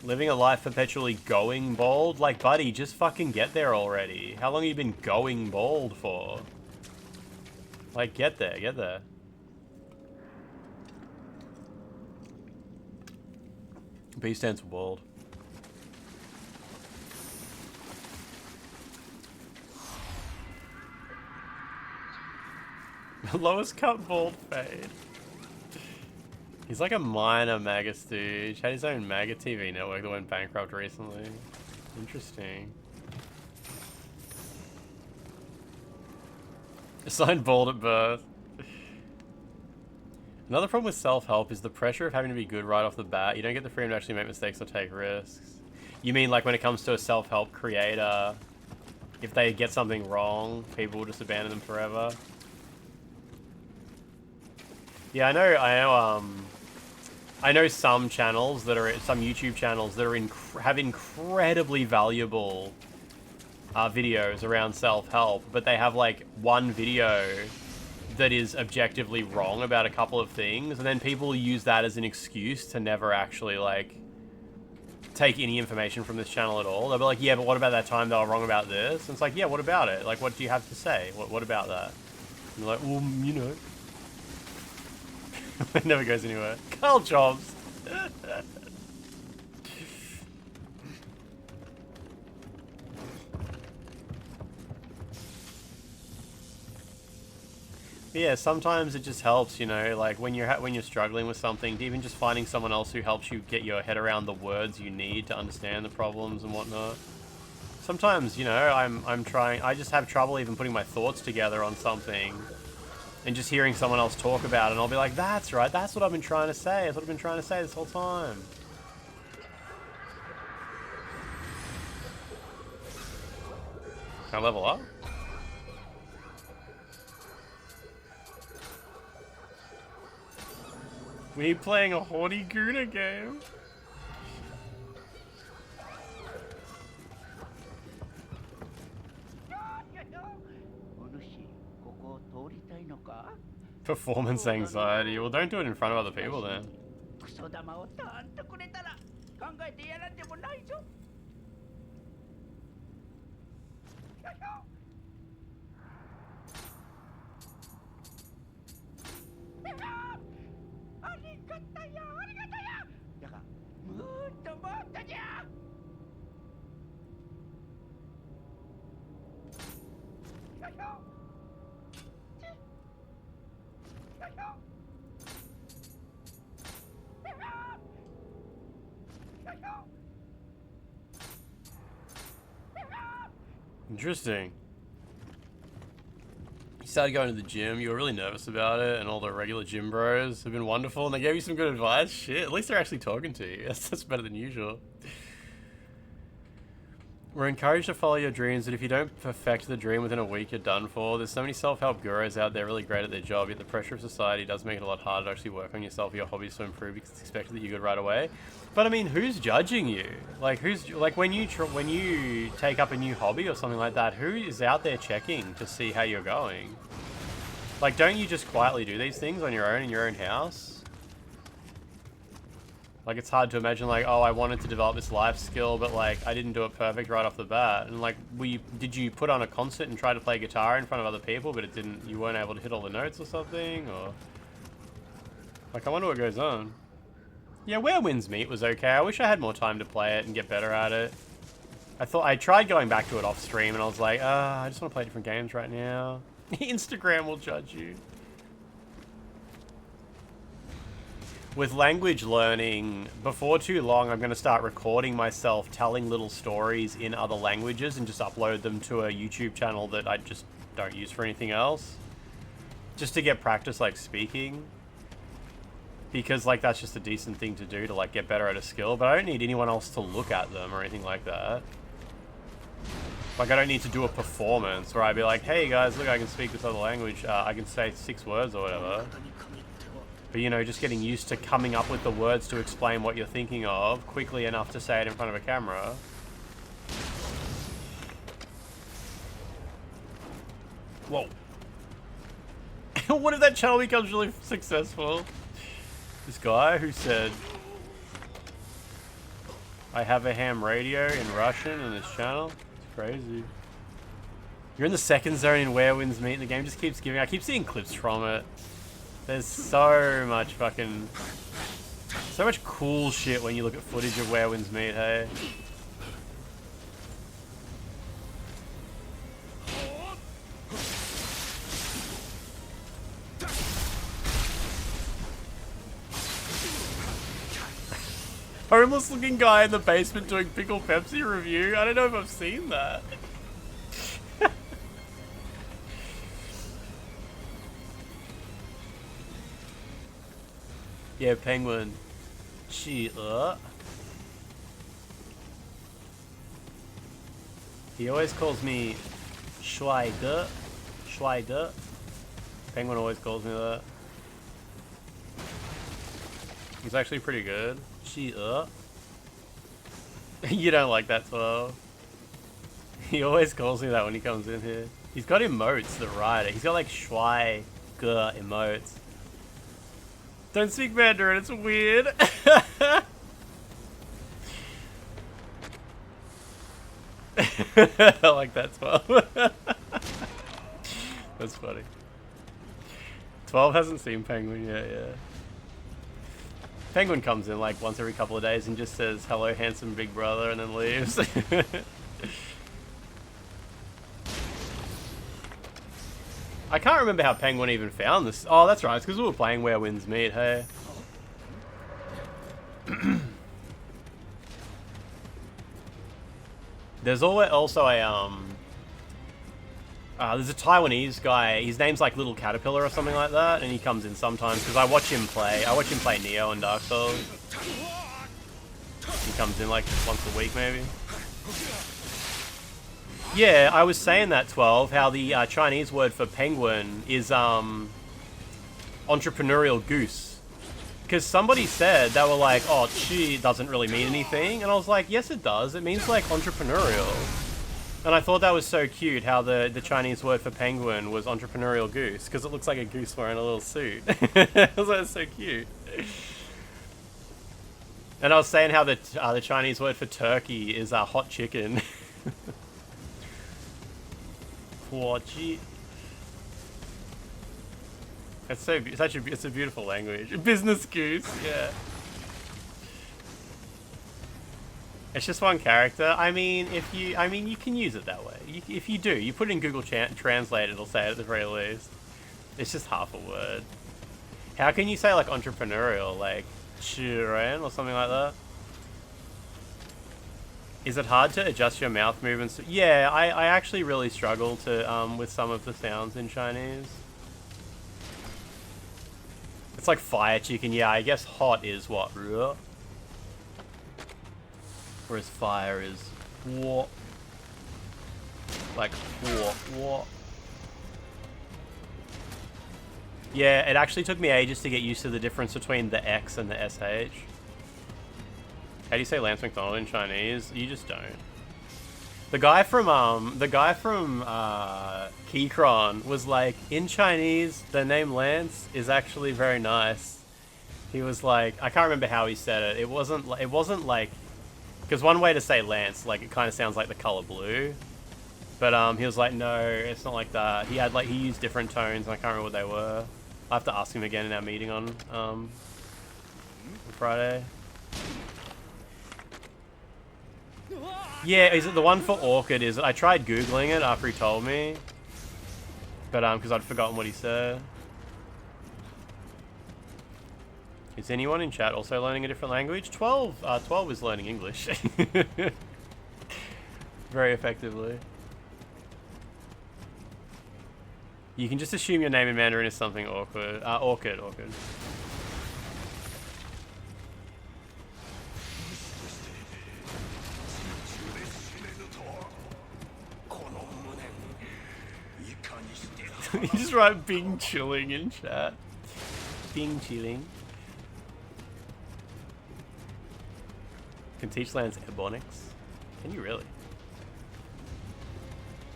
Living a life perpetually going bald? Like, buddy, just fucking get there already. How long have you been going bald for? Like, get there, get there. B stands for bald. Lowest cut bald fade. He's like a minor MAGA stooge. Had his own MAGA TV network that went bankrupt recently. Interesting. Assigned bald at birth. Another problem with self-help is the pressure of having to be good right off the bat. You don't get the freedom to actually make mistakes or take risks. You mean like when it comes to a self-help creator, if they get something wrong, people will just abandon them forever? Yeah, I know some channels that are some YouTube channels that are have incredibly valuable videos around self-help, but they have like one video that is objectively wrong about a couple of things, and then people use that as an excuse to never actually like take any information from this channel at all. They'll be like, yeah, but what about that time they were wrong about this? And it's like, yeah, what about it? Like, what do you have to say? What about that? And you're like, well, you know. It never goes anywhere. Carl Jobs. Yeah, sometimes it just helps, you know, like when you're struggling with something, even just finding someone else who helps you get your head around the words you need to understand the problems and whatnot. Sometimes, you know, I just have trouble even putting my thoughts together on something. And just hearing someone else talk about it, and I'll be like, that's right, that's what I've been trying to say. That's what I've been trying to say this whole time. Can I level up? We playing a Horny Guna game. Performance anxiety. Well, don't do it in front of other people then. Interesting. You started going to the gym, you were really nervous about it, and all the regular gym bros have been wonderful, and they gave you some good advice. Shit, at least they're actually talking to you. That's better than usual. We're encouraged to follow your dreams, but if you don't perfect the dream within a week, you're done for. There's so many self-help gurus out there really great at their job, yet the pressure of society does make it a lot harder to actually work on yourself or your hobbies to improve because it's expected that you're good right away. But I mean, who's judging you? Like, when you take up a new hobby or something like that, who is out there checking to see how you're going? Like, don't you just quietly do these things on your own in your own house? Like, it's hard to imagine, like, oh, I wanted to develop this life skill, but, like, I didn't do it perfect right off the bat. And, like, did you put on a concert and try to play guitar in front of other people, but you weren't able to hit all the notes or something? Or, like, I wonder what goes on. Yeah, Where Winds Meet was okay. I wish I had more time to play it and get better at it. I tried going back to it off stream, and I was like, I just want to play different games right now. Instagram will judge you. With language learning, before too long, I'm going to start recording myself telling little stories in other languages and just upload them to a YouTube channel that I just don't use for anything else. Just to get practice, like, speaking. Because, like, that's just a decent thing to do to, like, get better at a skill. But I don't need anyone else to look at them or anything like that. Like, I don't need to do a performance where I'd be like, hey, guys, look, I can speak this other language. I can say 6 words or whatever. But, you know, just getting used to coming up with the words to explain what you're thinking of quickly enough to say it in front of a camera. Whoa. What if that channel becomes really successful? This guy who said, I have a ham radio in Russian in this channel. It's crazy. You're in the second zone in Where Winds Meet. The game just keeps giving. I keep seeing clips from it. There's so much cool shit when you look at footage of Where Winds Meet, hey? Homeless looking guy in the basement doing Pickle Pepsi review. I don't know if I've seen that. Yeah, Penguin. He always calls me Schweiger. Schweiger. Penguin always calls me that. He's actually pretty good. You don't like that 12. He always calls me that when he comes in here. He's got emotes, the writer. He's got like Schweiger emotes. Don't speak Mandarin, it's weird. I like that 12. That's funny. 12 hasn't seen Penguin yet, yeah. Penguin comes in like once every couple of days and just says, hello, handsome big brother, and then leaves. I can't remember how Penguin even found this. Oh, that's right. It's because we were playing Where Winds Meet, hey? There's also a, there's a Taiwanese guy. His name's like Little Caterpillar or something like that, and he comes in sometimes because I watch him play. I watch him play Nioh and Dark Souls. He comes in like once a week, maybe. Yeah, I was saying that, 12, how the Chinese word for penguin is entrepreneurial goose. Because somebody said, they were like, oh, chi doesn't really mean anything. And I was like, yes, it does. It means like entrepreneurial. And I thought that was so cute how the Chinese word for penguin was entrepreneurial goose. Because it looks like a goose wearing a little suit. I was like, that's so cute. And I was saying how the Chinese word for turkey is hot chicken. It's it's a beautiful language. Business goose, yeah. It's just one character. I mean, you can use it that way. If you do, you put it in Google Translate, it'll say it at the very least. It's just half a word. How can you say like entrepreneurial, like chiren or something like that? Is it hard to adjust your mouth movements? Yeah, I actually really struggle to with some of the sounds in Chinese. It's like fire chicken. Yeah, I guess hot is what? Whereas fire is what? Like what? Yeah, it actually took me ages to get used to the difference between the X and the SH. How do you say Lance McDonald in Chinese? You just don't. The guy from Keychron was like, in Chinese, the name Lance is actually very nice. He was like, I can't remember how he said it. It wasn't like, because one way to say Lance, like it kind of sounds like the color blue, but he was like, no, it's not like that. He had like, he used different tones, and I can't remember what they were. I have to ask him again in our meeting on Friday. Yeah, is it the one for Orchid? Is it? I tried Googling it after he told me, but because I'd forgotten what he said. Is anyone in chat also learning a different language? 12 is learning English. Very effectively. You can just assume your name in Mandarin is something awkward. Orchid. You just write Bing chilling in chat. Bing chilling. Can teach Lance Ebonics. Can you really?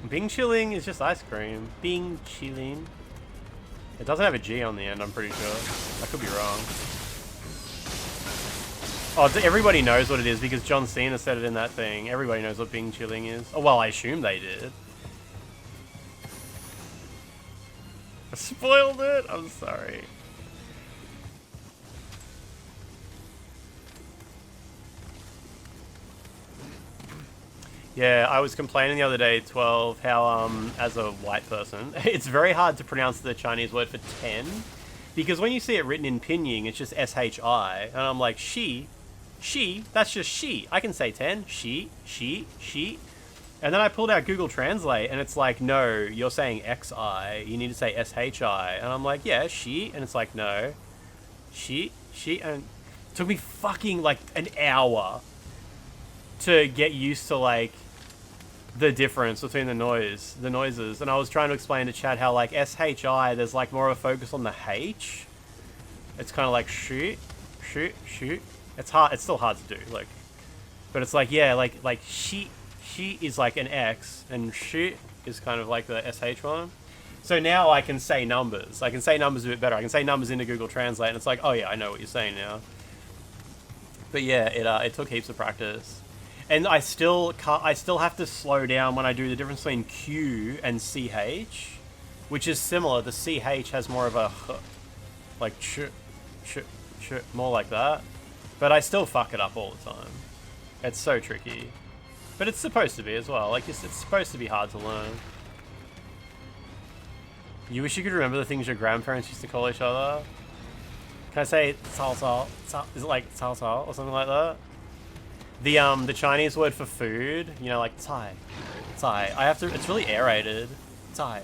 Bing chilling is just ice cream. Bing chilling. It doesn't have a G on the end, I'm pretty sure. I could be wrong. Oh, everybody knows what it is because John Cena said it in that thing. Everybody knows what Bing chilling is. Oh, well, I assume they did. I spoiled it. I'm sorry. Yeah, I was complaining the other day, 12, how, as a white person, it's very hard to pronounce the Chinese word for 10, because when you see it written in pinyin, it's just S-H-I, and I'm like, she, that's just she. I can say 10, she, and then I pulled out Google Translate, and it's like, no, you're saying X-I, you need to say S-H-I, and I'm like, yeah, she, and it's like, no, she, and it took me fucking, like, an hour to get used to, like, the difference between the noises, and I was trying to explain to Chad how, like, S-H-I, there's, like, more of a focus on the H. It's kind of like shoot. It's hard, it's still hard to do, like, but it's like, yeah, like, she is like an X, and shoot is kind of like the SH one. So now I can say numbers. I can say numbers a bit better. I can say numbers into Google Translate, and it's like, oh yeah, I know what you're saying now. But yeah, it took heaps of practice. And I still have to slow down when I do the difference between Q and CH, which is similar. The CH has more of a h, like ch, more like that. But I still fuck it up all the time. It's so tricky. But it's supposed to be as well. Like, it's supposed to be hard to learn. You wish you could remember the things your grandparents used to call each other? Can I say cao? Is it like cao or something like that? The Chinese word for food, you know, like cai. I have to, it's really aerated. Cai.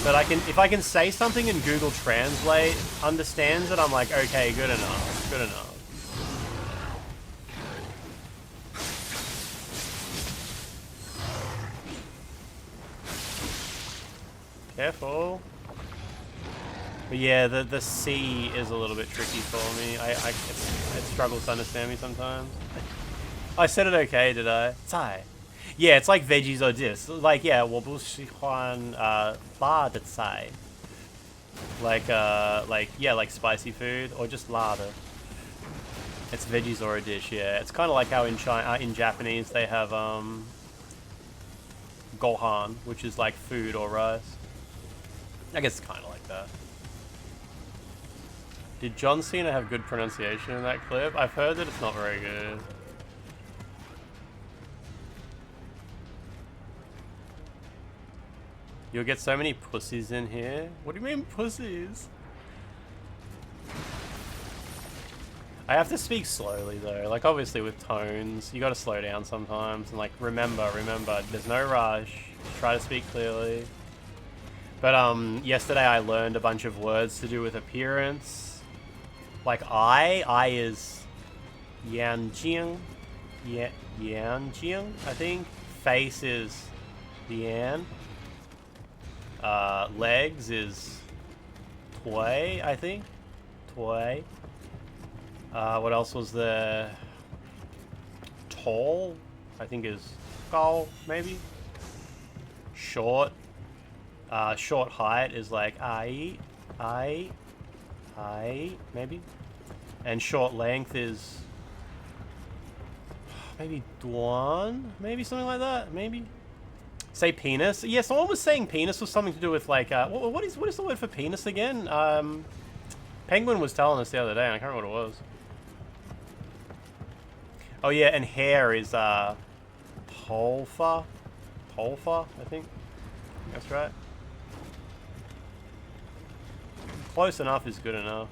But if I can say something and Google Translate understands it, I'm like, okay, good enough. Careful. But yeah, the C is a little bit tricky for me. It struggles to understand me sometimes. I said it okay, did I? Cai. Yeah, it's like veggies or this. Like, yeah, 我不喜欢辣的菜. Like, yeah, like spicy food or just 辣的. It's veggies or a dish, yeah. It's kind of like how in Japanese they have gohan, which is like food or rice. I guess it's kind of like that. Did John Cena have good pronunciation in that clip? I've heard that it's not very good. You'll get so many pussies in here. What do you mean pussies? I have to speak slowly though. Like, obviously with tones, you gotta slow down sometimes. And like, remember, there's no rush. Try to speak clearly. But yesterday I learned a bunch of words to do with appearance. Like I is Yanjing, Yanjing, I think. Face is Yan. Legs is Tui, I think. Tui. What else was there? Tall, I think is Gao, maybe. Short. Short height is like I. Tai, maybe? And short length is maybe Duan? Maybe something like that? Maybe? Say penis? Yeah, someone was saying penis was something to do with like, what is the word for penis again? Penguin was telling us the other day, and I can't remember what it was. Oh yeah, and hair is, Polfa? Polfa, I think. That's right. Close enough is good enough.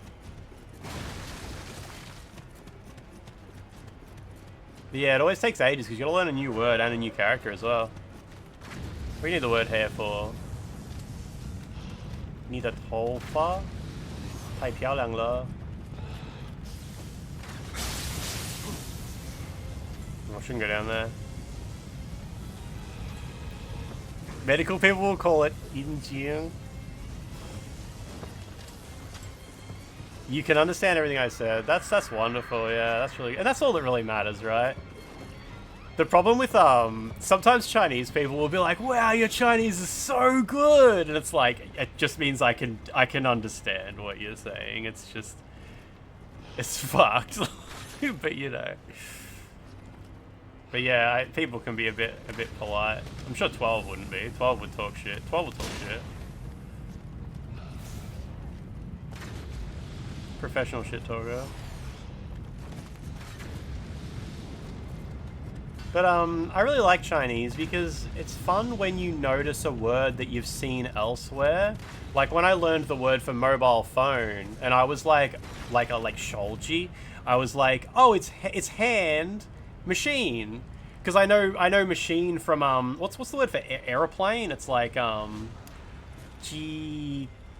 But yeah, it always takes ages because you gotta learn a new word and a new character as well. What do you need the word hair for? Need a Polfa? 太漂亮了. I shouldn't go down there. Medical people will call it Injiang. You can understand everything I said. That's wonderful. Yeah, that's really, and that's all that really matters, right? The problem with sometimes Chinese people will be like, "Wow, your Chinese is so good," and it's like it just means I can understand what you're saying. It's just it's fucked, but you know. But yeah, people can be a bit polite. I'm sure 12 wouldn't be. 12 would talk shit. 12 would talk shit. Professional shit talker. But I really like Chinese because it's fun when you notice a word that you've seen elsewhere. Like when I learned the word for mobile phone, and I was like shoji, I was like, oh, it's hand machine, because I know machine from what's the word for airplane? It's like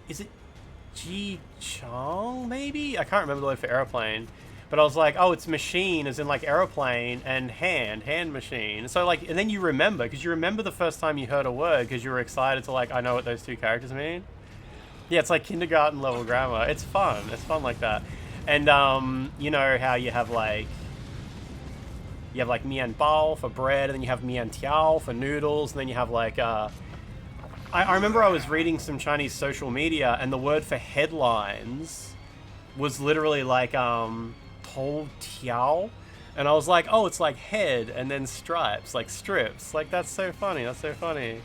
is it Ji Chong maybe? I can't remember the word for airplane. But I was like, oh, it's machine as in like aeroplane, and hand machine. So like, and then you remember, because you remember the first time you heard a word because you were excited to like, I know what those two characters mean. Yeah, it's like kindergarten level grammar. It's fun. It's fun like that. And you know how you have like mian bao for bread, and then you have mian tiao for noodles, and then you have like I remember I was reading some Chinese social media, and the word for headlines was literally like Tol Tiao, and I was like, oh, it's like head and then stripes, like strips. Like that's so funny. That's so funny.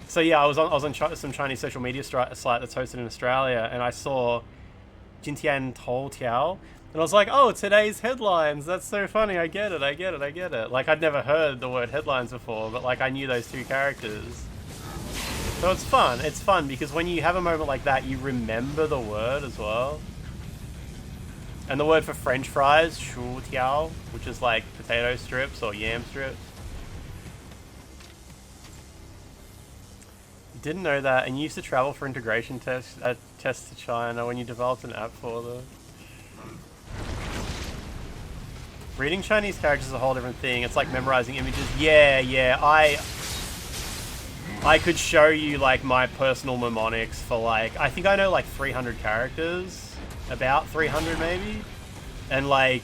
So yeah, I was on some Chinese social media site that's hosted in Australia, and I saw Jintian Tol Tiao, and I was like, oh, today's headlines. That's so funny. I get it. Like I'd never heard the word headlines before, but like I knew those two characters. So it's fun. It's fun because when you have a moment like that, you remember the word as well. And the word for French fries, shu tiao, which is like potato strips or yam strips. Didn't know that, and you used to travel for integration tests to China when you developed an app for them. Reading Chinese characters is a whole different thing. It's like memorizing images. Yeah, I could show you like my personal mnemonics for like, I think I know like 300 characters. About 300 maybe, and like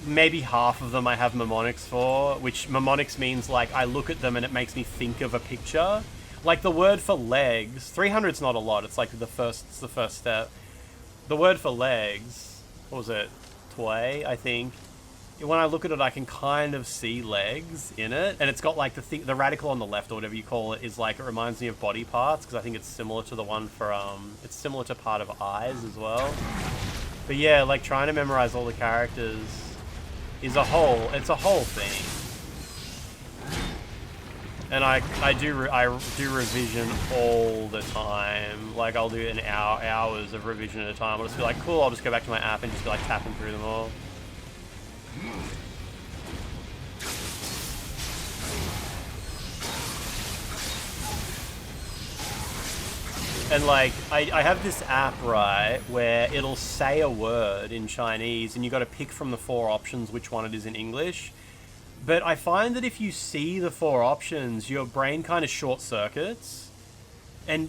maybe half of them I have mnemonics for, which mnemonics means like I look at them and it makes me think of a picture. Like the word for legs, 300's not a lot, it's like the first step. The word for legs, what was it, Tway, I think. When I look at it, I can kind of see legs in it, and it's got like the radical on the left or whatever you call it is like, it reminds me of body parts, because I think it's similar to the one for it's similar to part of eyes as well. But yeah, like trying to memorize all the characters is it's a whole thing. And I do revision all the time. Like I'll do hours of revision at a time. I'll just be like, cool, I'll just go back to my app and just be like tapping through them all. And like, I have this app, right, where it'll say a word in Chinese and you got to pick from the 4 options which one it is in English. But I find that if you see the 4 options, your brain kind of short circuits, and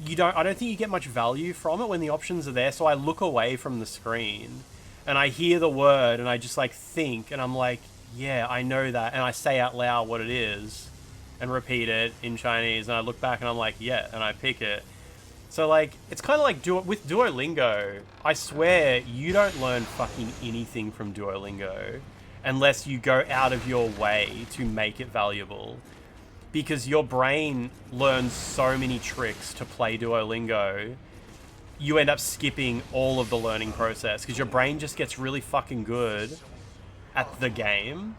I don't think you get much value from it when the options are there. So I look away from the screen and I hear the word and I just like think, and I'm like, yeah, I know that, and I say out loud what it is and repeat it in Chinese, and I look back and I'm like, yeah, and I pick it. So like, it's kind of like with Duolingo, I swear you don't learn fucking anything from Duolingo unless you go out of your way to make it valuable. Because your brain learns so many tricks to play Duolingo, you end up skipping all of the learning process because your brain just gets really fucking good at the game.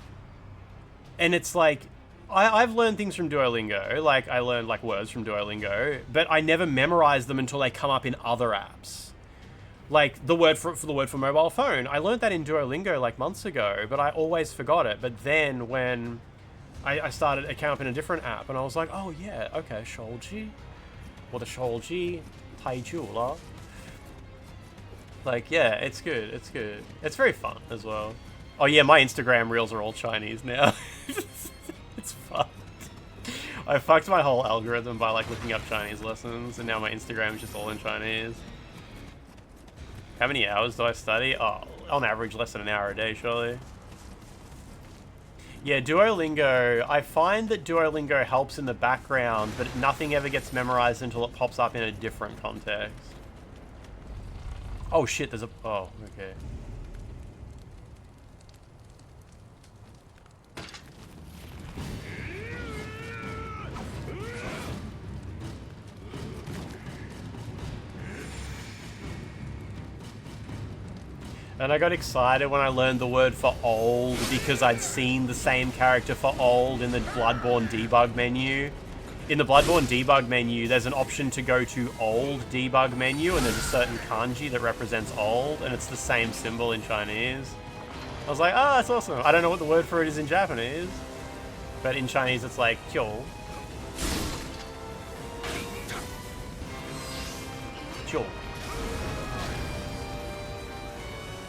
And it's like, I've learned things from Duolingo, like I learned like words from Duolingo, but I never memorize them until they come up in other apps. Like the word for the word for mobile phone, I learned that in Duolingo like months ago, but I always forgot it. But then when I started, it came up in a different app, and I was like, oh yeah, okay, Shoji, or the Shoji, Taijula. Like, yeah, it's good, it's good. It's very fun as well. Oh yeah, my Instagram reels are all Chinese now. It's fucked. I fucked my whole algorithm by like looking up Chinese lessons, and now my Instagram is just all in Chinese. How many hours do I study? Oh, on average less than an hour a day, surely. Yeah, Duolingo, I find that Duolingo helps in the background, but nothing ever gets memorized until it pops up in a different context. Oh shit, there's a... Oh, okay. And I got excited when I learned the word for old because I'd seen the same character for old in the Bloodborne debug menu. In the Bloodborne debug menu, there's an option to go to old debug menu, and there's a certain kanji that represents old, and it's the same symbol in Chinese. I was like, oh, that's awesome. I don't know what the word for it is in Japanese, but in Chinese it's like kyo. Kyo.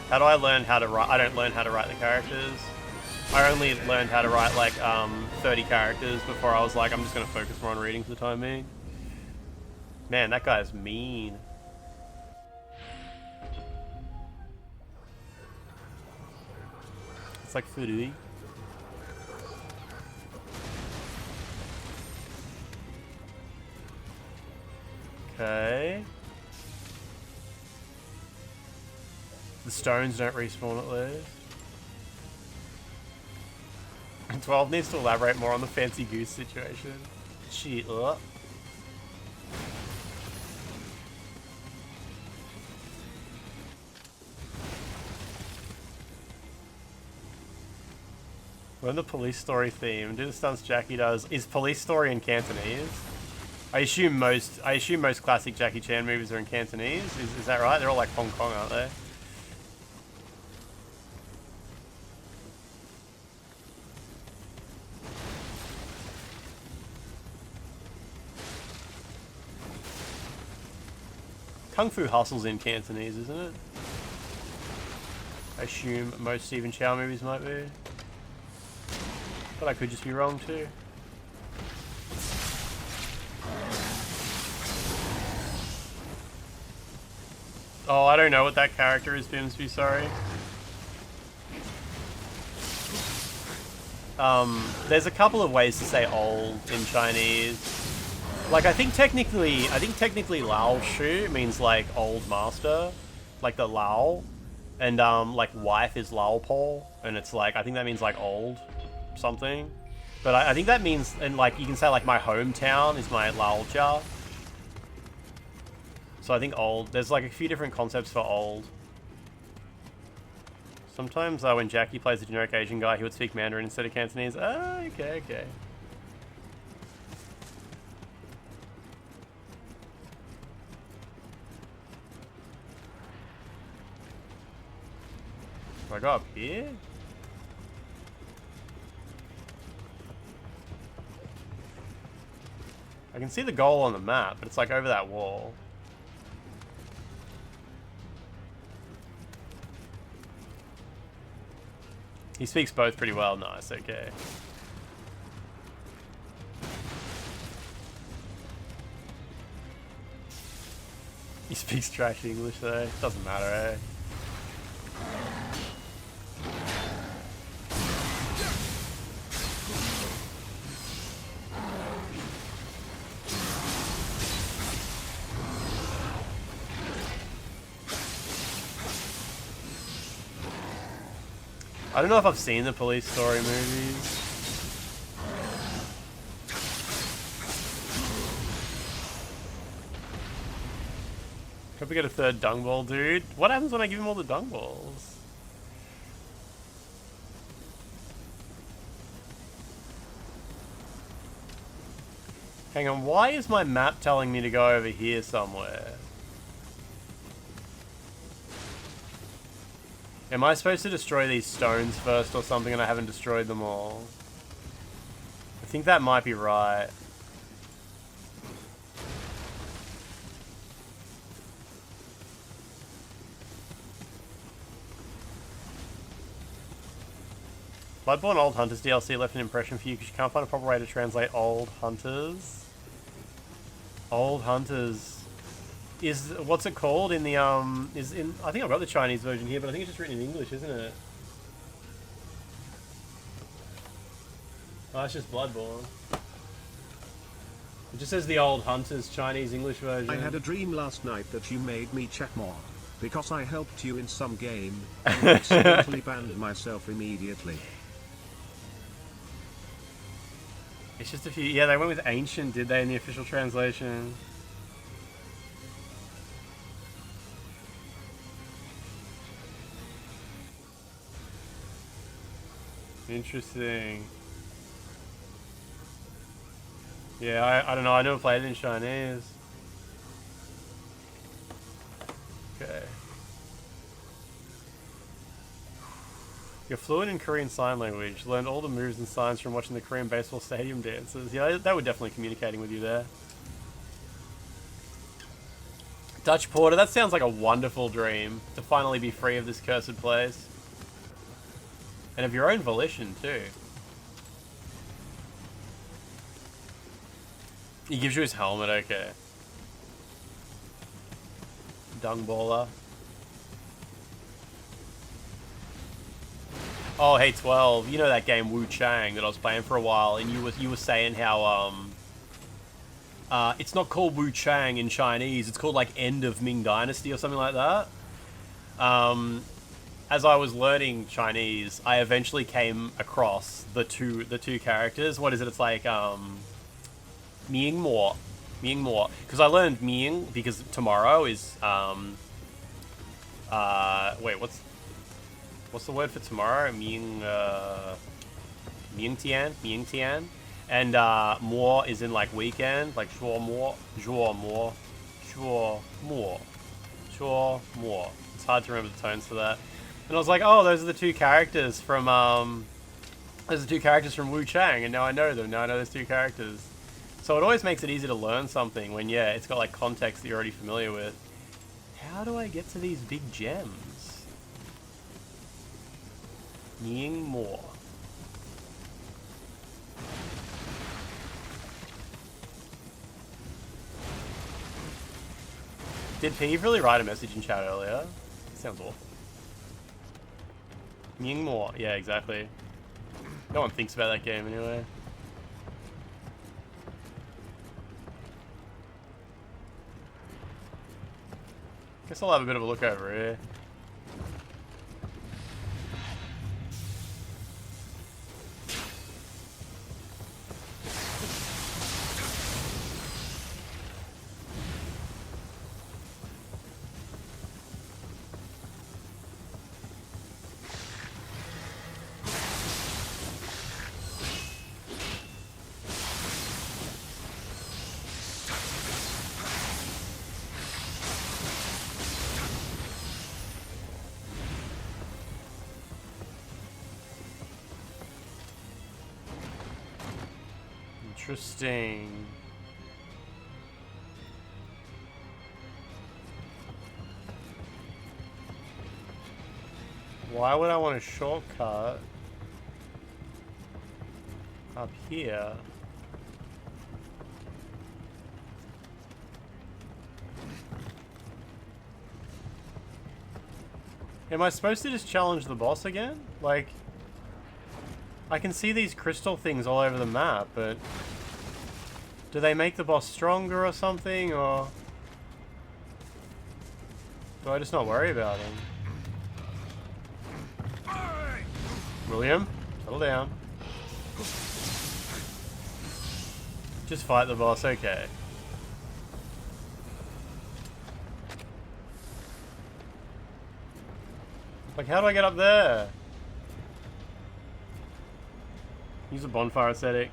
How do I learn how to write? I don't learn how to write the characters. I only learned how to write like 30 characters before I was like, I'm just going to focus more on reading for the time being. Man, that guy's mean. It's like Furui. Okay. The stones don't respawn at least. 12 needs to elaborate more on the fancy goose situation. Shit. Learn the police story theme. Do the stunts Jackie does. Is police story in Cantonese? I assume most classic Jackie Chan movies are in Cantonese. Is that right? They're all like Hong Kong, aren't they? Kung Fu Hustle's in Cantonese, isn't it? I assume most Stephen Chow movies might be. But I could just be wrong too. Oh, I don't know what that character is, Bimsby, sorry. There's a couple of ways to say old in Chinese. Like, I think technically Lao Shu means, like, old master. Like, the Lao. And, like, wife is Lao Po. And it's, like, I think that means, like, old something. But I think that means, and, like, you can say, like, my hometown is my Lao Jia. So I think old. There's, like, a few different concepts for old. Sometimes, when Jackie plays a generic Asian guy, he would speak Mandarin instead of Cantonese. Ah, okay, okay. Do I go up here? I can see the goal on the map, but it's like over that wall. He speaks both pretty well. Nice, okay. He speaks trash English though. Doesn't matter, eh? I don't know if I've seen the Police Story movies. Hope we get a third dung ball, dude. What happens when I give him all the dung balls? Hang on, why is my map telling me to go over here somewhere? Am I supposed to destroy these stones first or something and I haven't destroyed them all? I think that might be right. Bloodborne Old Hunters DLC left an impression for you because you can't find a proper way to translate Old Hunters. Old Hunters is what's it called in the is in I think I've got the Chinese version here, but I think it's just written in English, isn't it? Oh, it's just Bloodborne. It just says the Old Hunters Chinese English version. I had a dream last night that you made me chat more because I helped you in some game and accidentally banned myself immediately. It's just a few. Yeah, they went with ancient, did they, in the official translation? Interesting. Yeah, I don't know. I never played it in Chinese. Okay. You're fluent in Korean Sign Language. Learned all the moves and signs from watching the Korean baseball stadium dances. Yeah, they were definitely communicating with you there. Dutch Porter, that sounds like a wonderful dream. To finally be free of this cursed place. And of your own volition, too. He gives you his helmet, okay. Dung baller. Oh, hey 12, you know that game Wu Chang that I was playing for a while, and you were saying how it's not called Wu Chang in Chinese, it's called like End of Ming Dynasty or something like that. As I was learning Chinese, I eventually came across the two characters. What is it? It's like Ming Mo, because I learned Ming because tomorrow is wait, what's the word for tomorrow? Ming Tian. And Mo is in like weekend, like Shuo Mo. It's hard to remember the tones for that. And I was like, oh, those are the two characters from Wu Chang, and now I know them. Now I know those two characters. So it always makes it easy to learn something when, yeah, it's got like context that you're already familiar with. How do I get to these big gems? Ying Mo. Did Peve really write a message in chat earlier? Sounds awful. Ying Mo. Yeah, exactly. No one thinks about that game anyway. Guess I'll have a bit of a look over here. Interesting. Why would I want a shortcut up here? Am I supposed to just challenge the boss again? Like, I can see these crystal things all over the map, but do they make the boss stronger or something, or do I just not worry about him? William, settle down. Just fight the boss, okay. Like, how do I get up there? Use a bonfire aesthetic.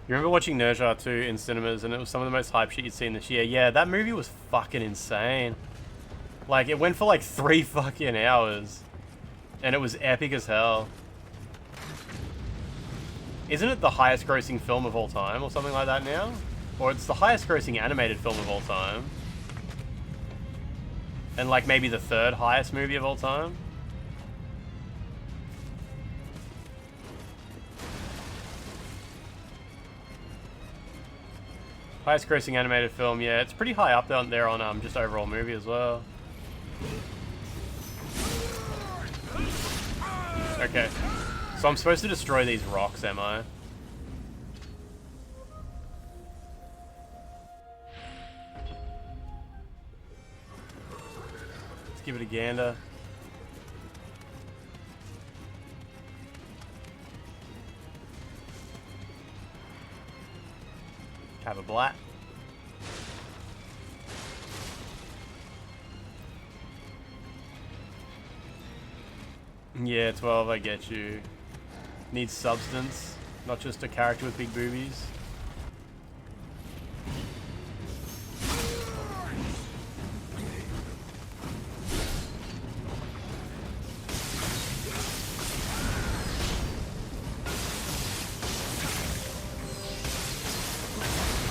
You remember watching Nioh 2 in cinemas and it was some of the most hype shit you'd seen this year? Yeah, that movie was fucking insane. Like, it went for like 3 fucking hours. And it was epic as hell. Isn't it the highest grossing film of all time or something like that now? Or it's the highest grossing animated film of all time. And like maybe the 3rd highest movie of all time. Highest grossing animated film, yeah, it's pretty high up there on just overall movie as well. Okay, so I'm supposed to destroy these rocks, am I? Let's give it a gander. Have a blat. Yeah, 12, I get you. Needs substance, not just a character with big boobies.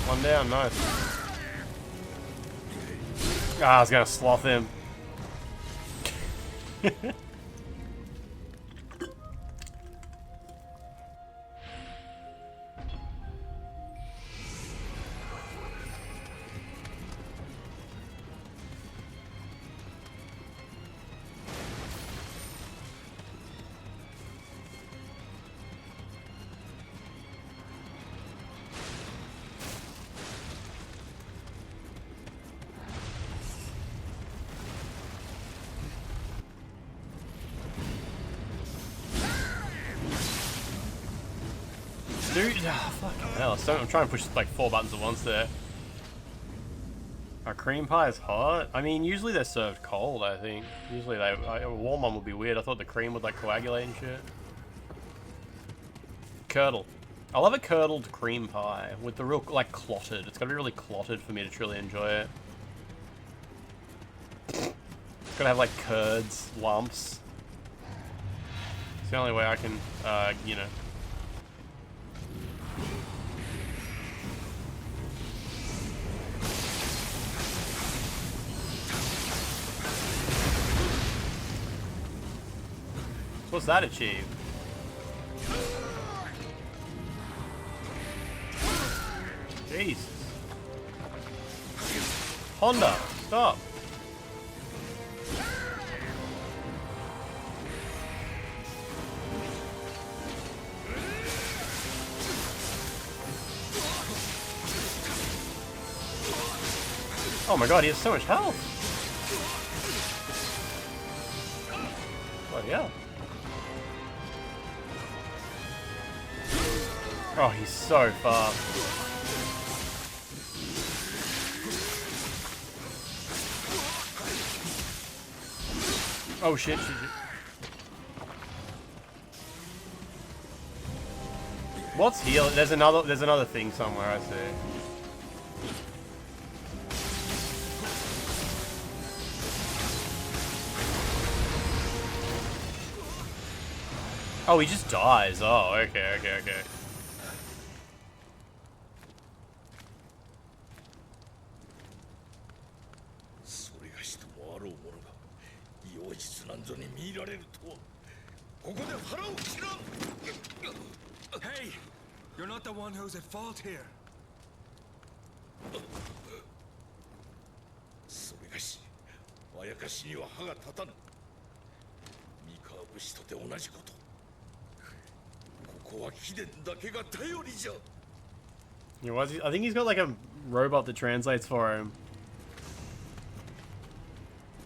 One down, nice. Ah, I was gonna sloth him. Dude, fucking hell. So I'm trying to push like 4 buttons at once there. Our cream pie is hot? I mean, usually they're served cold, I think. Usually a warm one would be weird. I thought the cream would like coagulate and shit. Curdle. I love a curdled cream pie with the real, like, clotted. It's gotta be really clotted for me to truly enjoy it. It's gotta have like curds, lumps. It's the only way I can, you know. What's that achieve? Jesus. Honda, stop. Oh my god, he has so much health. Bloody hell. Oh, he's so fast. Oh shit, shit, shit. What's heal? There's another thing somewhere, I see. Oh, he just dies. Oh, okay, okay, okay. Hey! You're not the one who's at fault here. Yeah, I think he's got like a robot that translates for him.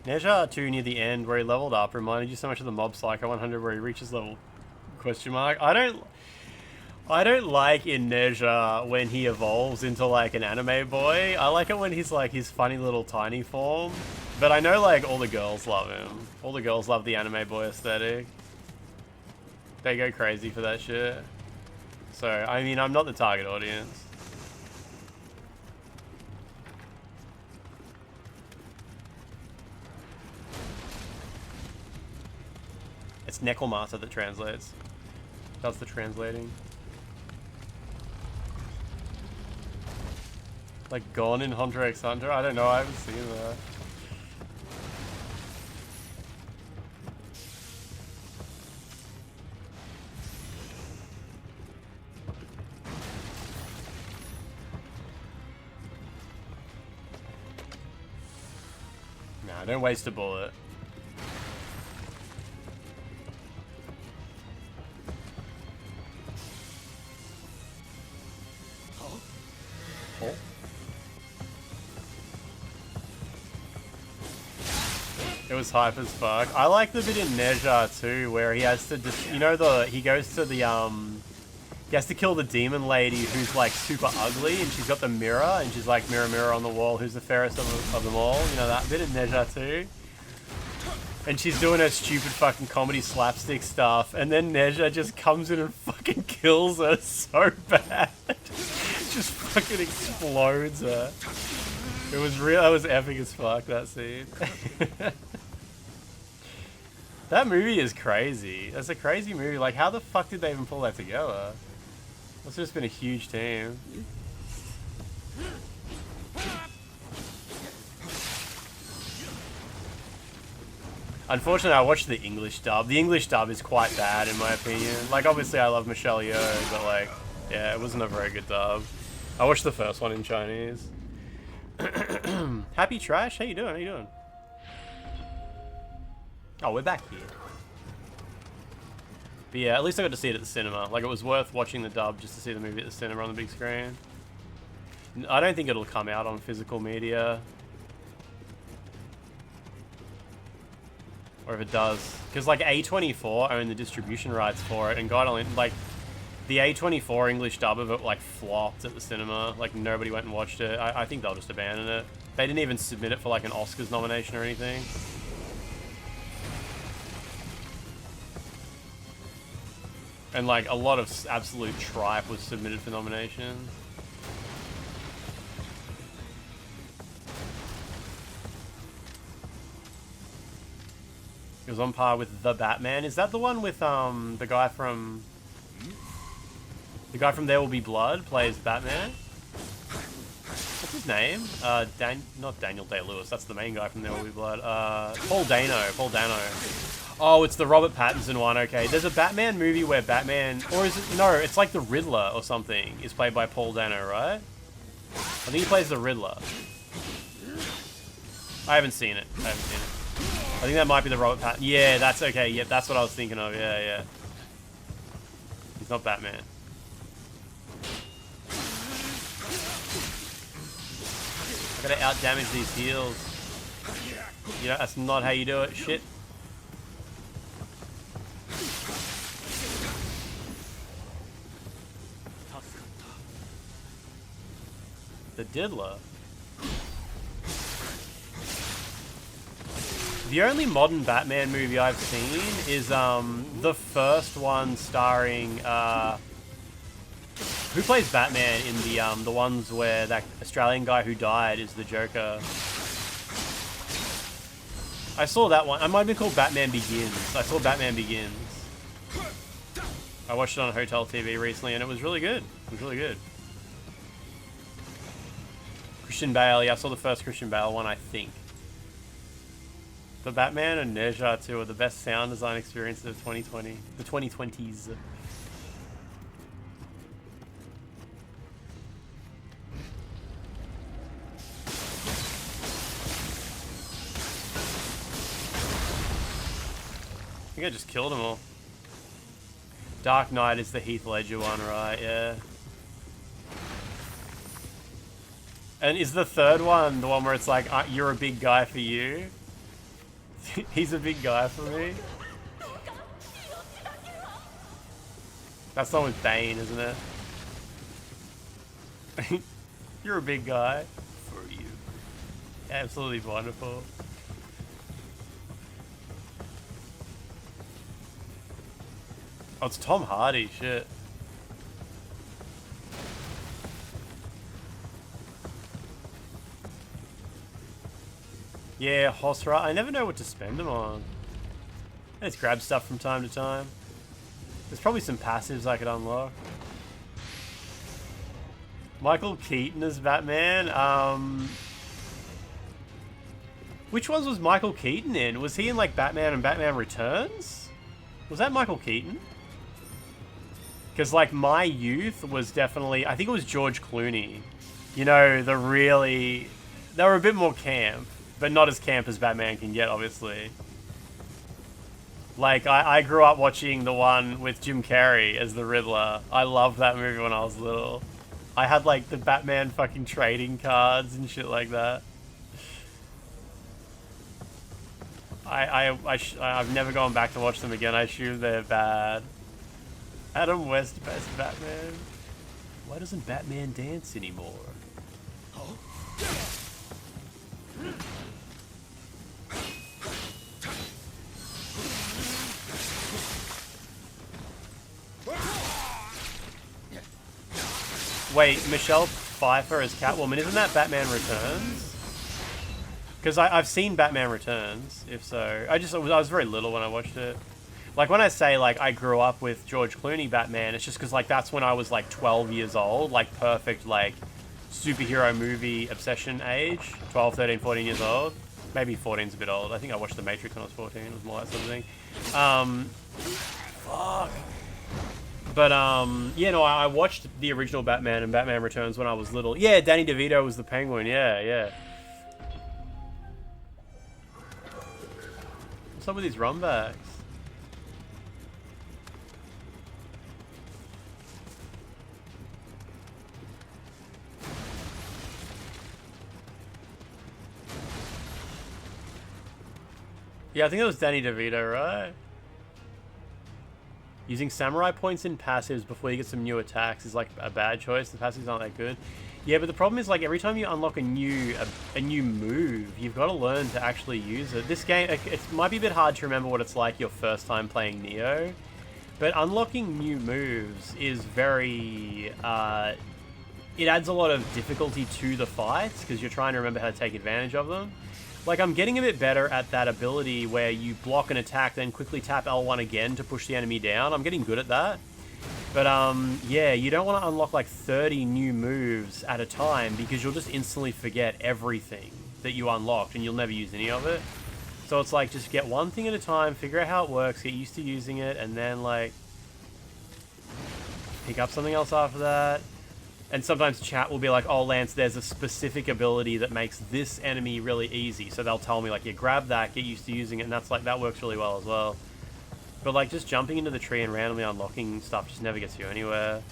Nioh 2 near the end where he leveled up reminded you so much of the Mob Psycho 100 where he reaches level Question mark. I don't like in Neja when he evolves into like an anime boy. I like it when he's like his funny little tiny form. But I know like all the girls love him. All the girls love the anime boy aesthetic. They go crazy for that shit. So, I mean, I'm not the target audience. It's Necomata that translates. Does the translating. Like Gone in Hunter x Hunter? I don't know, I haven't seen that. Nah, don't waste a bullet. Oh. It was hype as fuck. I like the bit in Neja too, where he has to just, you know, he goes to the he has to kill the demon lady who's like super ugly, and she's got the mirror, and she's like, mirror, mirror on the wall, who's the fairest of them all? You know that bit in Neja too? And she's doing her stupid fucking comedy slapstick stuff, and then Neja just comes in and fucking kills her so bad. Just fucking explodes her. It was real. That was epic as fuck, that scene. That movie is crazy. That's a crazy movie. Like, how the fuck did they even pull that together? Must have just been a huge team. Unfortunately, I watched the English dub. The English dub is quite bad, in my opinion. Like, obviously, I love Michelle Yeoh, but, like, yeah, it wasn't a very good dub. I watched the first one in Chinese. Happy Trash? How you doing? How you doing? Oh, we're back here. But yeah, at least I got to see it at the cinema. Like, it was worth watching the dub just to see the movie at the cinema on the big screen. I don't think it'll come out on physical media. Or if it does. Because, like, A24 own the distribution rights for it, and God only, like, the A24 English dub of it, like, flopped at the cinema. Like, nobody went and watched it. I think they'll just abandon it. They didn't even submit it for, like, an Oscars nomination or anything. And, like, a lot of absolute tripe was submitted for nomination. It was on par with The Batman. Is that the one with, the guy from... The guy from There Will Be Blood plays Batman? What's his name? Not Daniel Day-Lewis. That's the main guy from There Will Be Blood. Paul Dano. Paul Dano. Oh, it's the Robert Pattinson one. Okay. There's a Batman movie where Batman... Or is it... No, it's like the Riddler or something. Is played by Paul Dano, right? I think he plays the Riddler. I haven't seen it. I think that might be the Robert Pattinson. Yeah, that's okay. Yeah, that's what I was thinking of. Yeah, yeah. He's not Batman. I gotta out-damage these heals. You know, that's not how you do it. Shit. The Diddler. The only modern Batman movie I've seen is the first one starring who plays Batman in the ones where that Australian guy who died is the Joker. I saw that one. It might have been called Batman Begins. I saw Batman Begins. I watched it on Hotel TV recently and it was really good. It was really good. Christian Bale. Yeah, I saw the first Christian Bale one, I think. The Batman and Neja 2 are the best sound design experiences of 2020. The 2020s. I think I just killed them all. Dark Knight is the Heath Ledger one, right? Yeah. And is the third one the one where it's like, you're a big guy for you? He's a big guy for me. That's the one with Bane, isn't it? You're a big guy. For you. Absolutely wonderful. Oh, it's Tom Hardy, shit. Yeah, Hosra. I never know what to spend them on. I just grab stuff from time to time. There's probably some passives I could unlock. Michael Keaton as Batman. Which ones was Michael Keaton in? Was he in like Batman and Batman Returns? Was that Michael Keaton? Because like my youth was definitely, I think it was George Clooney. You know, they were a bit more camp, but not as camp as Batman can get, obviously. Like, I grew up watching the one with Jim Carrey as the Riddler. I loved that movie when I was little. I had, like, the Batman fucking trading cards and shit like that. I've never gone back to watch them again. I assume they're bad. Adam West, best Batman. Why doesn't Batman dance anymore? Wait, Michelle Pfeiffer as Catwoman, isn't that Batman Returns? Because I've seen Batman Returns, if so. I was very little when I watched it. Like, when I say, like, I grew up with George Clooney Batman, it's just because, like, that's when I was, like, 12 years old. Like, perfect, like, superhero movie obsession age. 12, 13, 14 years old. Maybe 14's a bit old. I think I watched The Matrix when I was 14. It was more that sort of thing. Fuck. But, yeah, no, I watched the original Batman and Batman Returns when I was little. Yeah, Danny DeVito was the Penguin. Yeah, yeah. What's up with these runbacks? Yeah, I think it was Danny DeVito, right? Using samurai points in passives before you get some new attacks is like a bad choice. The passives aren't that good. Yeah, but the problem is, like, every time you unlock a new move, you've got to learn to actually use it. This game, it might be a bit hard to remember what it's like your first time playing Nioh, but unlocking new moves is very... it adds a lot of difficulty to the fights because you're trying to remember how to take advantage of them. Like, I'm getting a bit better at that ability where you block an attack, then quickly tap L1 again to push the enemy down. I'm getting good at that. But, yeah, you don't want to unlock, like, 30 new moves at a time because you'll just instantly forget everything that you unlocked and you'll never use any of it. So it's like, just get one thing at a time, figure out how it works, get used to using it, and then, like, pick up something else after that. And sometimes chat will be like, oh, Lance, there's a specific ability that makes this enemy really easy. So they'll tell me, like, yeah, grab that, get used to using it, and that's, like, that works really well as well. But, like, just jumping into the tree and randomly unlocking stuff just never gets you anywhere.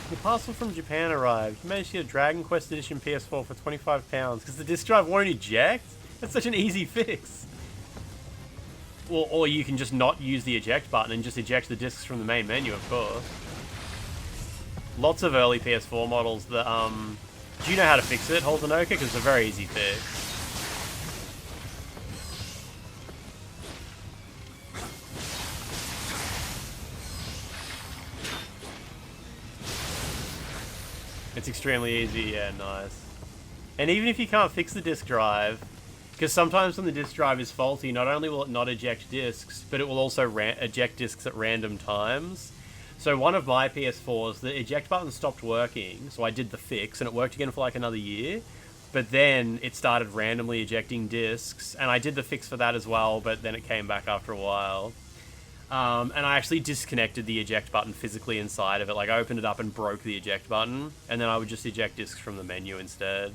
The parcel from Japan arrived. You managed to get a Dragon Quest Edition PS4 for £25 because the disc drive won't eject? That's such an easy fix. Or you can just not use the eject button and just eject the discs from the main menu, of course. Lots of early PS4 models that, do you know how to fix it, Holzenoka? Because it's a very easy fix. It's extremely easy, yeah, nice. And even if you can't fix the disk drive, because sometimes when the disk drive is faulty, not only will it not eject disks, but it will also eject disks at random times. So one of my PS4s, the eject button stopped working, so I did the fix, and it worked again for like another year. But then it started randomly ejecting disks, and I did the fix for that as well, but then it came back after a while. And I actually disconnected the eject button physically inside of it. Like, I opened it up and broke the eject button, and then I would just eject discs from the menu instead.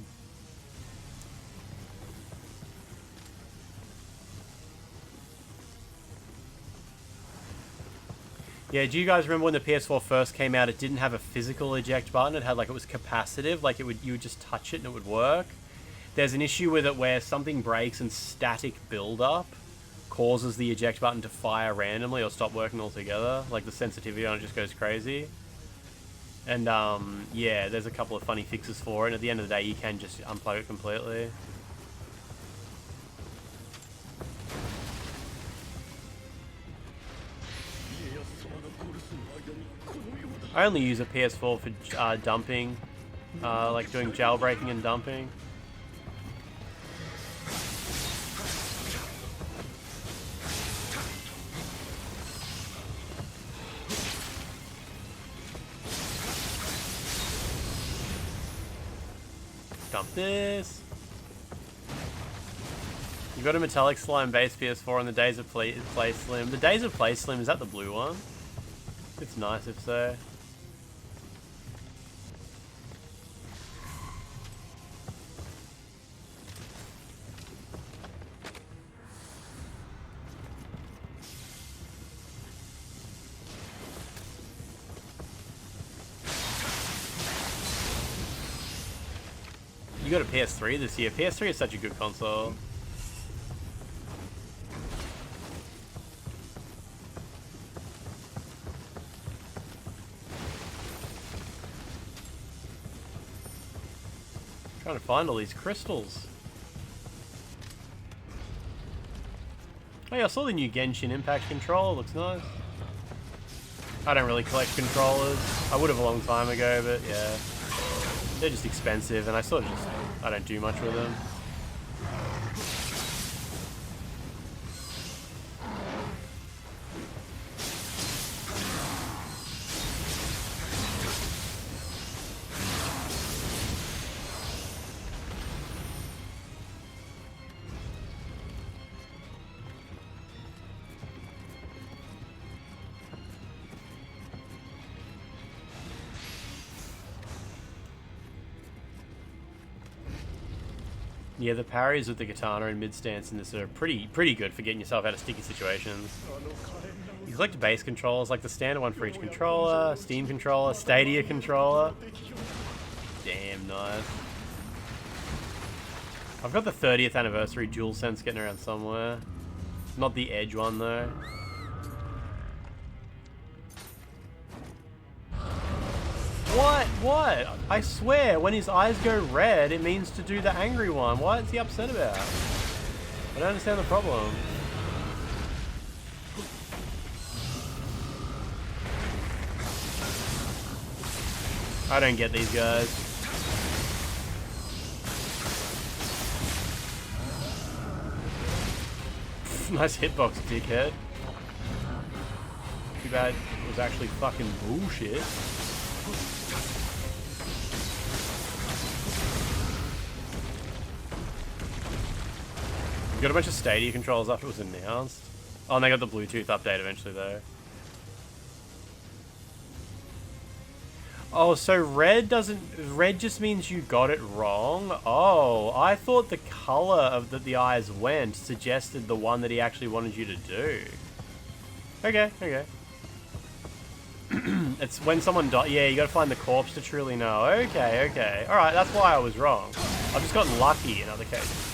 Yeah, do you guys remember when the PS4 first came out, it didn't have a physical eject button, it had like, it was capacitive, like you would just touch it and it would work? There's an issue with it where something breaks and static buildup causes the eject button to fire randomly or stop working altogether. Like the sensitivity on it just goes crazy. And yeah, there's a couple of funny fixes for it, and at the end of the day you can just unplug it completely. I only use a PS4 for dumping, like doing jailbreaking and dumping. Dump this. You got a metallic slime base PS4 on the Days of Play Slim. The Days of Play Slim, is that the blue one? It's nice if so. You got a PS3 this year. PS3 is such a good console. Trying to find all these crystals. Oh yeah, I saw the new Genshin Impact controller. Looks nice. I don't really collect controllers. I would have a long time ago, but yeah. They're just expensive, and I sort of just, I don't do much with them. Yeah, the parries with the katana and mid stance in this are pretty good for getting yourself out of sticky situations. You collect base controllers, like the standard one for each controller, Steam controller, Stadia controller. Damn nice. I've got the 30th anniversary DualSense getting around somewhere. Not the Edge one though. What? What? I swear, when his eyes go red, it means to do the angry one. What is he upset about? I don't understand the problem. I don't get these guys. Nice hitbox, dickhead. Too bad it was actually fucking bullshit. Got a bunch of Stadia controls after it was announced. Oh, and they got the Bluetooth update eventually though. Oh, so red just means you got it wrong? Oh, I thought the color of that the eyes went suggested the one that he actually wanted you to do. Okay, okay. It's when someone dies. Yeah, you gotta find the corpse to truly know. Okay, okay. Alright, that's why I was wrong. I've just gotten lucky in other cases.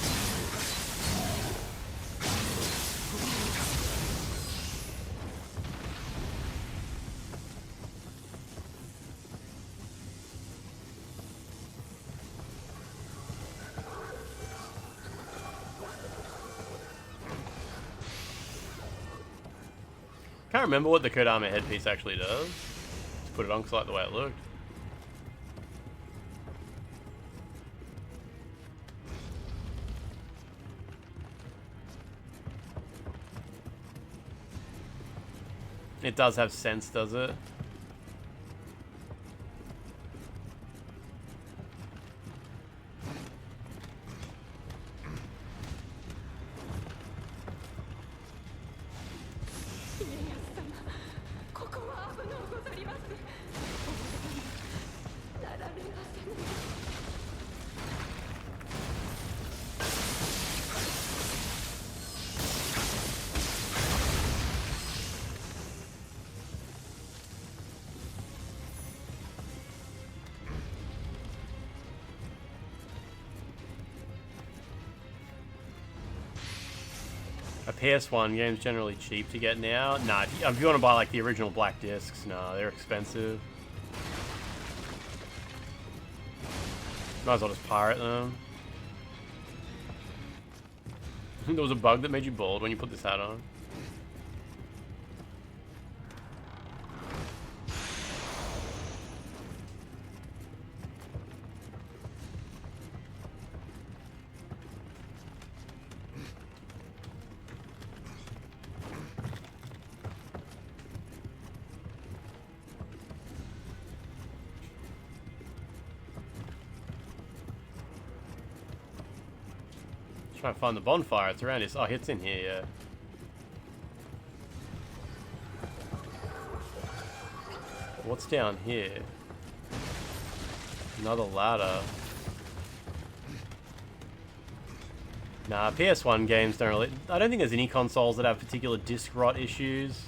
Can't remember what the Kodama headpiece actually does. Just put it on because I like the way it looked. It does have sense, does it? A PS1 game's generally cheap to get now. Nah, if you want to buy like the original black discs, nah, they're expensive. Might as well just pirate them. There was a bug that made you bald when you put this hat on. Trying to find the bonfire. It's around this. Oh, it's in here, yeah. What's down here? Another ladder. Nah, PS1 games don't really... I don't think there's any consoles that have particular disc rot issues.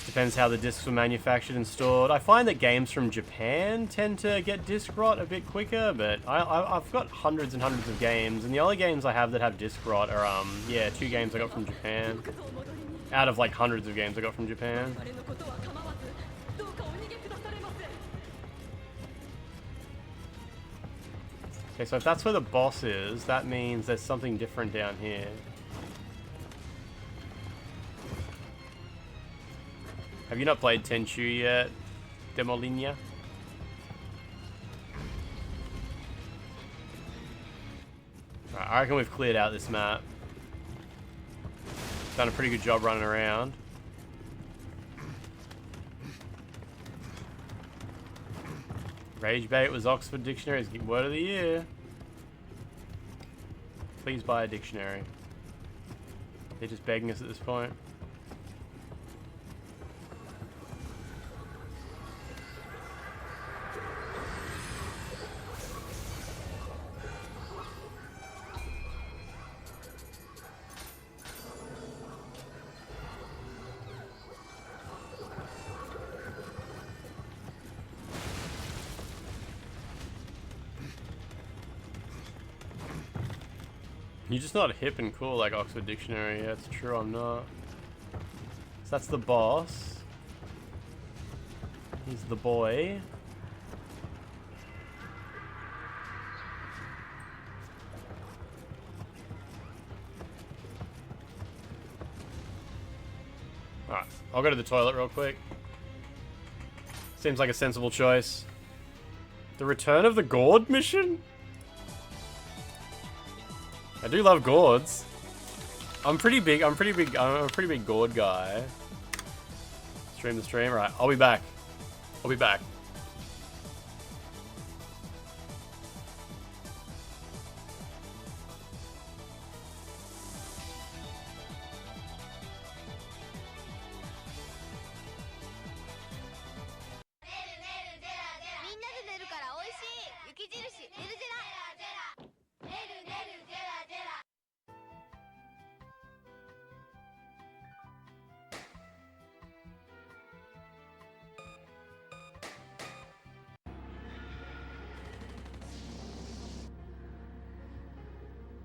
Depends how the discs were manufactured and stored. I find that games from Japan tend to get disc rot a bit quicker, but I've got hundreds and hundreds of games, and the only games I have that have disc rot are, yeah, 2 games I got from Japan. Out of, like, hundreds of games I got from Japan. Okay, so if that's where the boss is, that means there's something different down here. Have you not played Tenchu yet, Demolinia? Right, I reckon we've cleared out this map. Done a pretty good job running around. Rage bait was Oxford Dictionary's word of the year. Please buy a dictionary. They're just begging us at this point. You're just not hip and cool like Oxford Dictionary. Yeah, it's true, I'm not. So that's the boss. He's the boy. Alright, I'll go to the toilet real quick. Seems like a sensible choice. The Return of the Gourd mission? I do love gourds. I'm a pretty big gourd guy. Stream the stream, right? I'll be back. I'll be back.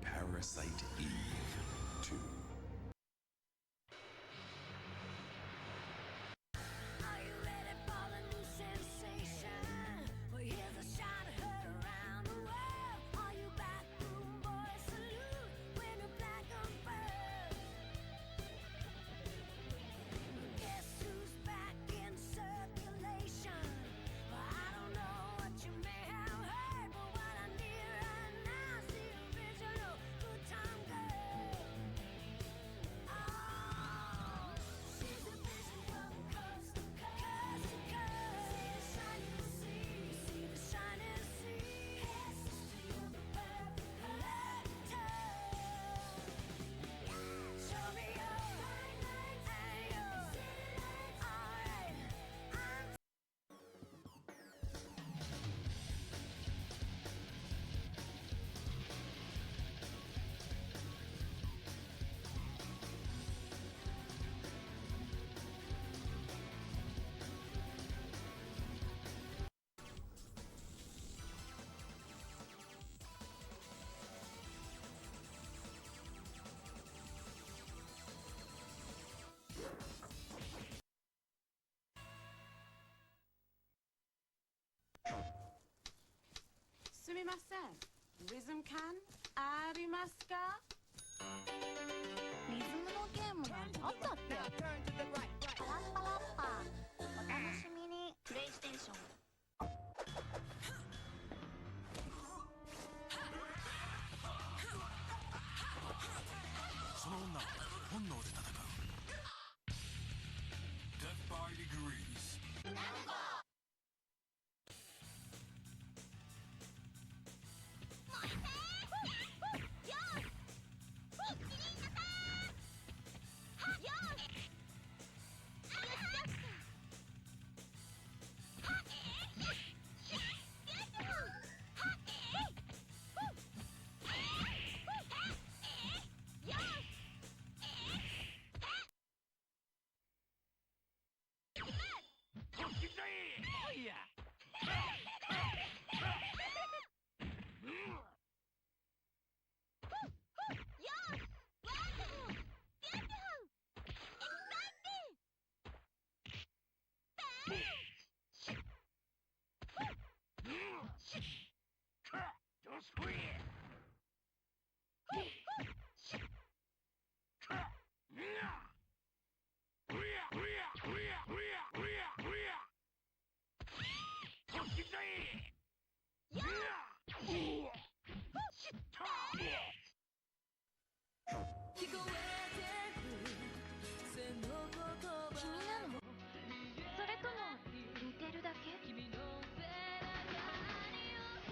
Parasite Eve 2. Are you ready for the new sensation? Well, here's a shot heard around the world. Are you back, room boy? Salute when the black comes first. Guess who's back in circulation? Well, I don't know what you may have heard, but what I need right now is the original good time girl. ません。リズム感ありますか？リズムのゲームなんてあったっけ？パラッパラッパお楽しみに。プレイステーション。その女は本能で戦う。Death by degrees.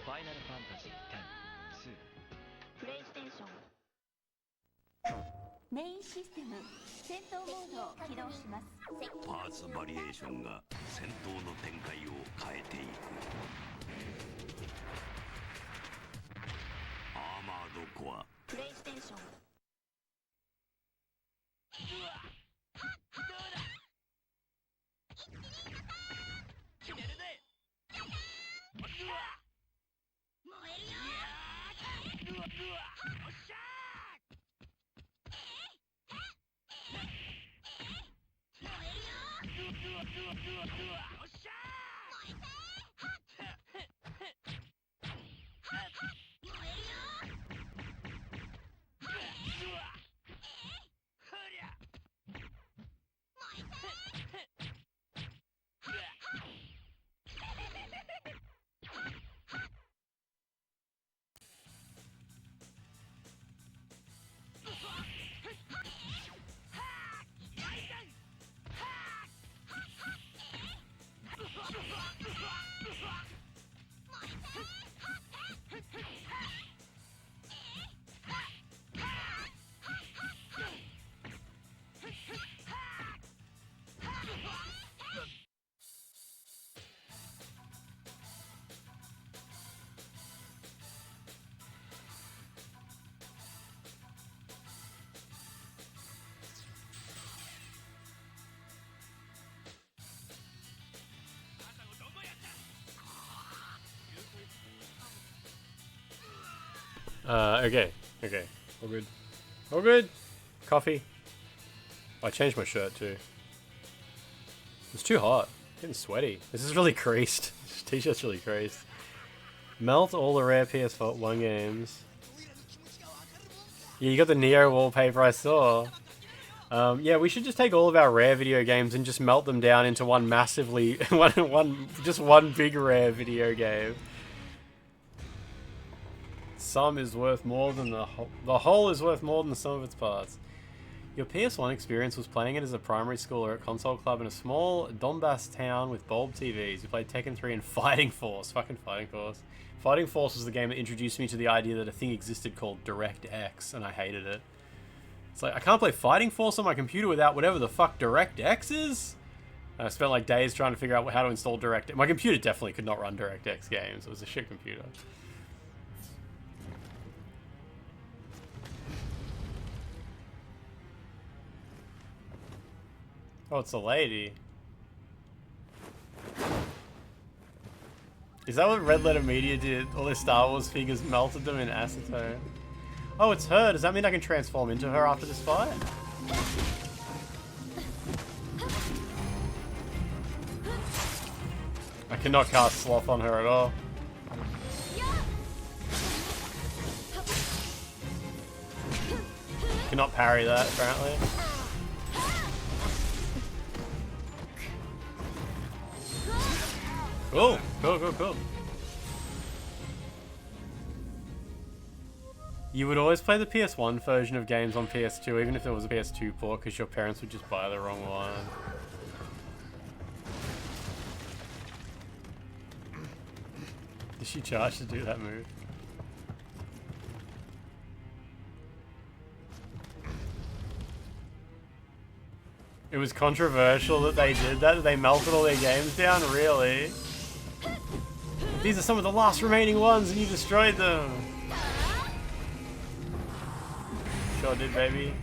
ファイナルファンタジー10-2。プレイステーション。メインシステム戦闘モードを起動します。パーツバリエーションが戦闘の展開を変えていく。アーマードコア。プレイステーション。Okay. All good. All good. Coffee. I changed my shirt too. It's too hot. Getting sweaty. This is really creased. This t-shirt's really creased. Melt all the rare PS1 games. Yeah, you got the Nioh wallpaper I saw. Yeah, we should just take all of our rare video games and just melt them down into one massively, just one big rare video game. Sum is worth more than the whole is worth more than the sum of its parts. Your PS1 experience was playing it as a primary schooler at console club in a small Donbass town with bulb TVs. You played Tekken 3 and Fighting Force. Fucking Fighting Force. Fighting Force was the game that introduced me to the idea that a thing existed called DirectX, and I hated it. It's like, I can't play Fighting Force on my computer without whatever the fuck DirectX is? And I spent like days trying to figure out how to install DirectX. My computer definitely could not run DirectX games. It was a shit computer. Oh, it's a lady. Is that what Red Letter Media did? All their Star Wars figures melted them in acetone. Oh, it's her. Does that mean I can transform into her after this fight? I cannot cast Sloth on her at all. cannot parry that, apparently. Cool, cool. You would always play the PS1 version of games on PS2, even if there was a PS2 port, because your parents would just buy the wrong one. Did she charge to do that move? It was controversial that they did that they melted all their games down, really? These are some of the last remaining ones and you destroyed them! Sure did, baby.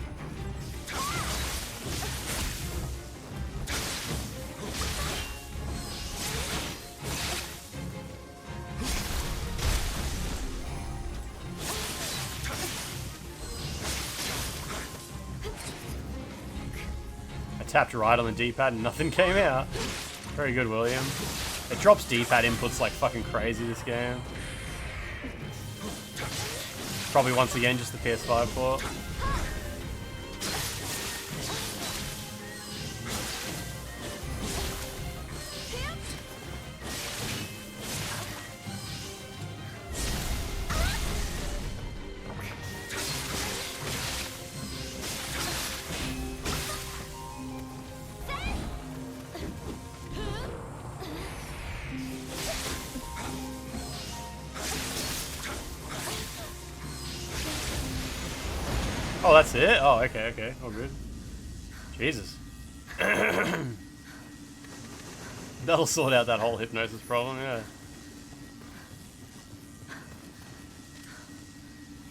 Tapped right on the D-pad and nothing came out. Very good, William. It drops D-pad inputs like fucking crazy this game. Probably once again just the PS5 port. Oh, that's it? Oh, okay. All good. Jesus. That'll sort out that whole hypnosis problem, yeah.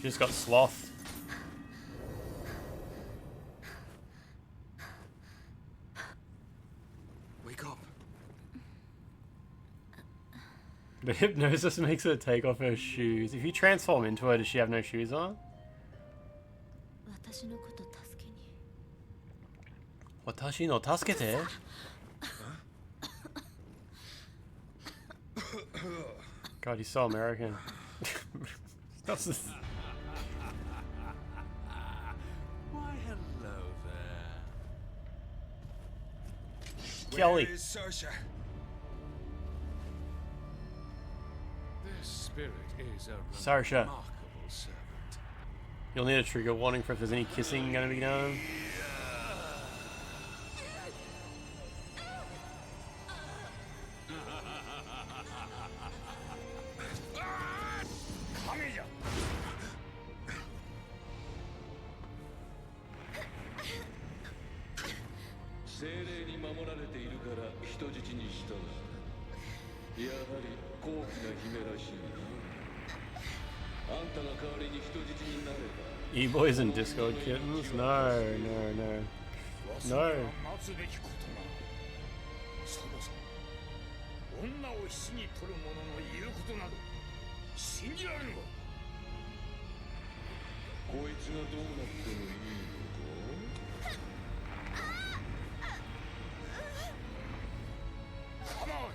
Just got sloth. Wake up. The hypnosis makes her take off her shoes. If you transform into her, does she have no shoes on? Watashi no tasukete? God, he's so American. That's just... Why, hello there. Kelly. Where is Saoirse? This spirit is a Saoirse. remarkable servant. You'll need a trigger warning for if there's any kissing gonna be done. E-boys and Discord kittens? No. 待つべきことなそもそも女を死に取る者の言うことなど信じられぬわこいつがどうなってもいいのか Come on!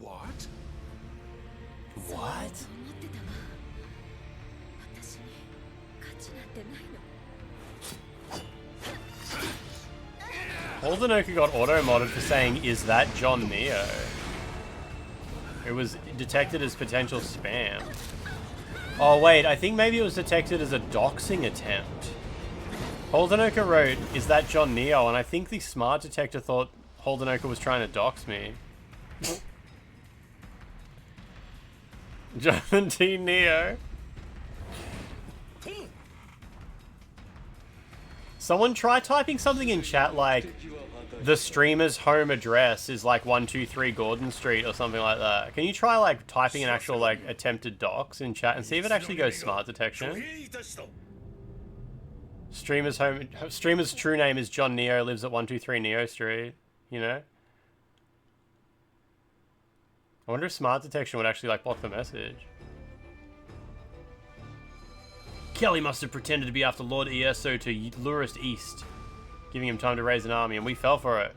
What? What? Holdenoka got auto-modded for saying, "Is that John Nioh?" It was detected as potential spam. Oh wait, I think maybe it was detected as a doxing attempt. Holdenoka wrote, "Is that John Nioh?" And I think the smart detector thought Holdenoka was trying to dox me. Jonathan T. Nioh. Someone try typing something in chat like, the streamer's home address is like 123 Gordon Street or something like that. Can you try like typing an actual like attempted dox in chat and see if it actually goes smart detection? Streamer's true name is John Nioh, lives at 123 Nioh Street, you know? I wonder if smart detection would actually like block the message. Kelly must have pretended to be after Lord Ieso to lure us east, giving him time to raise an army, and we fell for it.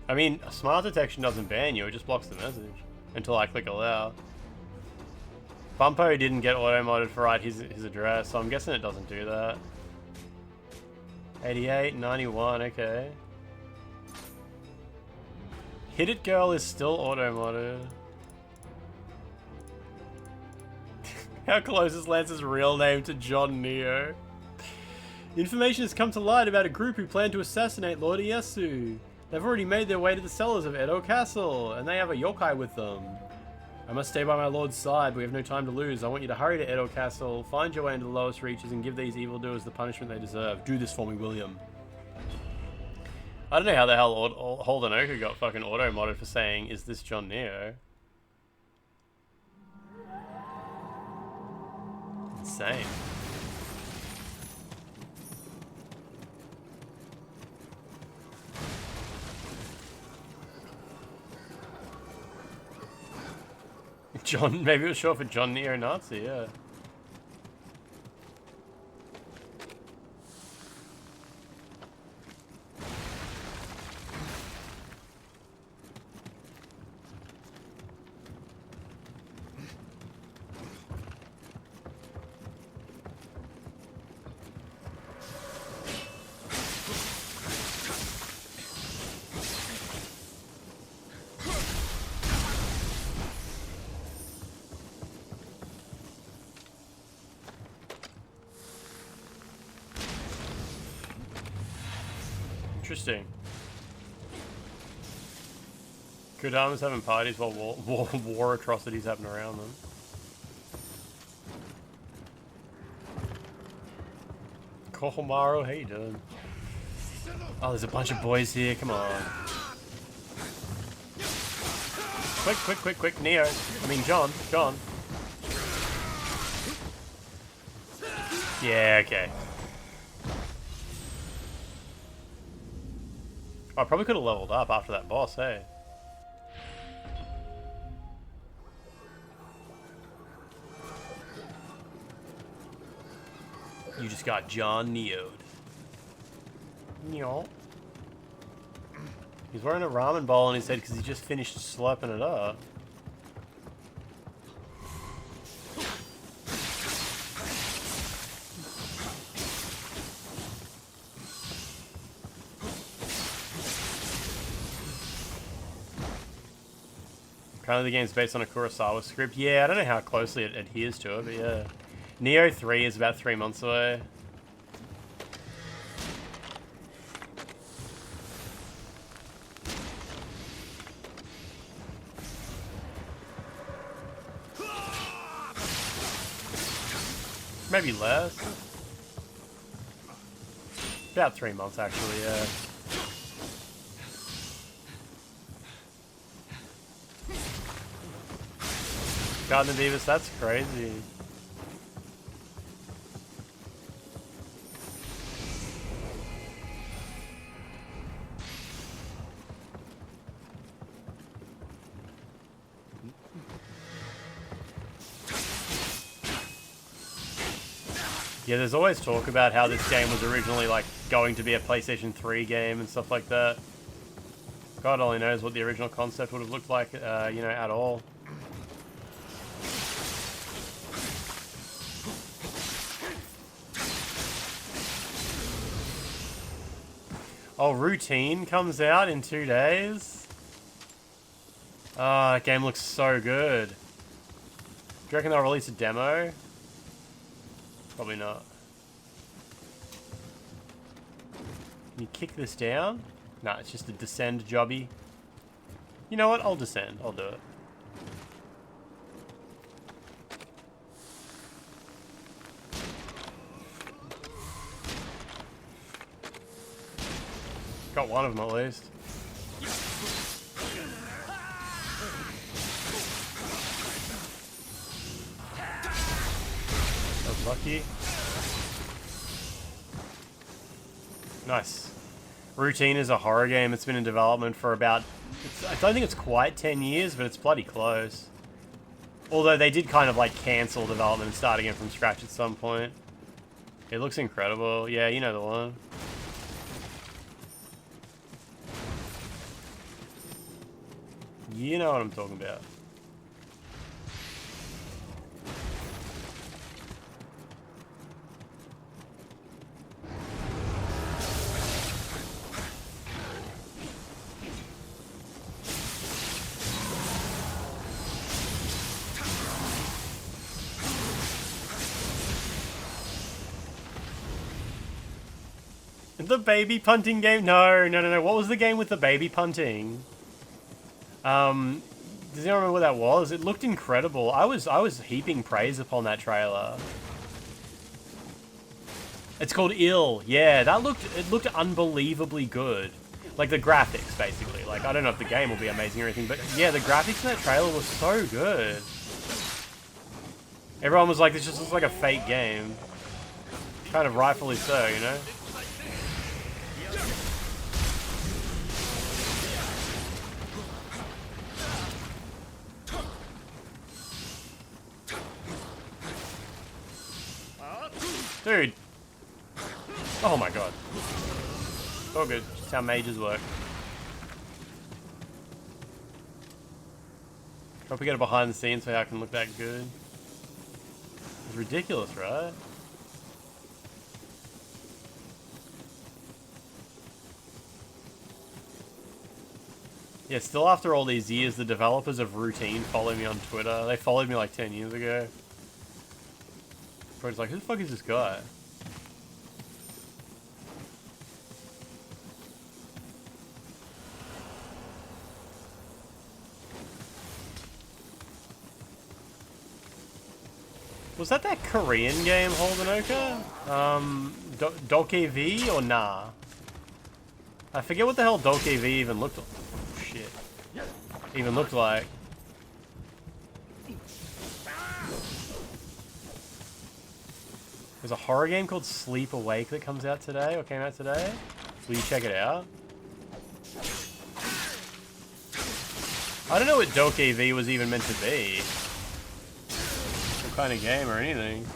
I mean, smart detection doesn't ban you, it just blocks the message until I click allow. Bumpo didn't get auto-modded for write his address, so I'm guessing it doesn't do that. 88, 91, okay. Hit It Girl is still auto-modded. How close is Lance's real name to John Nioh? Information has come to light about a group who plan to assassinate Lord Ieyasu. They've already made their way to the cellars of Edo Castle, and they have a yokai with them. I must stay by my lord's side, but we have no time to lose. I want you to hurry to Edo Castle, find your way into the lowest reaches, and give these evildoers the punishment they deserve. Do this for me, William. I don't know how the hell Holden Oka got fucking auto-modded for saying, is this John Nioh? Insane. John, maybe it was short for John Nioh Nazi, yeah. Interesting. Kodama's having parties while war atrocities happen around them. Kohomaru, how you doing? Oh, there's a bunch of boys here, come on. Quick, Nioh. I mean, John. Yeah, okay. I probably could have leveled up after that boss, hey? You just got John Nioh'd. Nioh. He's wearing a ramen bowl on his head because he just finished slurping it up. Apparently the game's based on a Kurosawa script. Yeah, I don't know how closely it adheres to it, but yeah. Nioh 3 is about 3 months away. Maybe less. About 3 months actually, yeah. Garden of Davis, that's crazy. Yeah, there's always talk about how this game was originally like going to be a PlayStation 3 game and stuff like that. God only knows what the original concept would have looked like, you know, at all. Oh, Routine comes out in 2 days? Ah, that game looks so good. Do you reckon they'll release a demo? Probably not. Can you kick this down? Nah, it's just a descend jobby. You know what? I'll descend. I'll do it. Got one of them at least. That was lucky. Nice. Routine is a horror game. It's been in development for about... I don't think it's quite 10 years, but it's bloody close. Although they did kind of like cancel development and start again from scratch at some point. It looks incredible. Yeah, you know the one. You know what I'm talking about. The baby punting game? No. What was the game with the baby punting? Does anyone remember what that was? It looked incredible. I was heaping praise upon that trailer. It's called Ill. Yeah, it looked unbelievably good. Like the graphics, basically. Like, I don't know if the game will be amazing or anything, but yeah, the graphics in that trailer was so good. Everyone was like, this just looks like a fake game. Kind of rightfully so, you know? Dude. Oh my god. All good. Just how mages work. Hope we get a behind the scenes so I can look that good. It's ridiculous, right? Yeah, still after all these years, the developers of Routine follow me on Twitter. They followed me like 10 years ago. It's like, who the fuck is this guy? Was that Korean game, Holdenoka? Doke V or nah? I forget what the hell Doke V even looked like. Oh, shit. Even looked like. There's a horror game called Sleep Awake that comes out today, or came out today. Will you check it out? I don't know what Doke V was even meant to be. What kind of game or anything.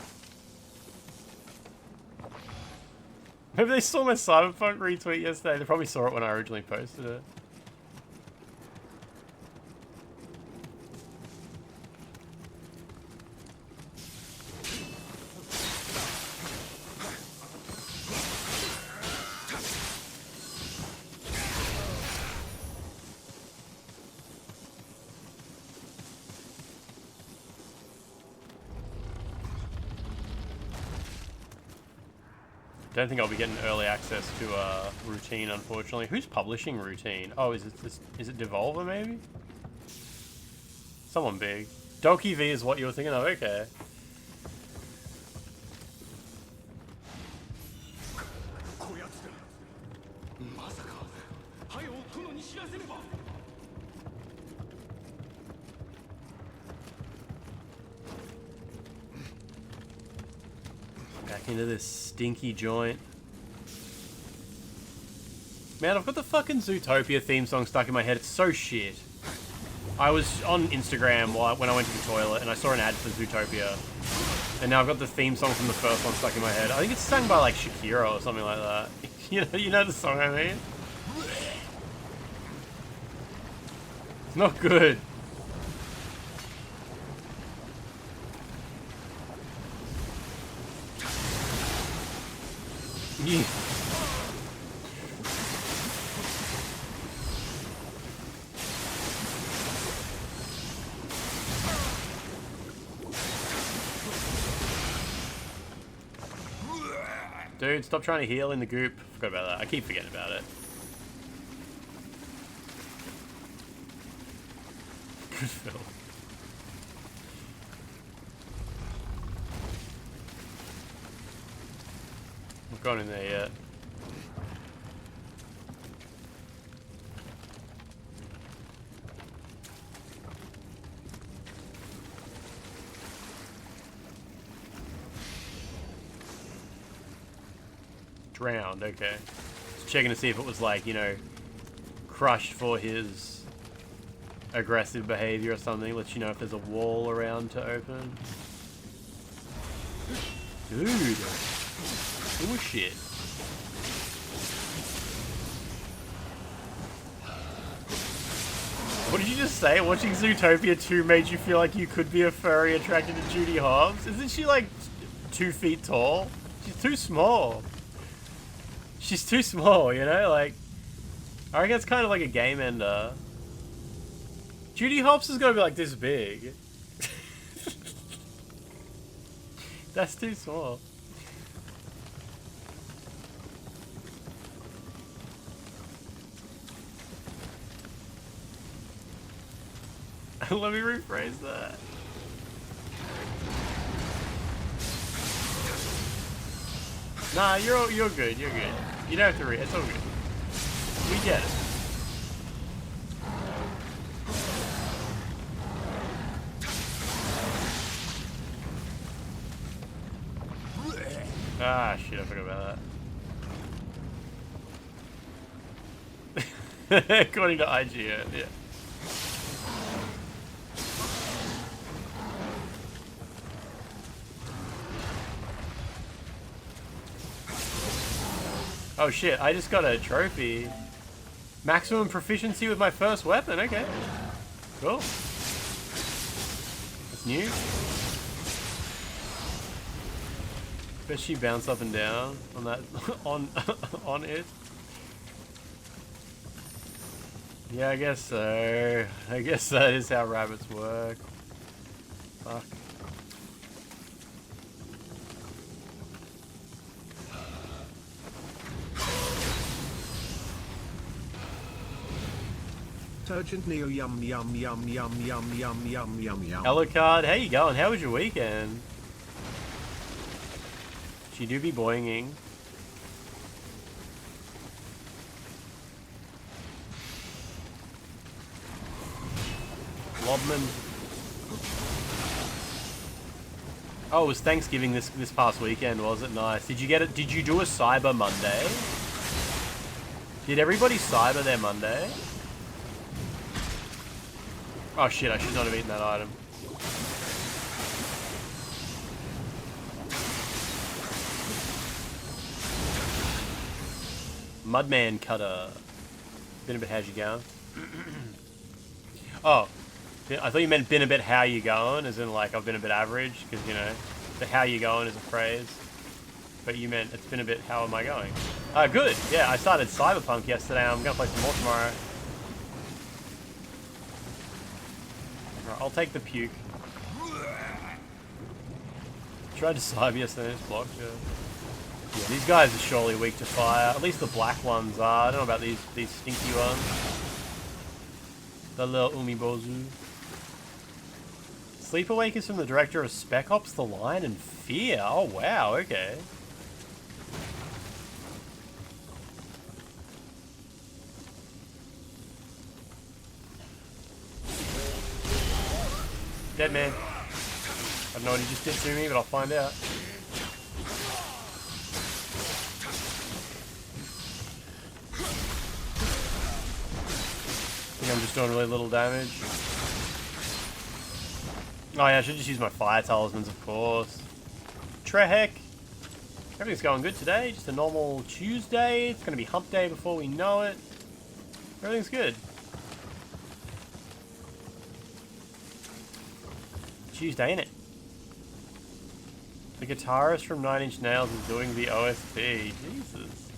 Maybe they saw my Cyberpunk retweet yesterday. They probably saw it when I originally posted it. Don't think I'll be getting early access to Routine, unfortunately. Who's publishing Routine? Oh, is it Devolver maybe? Someone big. Doke V is what you were thinking of. Okay. Back into this stinky joint. Man, I've got the fucking Zootopia theme song stuck in my head. It's so shit. I was on Instagram when I went to the toilet and I saw an ad for Zootopia. And now I've got the theme song from the first one stuck in my head. I think it's sung by like Shakira or something like that. You know the song I mean? It's not good. Yeah. Dude, stop trying to heal in the goop. Forgot about that. I keep forgetting about it. Good film. Not gone in there yet. Drowned, okay. Just checking to see if it was like, you know, crushed for his aggressive behavior or something. Let you know if there's a wall around to open. Dude. Bullshit. What did you just say? Watching Zootopia 2 made you feel like you could be a furry attracted to Judy Hobbs? Isn't she like 2 feet tall? She's too small. She's too small, you know? Like, I reckon it's kind of like a game ender. Judy Hopps is gonna be like this big. That's too small. Let me rephrase that. Nah, you're good. You're good. You don't have to read. It's all good. We get it. Ah, shit, I forgot about that. According to IGN, yeah. Oh shit, I just got a trophy. Maximum proficiency with my first weapon, okay. Cool. That's new. Bet she bounce up and down on that on it. Yeah, I guess so. I guess that is how rabbits work. Fuck. Turgent Nioh yum yum yum yum yum yum yum yum yum. Ellicard, how you going? How was your weekend? She do be boinging. Lobman. Oh, it was Thanksgiving this past weekend, was it? Nice. Did you get it? Did you do a Cyber Monday? Did everybody Cyber their Monday? Oh shit, I should not have eaten that item. Mudman Cutter. Been a bit, how's you going? Oh, I thought you meant been a bit how you going, as in like I've been a bit average, because you know, the how you going is a phrase. But you meant it's been a bit how am I going? Good, yeah, I started Cyberpunk yesterday, I'm gonna play some more tomorrow. Right, I'll take the puke. Tried to cyber yesterday, it's blocked, yeah. Yeah, these guys are surely weak to fire. At least the black ones are. I don't know about these stinky ones. The little umibozu. Sleep Awake is from the director of Spec Ops: The Line and Fear. Oh wow, okay. Dead man. I don't know what he just did to me, but I'll find out. I think I'm just doing really little damage. Oh yeah, I should just use my fire talismans, of course. Trehek. Everything's going good today. Just a normal Tuesday. It's going to be hump day before we know it. Everything's good. Tuesday, innit? The guitarist from 9 Inch Nails is doing the OST. Jesus.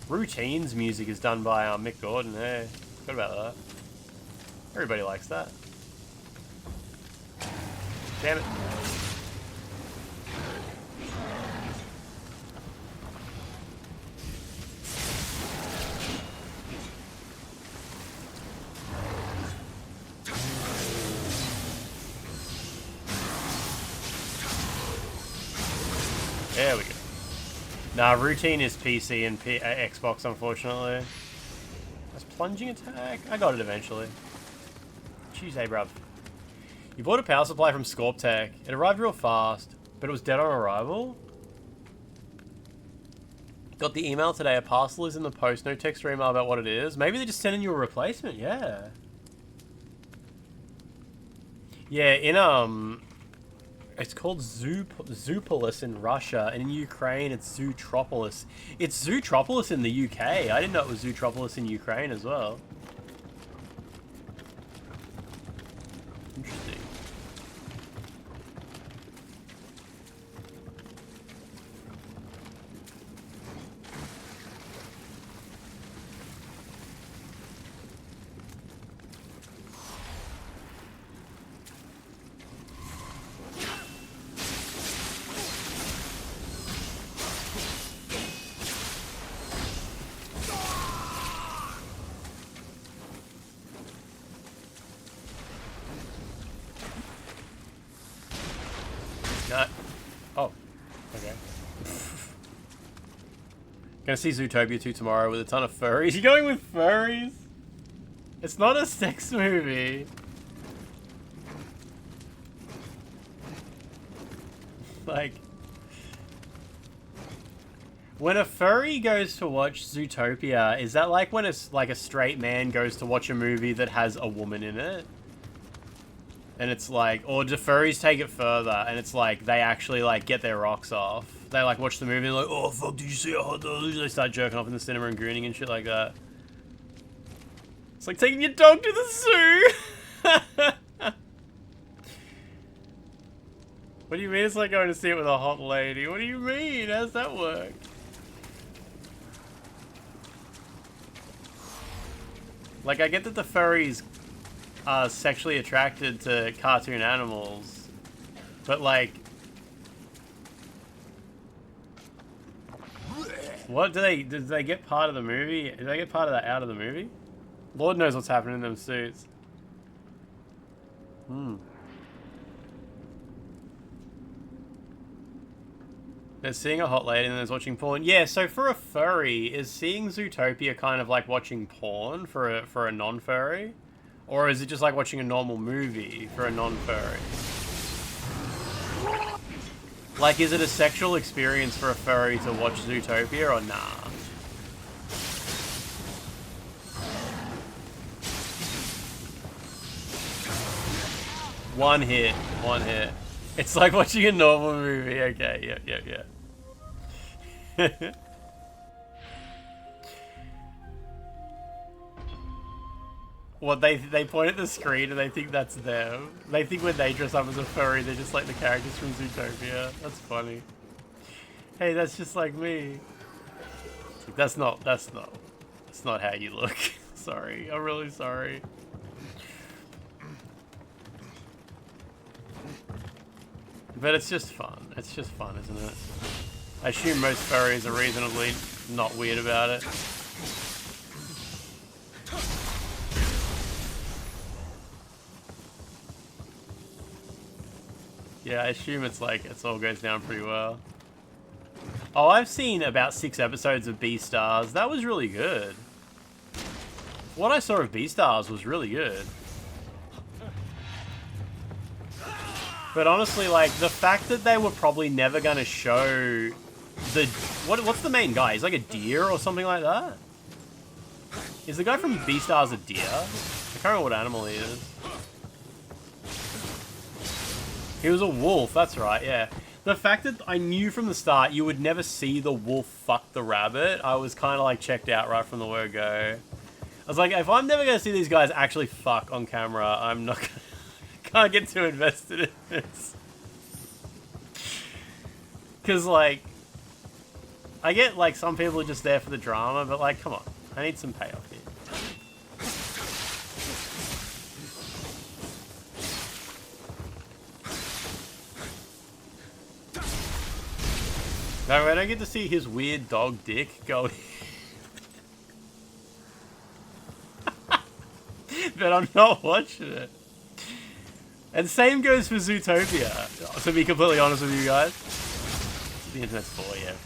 Routines music is done by Mick Gordon. Hey, what about that? Everybody likes that. Damn it. There we go. Nah, routine is PC and Xbox, unfortunately. That's plunging attack. I got it eventually. Tuesday, bruv. You bought a power supply from Scorptech. It arrived real fast, but it was dead on arrival. Got the email today. A parcel is in the post. No text or email about what it is. Maybe they're just sending you a replacement. Yeah. Yeah, in it's called Zoopolis in Russia, and in Ukraine it's Zootropolis. It's Zootropolis in the UK. I didn't know it was Zootropolis in Ukraine as well. Interesting. Gonna see Zootopia 2 tomorrow with a ton of furries. You going with furries? It's not a sex movie. Like, when a furry goes to watch Zootopia, is that like when it's like a straight man goes to watch a movie that has a woman in it? And it's like, or do furries take it further and it's like they actually like get their rocks off? They like watch the movie and like, oh fuck, did you see a hot dog? They start jerking off in the cinema and gooning and shit like that. It's like taking your dog to the zoo. What do you mean it's like going to see it with a hot lady? What do you mean? How does that work? Like, I get that the furries are sexually attracted to cartoon animals, but like, what do they get part of the movie? Do they get part of that out of the movie? Lord knows what's happening in them suits. They're seeing a hot lady and there's watching porn. Yeah, so for a furry, is seeing Zootopia kind of like watching porn for a non-furry? Or is it just like watching a normal movie for a non-furry? Like, is it a sexual experience for a furry to watch Zootopia or nah? One hit. It's like watching a normal movie. Okay, yeah. What, they point at the screen and they think that's them. They think when they dress up as a furry, they're just like the characters from Zootopia. That's funny. Hey, that's just like me. That's not how you look. Sorry, I'm really sorry. But it's just fun. It's just fun, isn't it? I assume most furries are reasonably not weird about it. Yeah, I assume it's like, it all goes down pretty well. Oh, I've seen about 6 episodes of Beastars. That was really good. What I saw of Beastars was really good. But honestly, like, the fact that they were probably never going to show the... What's the main guy? He's like a deer or something like that? Is the guy from Beastars a deer? I can't remember what animal he is. He was a wolf, that's right, yeah. The fact that I knew from the start you would never see the wolf fuck the rabbit, I was kind of like checked out right from the word go. I was like, if I'm never going to see these guys actually fuck on camera, I'm not going to... Can't get too invested in this. Because, like, I get, like, some people are just there for the drama, but, like, come on. I need some payoff here. No, I don't get to see his weird dog dick going. But I'm not watching it. And same goes for Zootopia, to be completely honest with you guys. The internet's for, yeah, of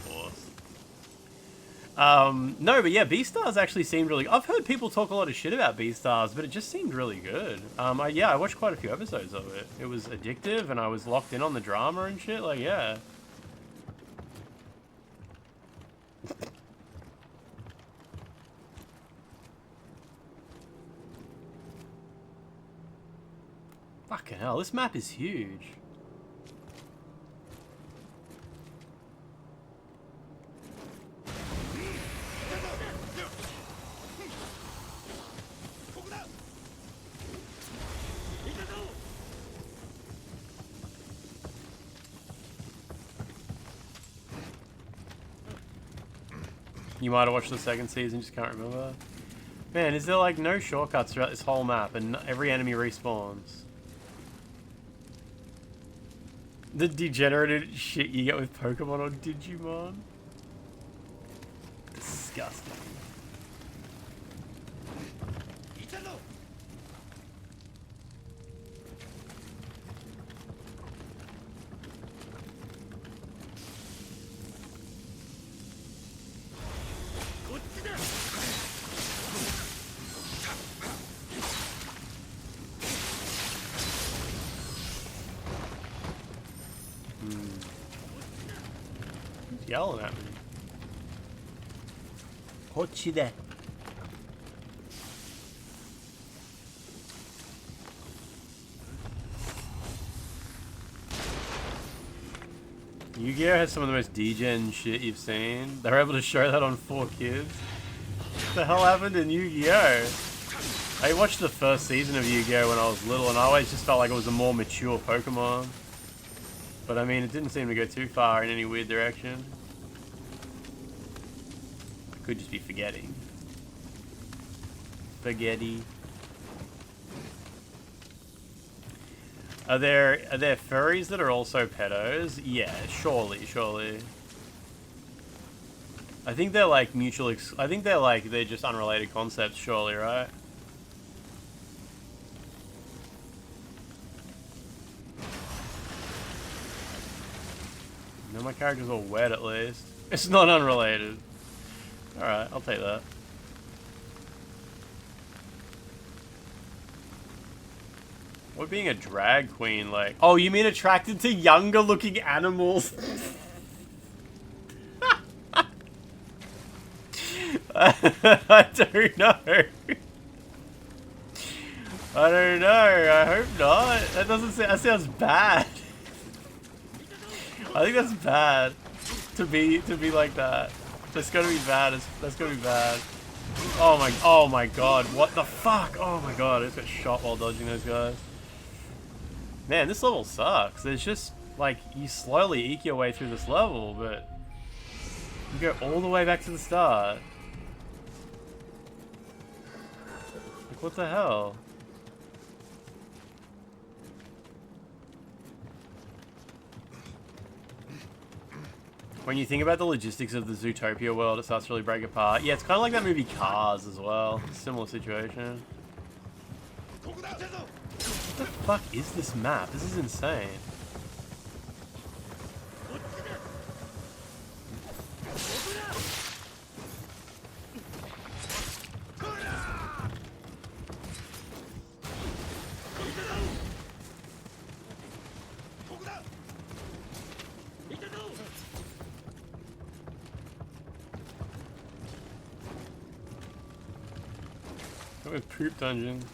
course. No, but yeah, Beastars actually seemed really... I've heard people talk a lot of shit about Beastars, but it just seemed really good. I watched quite a few episodes of it. It was addictive, and I was locked in on the drama and shit, like, yeah. Fucking hell, this map is huge. You might have watched the second season, just can't remember. Man, is there like no shortcuts throughout this whole map and every enemy respawns? The degenerated shit you get with Pokemon or Digimon? Disgusting. yelling at me. Hochide. Yu-Gi-Oh! Has some of the most degen shit you've seen. They were able to show that on 4 Kids. What the hell happened in Yu-Gi-Oh! I watched the first season of Yu-Gi-Oh! When I was little, and I always just felt like it was a more mature Pokemon. But I mean, it didn't seem to go too far in any weird direction. I could just be forgetting. Spaghetti. Are there furries that are also pedos? Yeah, surely. I think they're like I think they're just unrelated concepts, surely, right? No, my character's all wet at least. It's not unrelated. Alright, I'll take that. What being a drag queen like? Oh, you mean attracted to younger looking animals? I don't know. I don't know. I hope not. That doesn't sound, that sounds bad. I think that's bad to be like that. That's gotta be bad. That's gonna be bad. Oh my god, what the fuck? Oh my god, I just got shot while dodging those guys. Man, this level sucks. There's just, like, you slowly eke your way through this level, but you go all the way back to the start. Like, what the hell? When you think about the logistics of the Zootopia world, it starts to really break apart. Yeah, it's kind of like that movie Cars as well. Similar situation. What the fuck is this map? This is insane. With poop dungeon.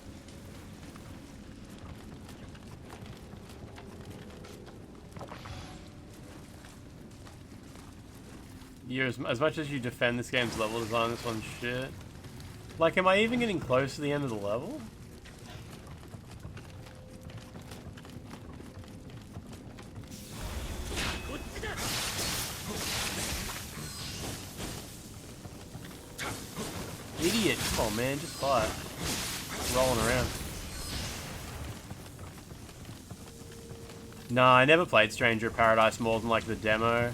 Yeah, as much as you defend this game's level design, this one's shit. Like, am I even getting close to the end of the level? Idiot! Come on, man, just fight. Rolling around. Nah, I never played Stranger of Paradise more than like the demo.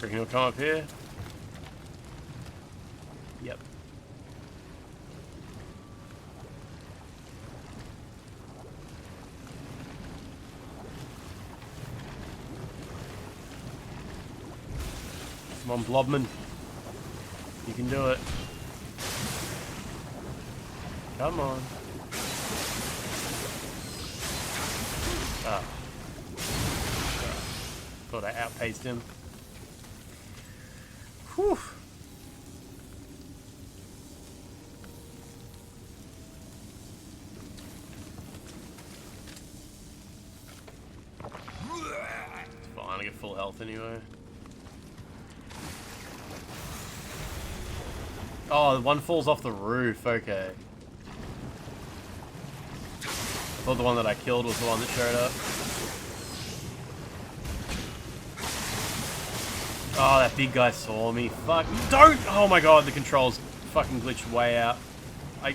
Reckon he'll come up here? Yep. Come on, Blobman. You can do it. Come on. Ah. Thought I outpaced him. Whew. It's fine, I get full health anyway. Oh, one falls off the roof, okay. I thought the one that I killed was the one that showed up. Oh, that big guy saw me. Fuck. Don't! Oh my god, the controls fucking glitched way out.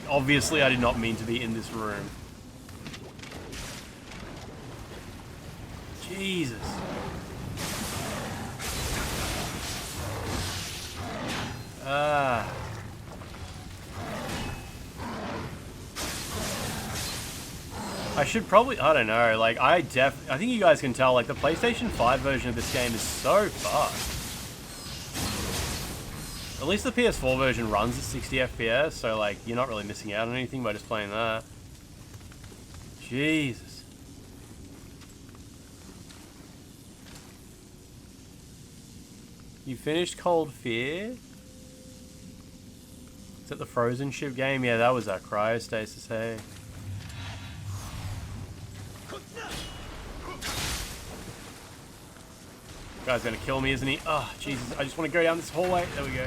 Obviously, I did not mean to be in this room. Jesus. I should probably, I don't know, like, I think you guys can tell, like, the PlayStation 5 version of this game is so fast. At least the PS4 version runs at 60 FPS, so, like, you're not really missing out on anything by just playing that. Jesus. You finished Cold Fear? Is that the Frozen ship game? Yeah, that was our cryostasis, hey. Guy's gonna kill me, isn't he? Oh, Jesus. I just want to go down this hallway. There we go.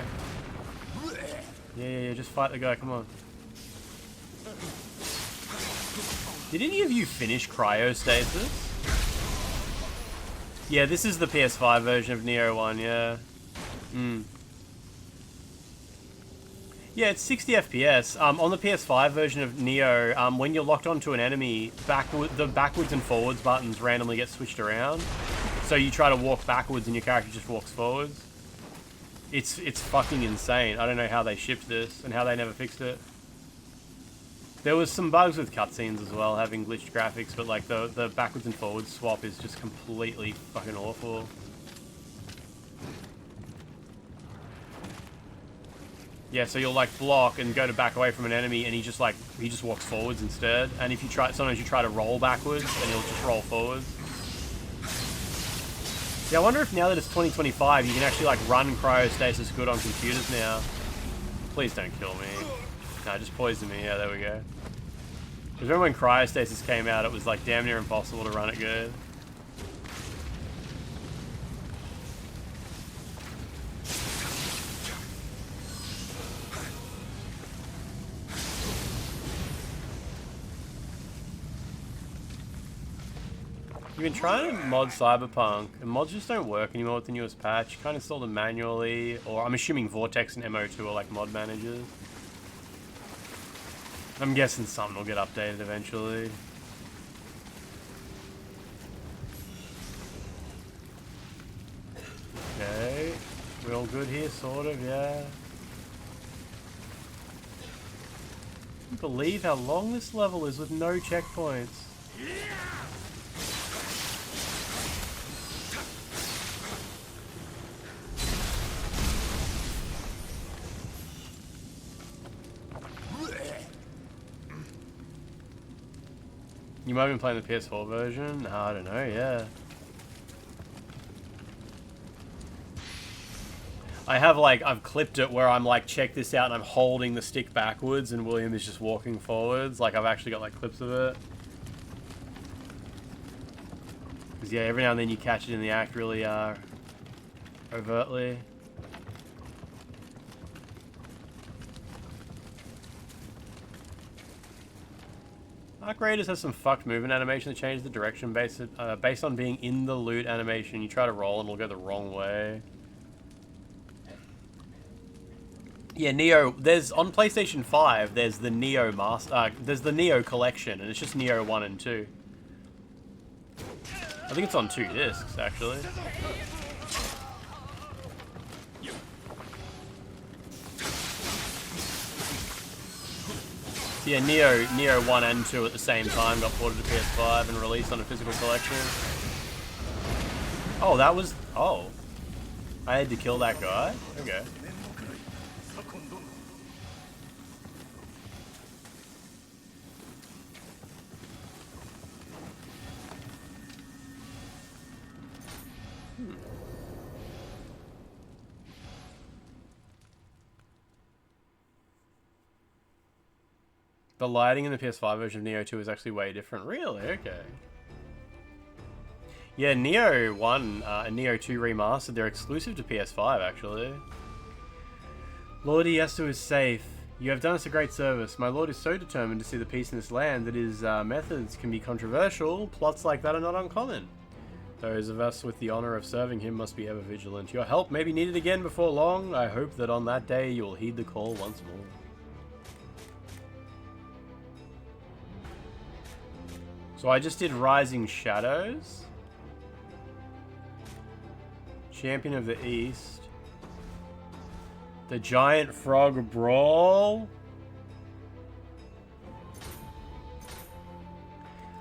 Yeah, just fight the guy. Come on. Did any of you finish cryostasis? Yeah, this is the PS5 version of Nioh 1, yeah. Yeah, it's 60 FPS. On the PS5 version of Nioh, when you're locked onto an enemy, the backwards and forwards buttons randomly get switched around. So you try to walk backwards and your character just walks forwards. It's fucking insane. I don't know how they shipped this and how they never fixed it. There was some bugs with cutscenes as well, having glitched graphics, but like the backwards and forwards swap is just completely fucking awful. Yeah, so you'll like block and go to back away from an enemy, and he just walks forwards instead. And if you sometimes you try to roll backwards, and he'll just roll forwards. Yeah, I wonder if now that it's 2025, you can actually like run cryostasis good on computers now. Please don't kill me. No, just poison me. Yeah, there we go. Because remember when cryostasis came out, it was like damn near impossible to run it good. You've been trying to mod Cyberpunk, and mods just don't work anymore with the newest patch. You can't install them manually, or I'm assuming Vortex and MO2 are like mod managers. I'm guessing some will get updated eventually. Okay, we're all good here, sort of, yeah. I can't believe how long this level is with no checkpoints. You might have been playing the PS4 version? I don't know, yeah. I've clipped it where I'm like, check this out, and I'm holding the stick backwards and William is just walking forwards. Like, I've actually got like clips of it. Because yeah, every now and then you catch it in the act really overtly. Arc Raiders has some fucked movement animation that changes the direction based on being in the loot animation. You try to roll and it'll go the wrong way. Yeah, Nioh. There's on PlayStation 5. There's the Nioh there's the Nioh collection, and it's just Nioh 1 and 2. I think it's on 2 discs actually. Yeah, Nioh 1 and 2 at the same time got ported to PS5 and released on a physical collection. Oh, that was... Oh. I had to kill that guy? Okay. The lighting in the PS5 version of Nioh 2 is actually way different. Really? Okay. Yeah, Nioh 1 and Nioh 2 remastered. They're exclusive to PS5, actually. Lord Ieyasu is safe. You have done us a great service. My lord is so determined to see the peace in this land that his methods can be controversial. Plots like that are not uncommon. Those of us with the honor of serving him must be ever vigilant. Your help may be needed again before long. I hope that on that day you will heed the call once more. So I just did Rising Shadows. Champion of the East. The Giant Frog Brawl.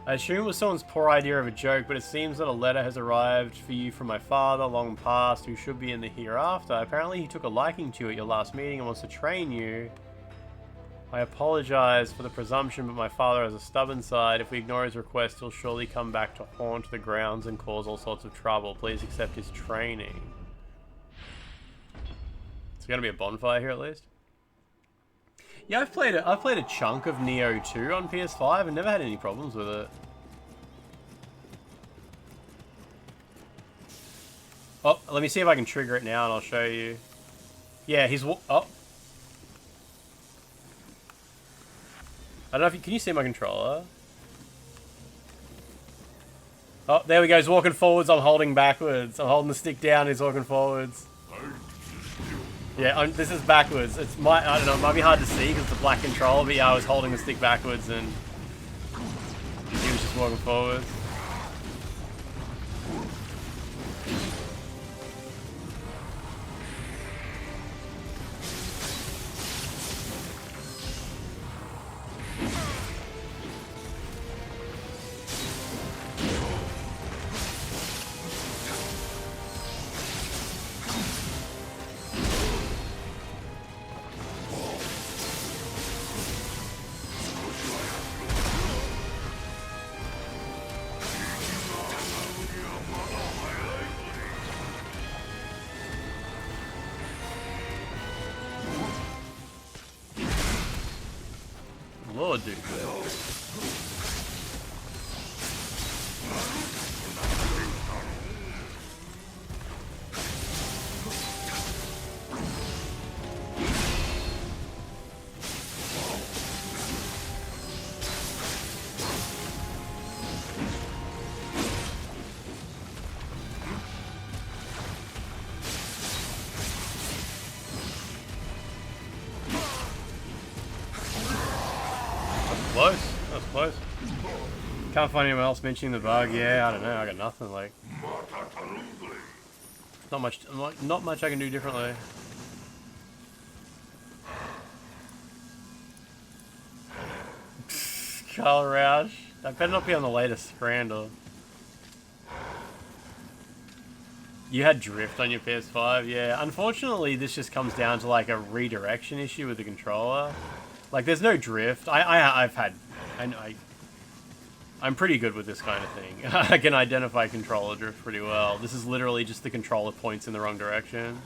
I assume it was someone's poor idea of a joke, but it seems that a letter has arrived for you from my father, long past, who should be in the hereafter. Apparently he took a liking to you at your last meeting and wants to train you. I apologize for the presumption, but my father has a stubborn side. If we ignore his request, he'll surely come back to haunt the grounds and cause all sorts of trouble. Please accept his training. Is there going to be a bonfire here at least? Yeah, I've played a chunk of Nioh 2 on PS5 and never had any problems with it. Oh, let me see if I can trigger it now and I'll show you. Yeah, he's oh. I don't know if you, can you see my controller? Oh, there we go. He's walking forwards. I'm holding backwards. I'm holding the stick down. He's walking forwards. Yeah, this is backwards. I don't know, it might be hard to see because it's a black controller, but yeah, I was holding the stick backwards and he was just walking forwards. Lord, dude. Close. That was close. Can't find anyone else mentioning the bug. Yeah, I don't know. I got nothing. Like, not much I can do differently. Color Roush. That better not be on the latest scandal. You had drift on your PS5, yeah. Unfortunately, this just comes down to like a redirection issue with the controller. Like, there's no drift. I'm pretty good with this kind of thing. I can identify controller drift pretty well. This is literally just the controller points in the wrong direction.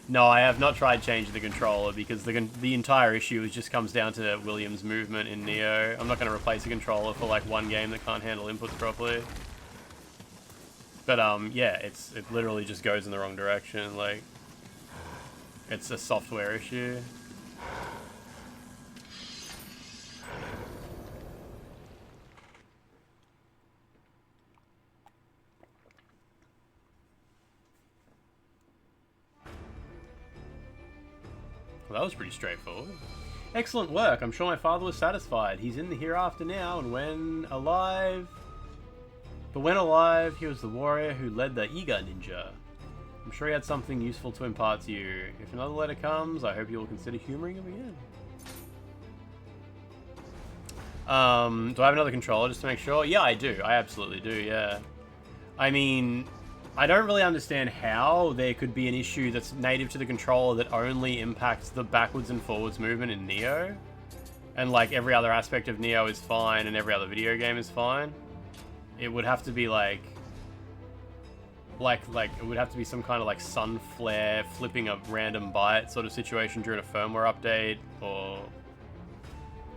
No, I have not tried changing the controller because the entire issue just comes down to William's movement in Nioh. I'm not going to replace a controller for like one game that can't handle inputs properly. But yeah, it literally just goes in the wrong direction. Like, it's a software issue. Well, that was pretty straightforward. Excellent work. I'm sure my father was satisfied. He's in the hereafter now, and when alive, he was the warrior who led the Iga Ninja. I'm sure he had something useful to impart to you. If another letter comes, I hope you will consider humoring him again. Do I have another controller just to make sure? Yeah, I do. I absolutely do, yeah. I mean, I don't really understand how there could be an issue that's native to the controller that only impacts the backwards and forwards movement in Nioh. And like every other aspect of Nioh is fine and every other video game is fine. It would have to be like it would have to be some kind of like sun flare flipping a random byte sort of situation during a firmware update, or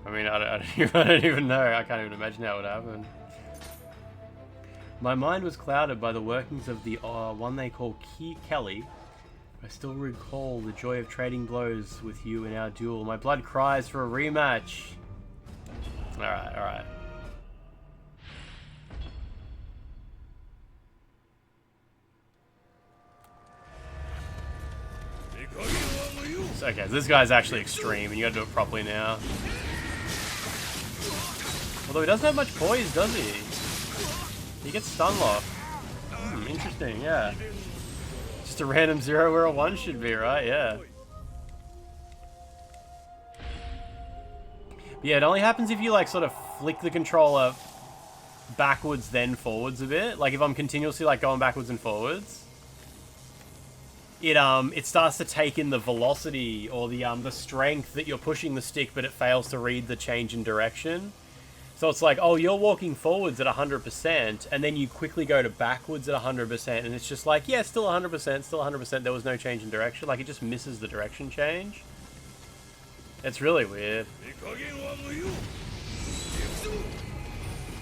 I mean, I don't even know. I can't even imagine how it would happen. My mind was clouded by the workings of the one they call Kelly. I still recall the joy of trading blows with you in our duel. My blood cries for a rematch. Alright, alright. Okay, this guy's actually extreme, and you gotta do it properly now. Although he doesn't have much poise, does he? He gets stun locked. Interesting, yeah. Just a random 0 where a 1 should be, right? Yeah. Yeah, it only happens if you like sort of flick the controller backwards then forwards a bit. Like if I'm continuously like going backwards and forwards, it starts to take in the velocity or the strength that you're pushing the stick, but it fails to read the change in direction. So it's like, oh, you're walking forwards at 100%, and then you quickly go to backwards at 100%, and it's just like, yeah, still 100%, still 100%. There was no change in direction. Like it just misses the direction change. It's really weird.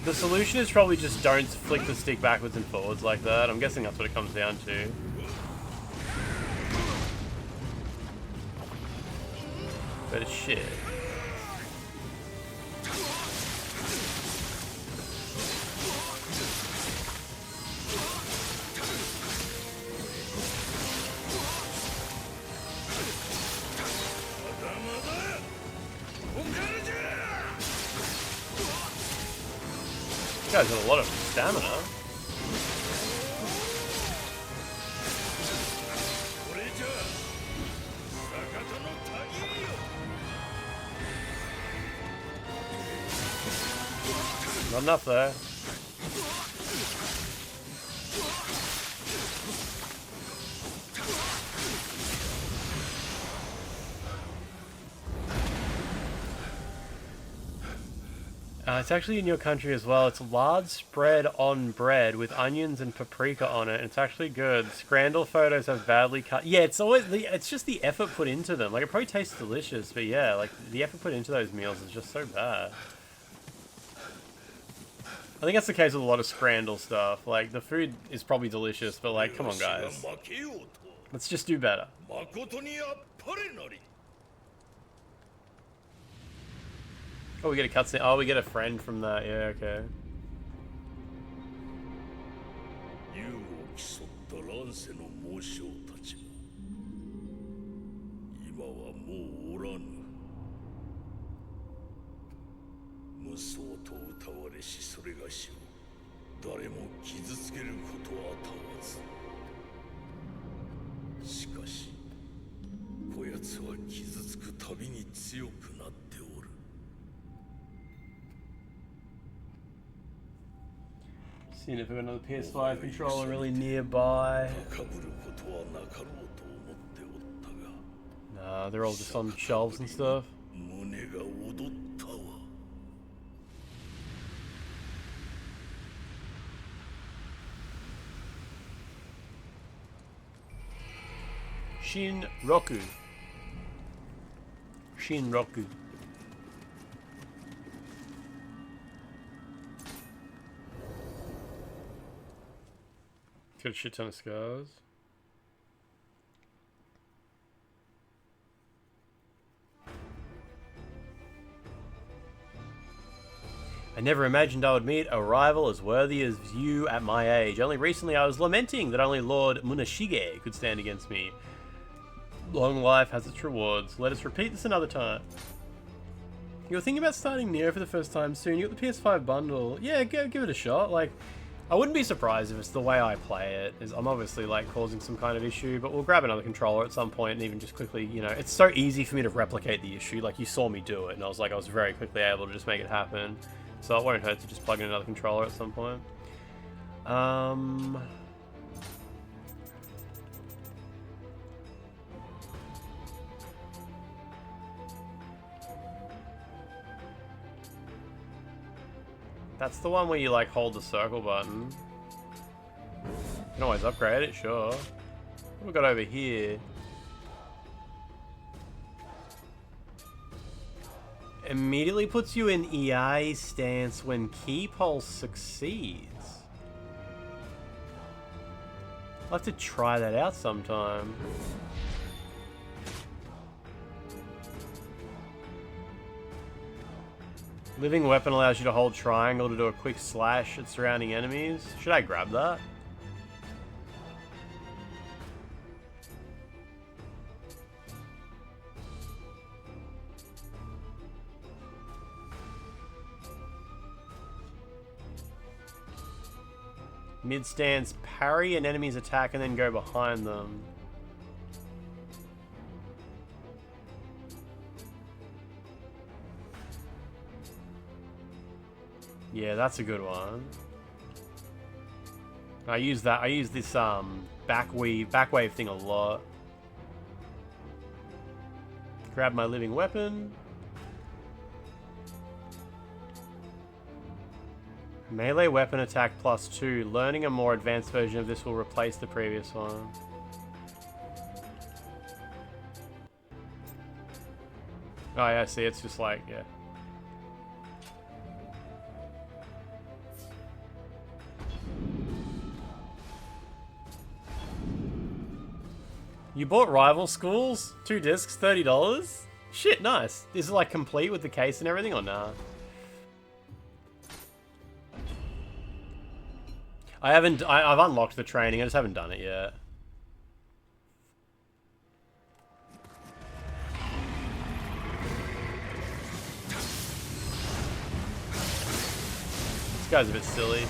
The solution is probably just don't flick the stick backwards and forwards like that. I'm guessing that's what it comes down to. But it's shit. This guy's got a lot of stamina. Not enough though. It's actually in your country as well. It's lard spread on bread with onions and paprika on it. It's actually good. Scrandle photos have badly cut. Yeah, it's always it's just the effort put into them. Like it probably tastes delicious, but yeah, like the effort put into those meals is just so bad. I think that's the case with a lot of Scrandle stuff. Like the food is probably delicious, but like, come on, guys, let's just do better. Oh, we get a cutscene. Oh, we get a friend from that. Yeah, okay. Seeing if we've got another PS5 controller really nearby. Nah, they're all just on shelves and stuff. Shinroku. Shinroku. Got a shit ton of scars. I never imagined I would meet a rival as worthy as you at my age. Only recently I was lamenting that only Lord Munashige could stand against me. Long life has its rewards. Let us repeat this another time. You're thinking about starting Nioh for the first time soon. You got the PS5 bundle. Yeah, give it a shot. Like, I wouldn't be surprised if it's the way I play it. I'm obviously like causing some kind of issue, but we'll grab another controller at some point and even just quickly, you know, it's so easy for me to replicate the issue. Like you saw me do it, and I was very quickly able to just make it happen. So it won't hurt to just plug in another controller at some point. That's the one where you like hold the circle button. You can always upgrade it, sure. What have we got over here? Immediately puts you in EA stance when key pulse succeeds. I'll have to try that out sometime. Living weapon allows you to hold triangle to do a quick slash at surrounding enemies. Should I grab that? Mid stance parry an enemy's attack and then go behind them. Yeah, that's a good one. I use this back wave thing a lot. Grab my living weapon. Melee weapon attack +2. Learning a more advanced version of this will replace the previous one. Oh yeah, see, it's just like, yeah. You bought Rival Schools? 2 discs, $30? Shit, nice. This is like complete with the case and everything, or nah? I've unlocked the training, I just haven't done it yet. This guy's a bit silly.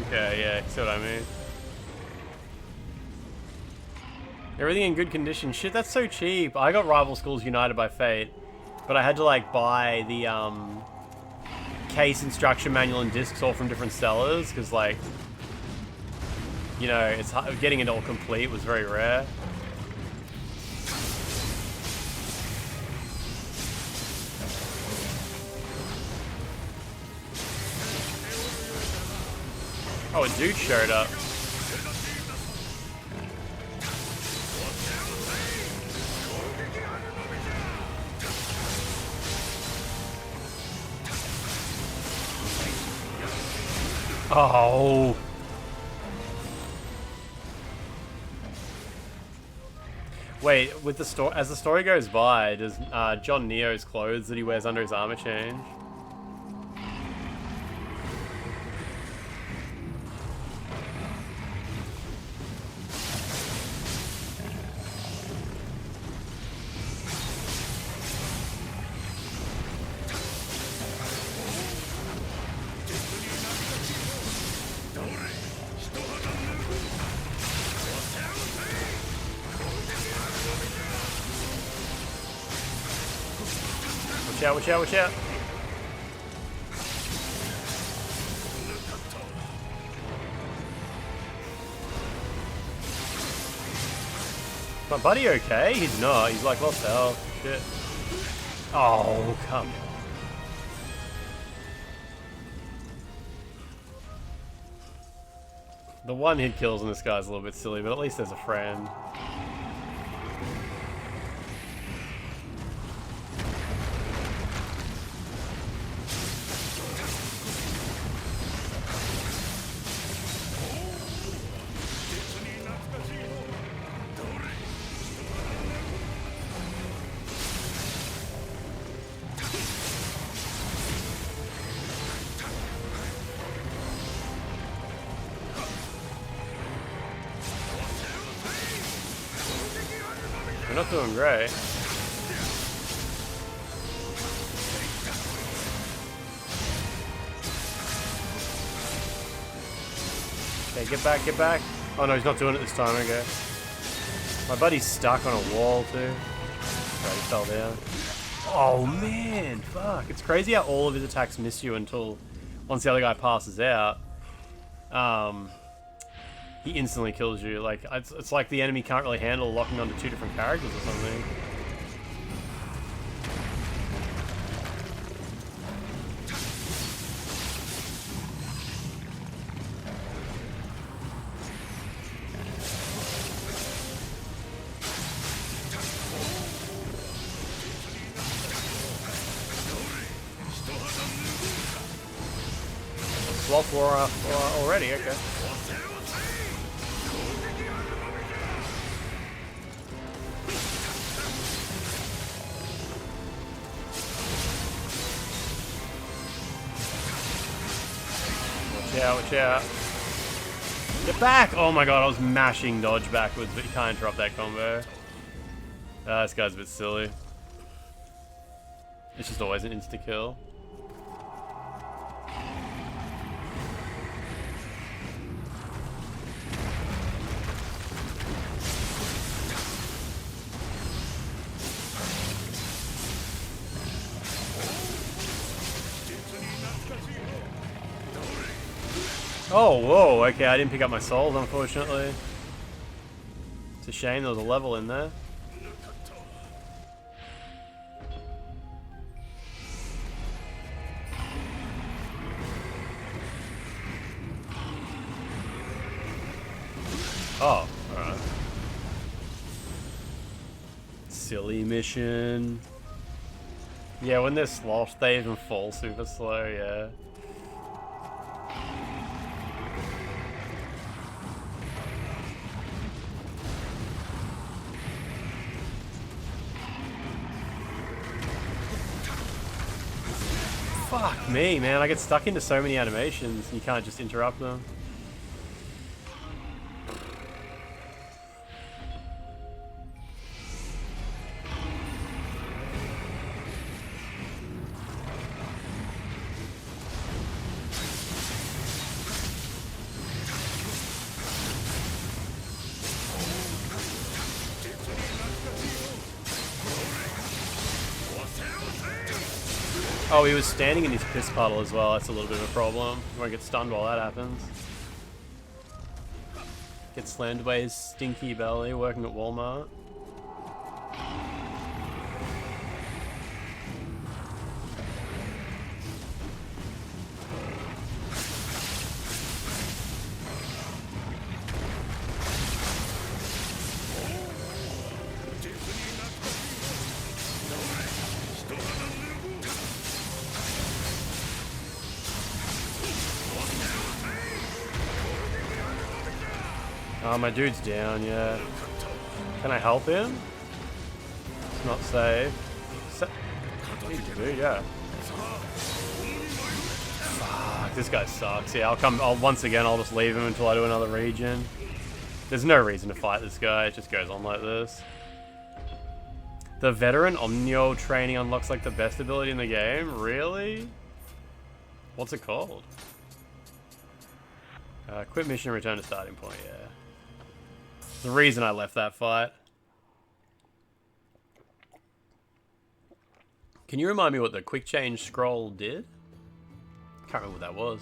Okay, yeah, see what I mean. Everything in good condition. Shit, that's so cheap. I got Rival Schools United by Fate, but I had to like buy the case, instruction manual, and discs all from different sellers because, like, you know, it's getting it all complete was very rare. Oh, a dude showed up. Oh. Wait, with the as the story goes by, does John Nioh's clothes that he wears under his armor change? Watch out, watch out, watch out. Is my buddy okay? He's not. He's like lost health. Shit. Oh, come on. The one-hit kills on this guy's a little bit silly, but at least there's a friend. We're not doing great. Okay, get back, get back. Oh no, he's not doing it this time, okay. My buddy's stuck on a wall too. Sorry, he fell down. Oh man, fuck. It's crazy how all of his attacks miss you until once the other guy passes out. He instantly kills you. Like, it's like the enemy can't really handle locking onto 2 different characters or something. Sloth War already, okay. Watch out, watch out. Get back! Oh my god, I was mashing dodge backwards, but you can't interrupt that combo. This guy's a bit silly. It's just always an insta-kill. Oh, whoa, okay, I didn't pick up my souls, unfortunately. It's a shame there was a level in there. Oh, alright. Silly mission. Yeah, when they're sloshed, they even fall super slow, yeah. Fuck me, man. I get stuck into so many animations. You can't just interrupt them. Oh, he was standing in his piss puddle as well. That's a little bit of a problem. You won't get stunned while that happens. Get slammed by his stinky belly working at Walmart. Oh, my dude's down, yeah. Can I help him? It's not safe. Dude, yeah. Fuck, this guy sucks. Yeah, once again, I'll just leave him until I do another region. There's no reason to fight this guy, it just goes on like this. The veteran Nioh training unlocks like the best ability in the game? Really? What's it called? Quit mission, return to starting point, yeah. The reason I left that fight. Can you remind me what the quick change scroll did? Can't remember what that was.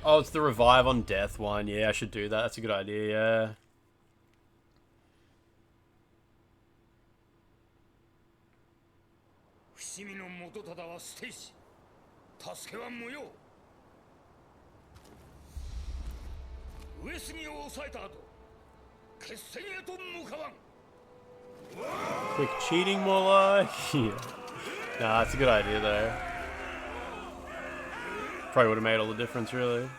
Oh, it's the revive on death one. Yeah, I should do that. That's a good idea, yeah. Quick cheating, more like. Yeah. Nah, that's a good idea though. Probably would have made all the difference, really.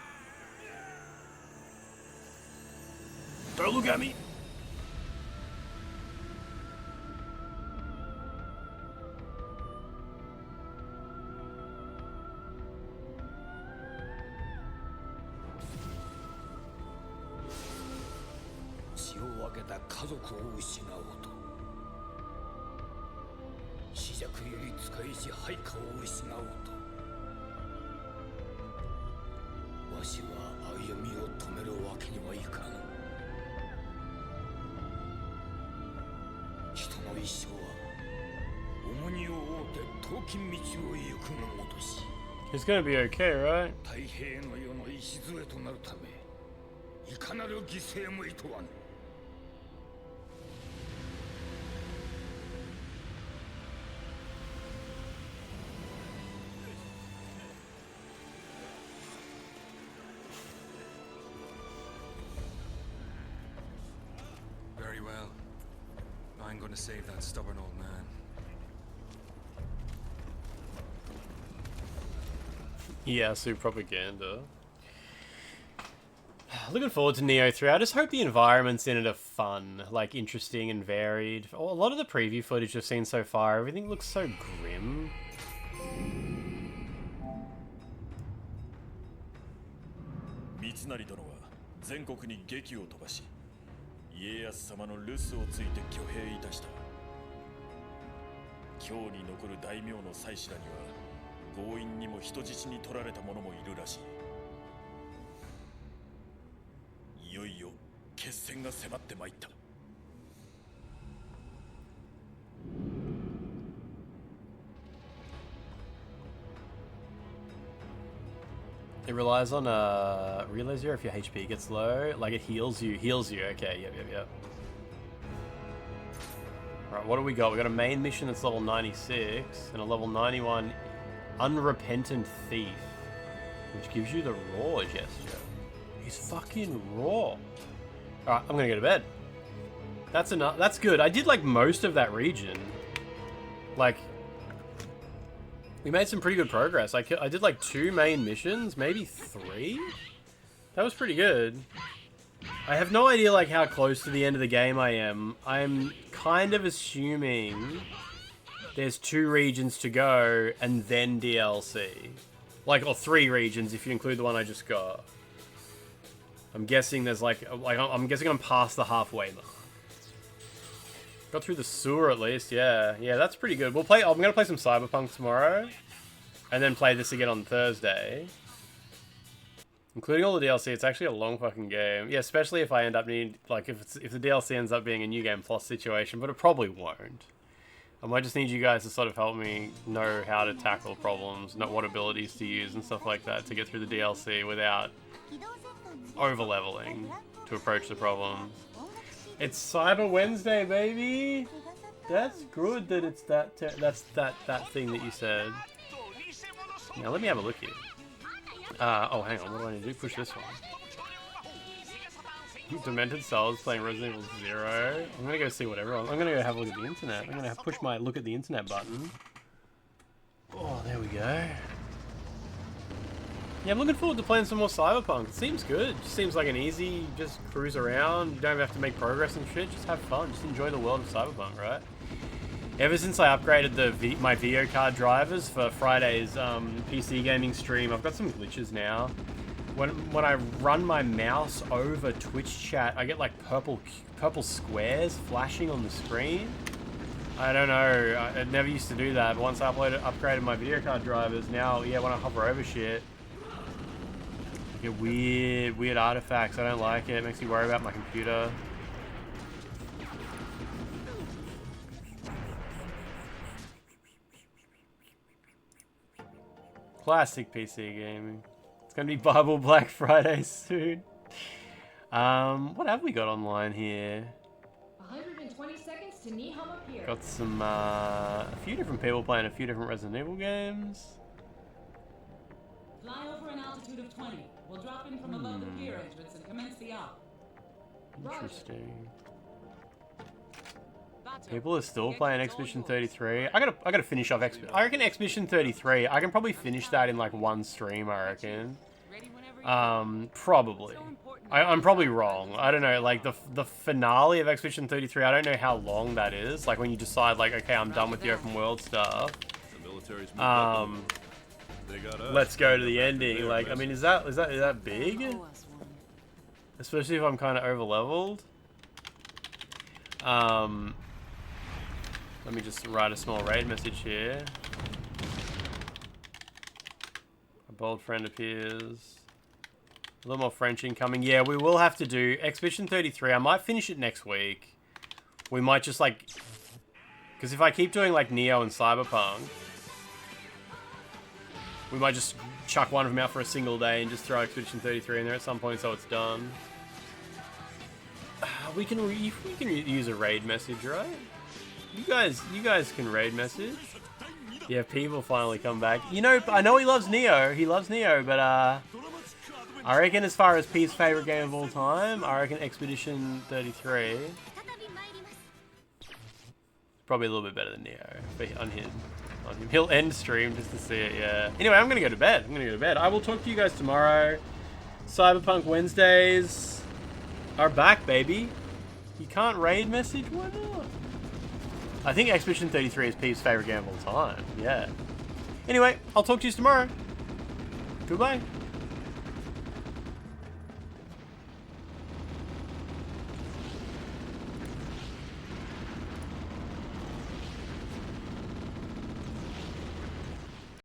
Don't look at me. It's gonna be okay, right? Very well. I'm going to save that stubborn old man. Yeah, so propaganda. Looking forward to Nioh 3. I just hope the environments in it are fun, like interesting and varied. A lot of the preview footage I've seen so far, everything looks so grim. 三成殿は全国に檄を飛ばし、家康様の留守をついて挙兵いたした。京に残る大名の妻子らには強引にも人質に取られた者もいるらしい。いよいよ決戦が迫ってまいった。It relies on relays you if your HP gets low. Like it heals you. Okay, yep. Alright, what do we got? We got a main mission that's level 96 and a level 91 Unrepentant Thief, which gives you the raw gesture. He's fucking raw. Alright, I'm gonna go to bed. That's enough. That's good. I did like most of that region. Like, we made some pretty good progress. I did like 2 main missions, maybe 3? That was pretty good. I have no idea like how close to the end of the game I am. I'm kind of assuming there's 2 regions to go and then DLC. Like, or 3 regions if you include the one I just got. I'm guessing there's like I'm guessing I'm past the halfway mark. Got through the sewer at least, yeah. Yeah, that's pretty good. I'm gonna play some Cyberpunk tomorrow. And then play this again on Thursday. Including all the DLC, it's actually a long fucking game. Yeah, especially if I end up needing, like, if the DLC ends up being a New Game Plus situation, but it probably won't. I might just need you guys to sort of help me know how to tackle problems, know what abilities to use and stuff like that to get through the DLC without over-leveling to approach the problems. It's Cyber Wednesday, baby! That's good that it's that thing that you said. Now let me have a look here. Oh, hang on, what do I need to do? Push this one. Demented Souls playing Resident Evil 0. I'm gonna go see what everyone... I'm gonna go have a look at the internet. I'm gonna push my look at the internet button. Oh, there we go. Yeah, I'm looking forward to playing some more Cyberpunk. It seems good. It just seems like an easy, just cruise around. You don't have to make progress and shit. Just have fun. Just enjoy the world of Cyberpunk, right? Ever since I upgraded my video card drivers for Friday's PC gaming stream, I've got some glitches now. When I run my mouse over Twitch chat, I get like purple squares flashing on the screen. I don't know. I never used to do that, but once I upgraded my video card drivers, now, yeah, when I hover over shit, I get weird artifacts. I don't like it. It makes me worry about my computer. Classic PC gaming. It's gonna be Bible Black Friday soon. What have we got online here? 120 seconds to Nioh appear. Got some, a few different people playing a few different Resident Evil games. Fly over an altitude of 20. We'll drop in from above the pier entrance and commence the op. Interesting. People are still playing Expedition 33. I gotta finish off I reckon Expedition 33. I can probably finish that in like one stream. I reckon. Probably. I'm probably wrong. I don't know. Like the finale of Expedition 33. I don't know how long that is. Like when you decide, like, okay, I'm done with the open world stuff. Let's go to the ending. Like, I mean, is that big? Especially if I'm kind of over leveled. Let me just write a small raid message here. A bold friend appears. A little more French incoming. Yeah, we will have to do Expedition 33. I might finish it next week. We might just like... Because if I keep doing like Nioh and Cyberpunk, we might just chuck one of them out for a single day and just throw Expedition 33 in there at some point so it's done. We can use a raid message, right? You guys can raid message. Yeah, people finally come back. You know, I know he loves Nioh. He loves Nioh, but I reckon as far as P's favorite game of all time, I reckon Expedition 33 probably a little bit better than Nioh. But on him, he'll end stream just to see it. Yeah. Anyway, I'm gonna go to bed. I will talk to you guys tomorrow. Cyberpunk Wednesdays are back, baby. You can't raid message? Why not? I think Expedition 33 is Peeps' favorite game of all time. Yeah. Anyway, I'll talk to you tomorrow. Goodbye.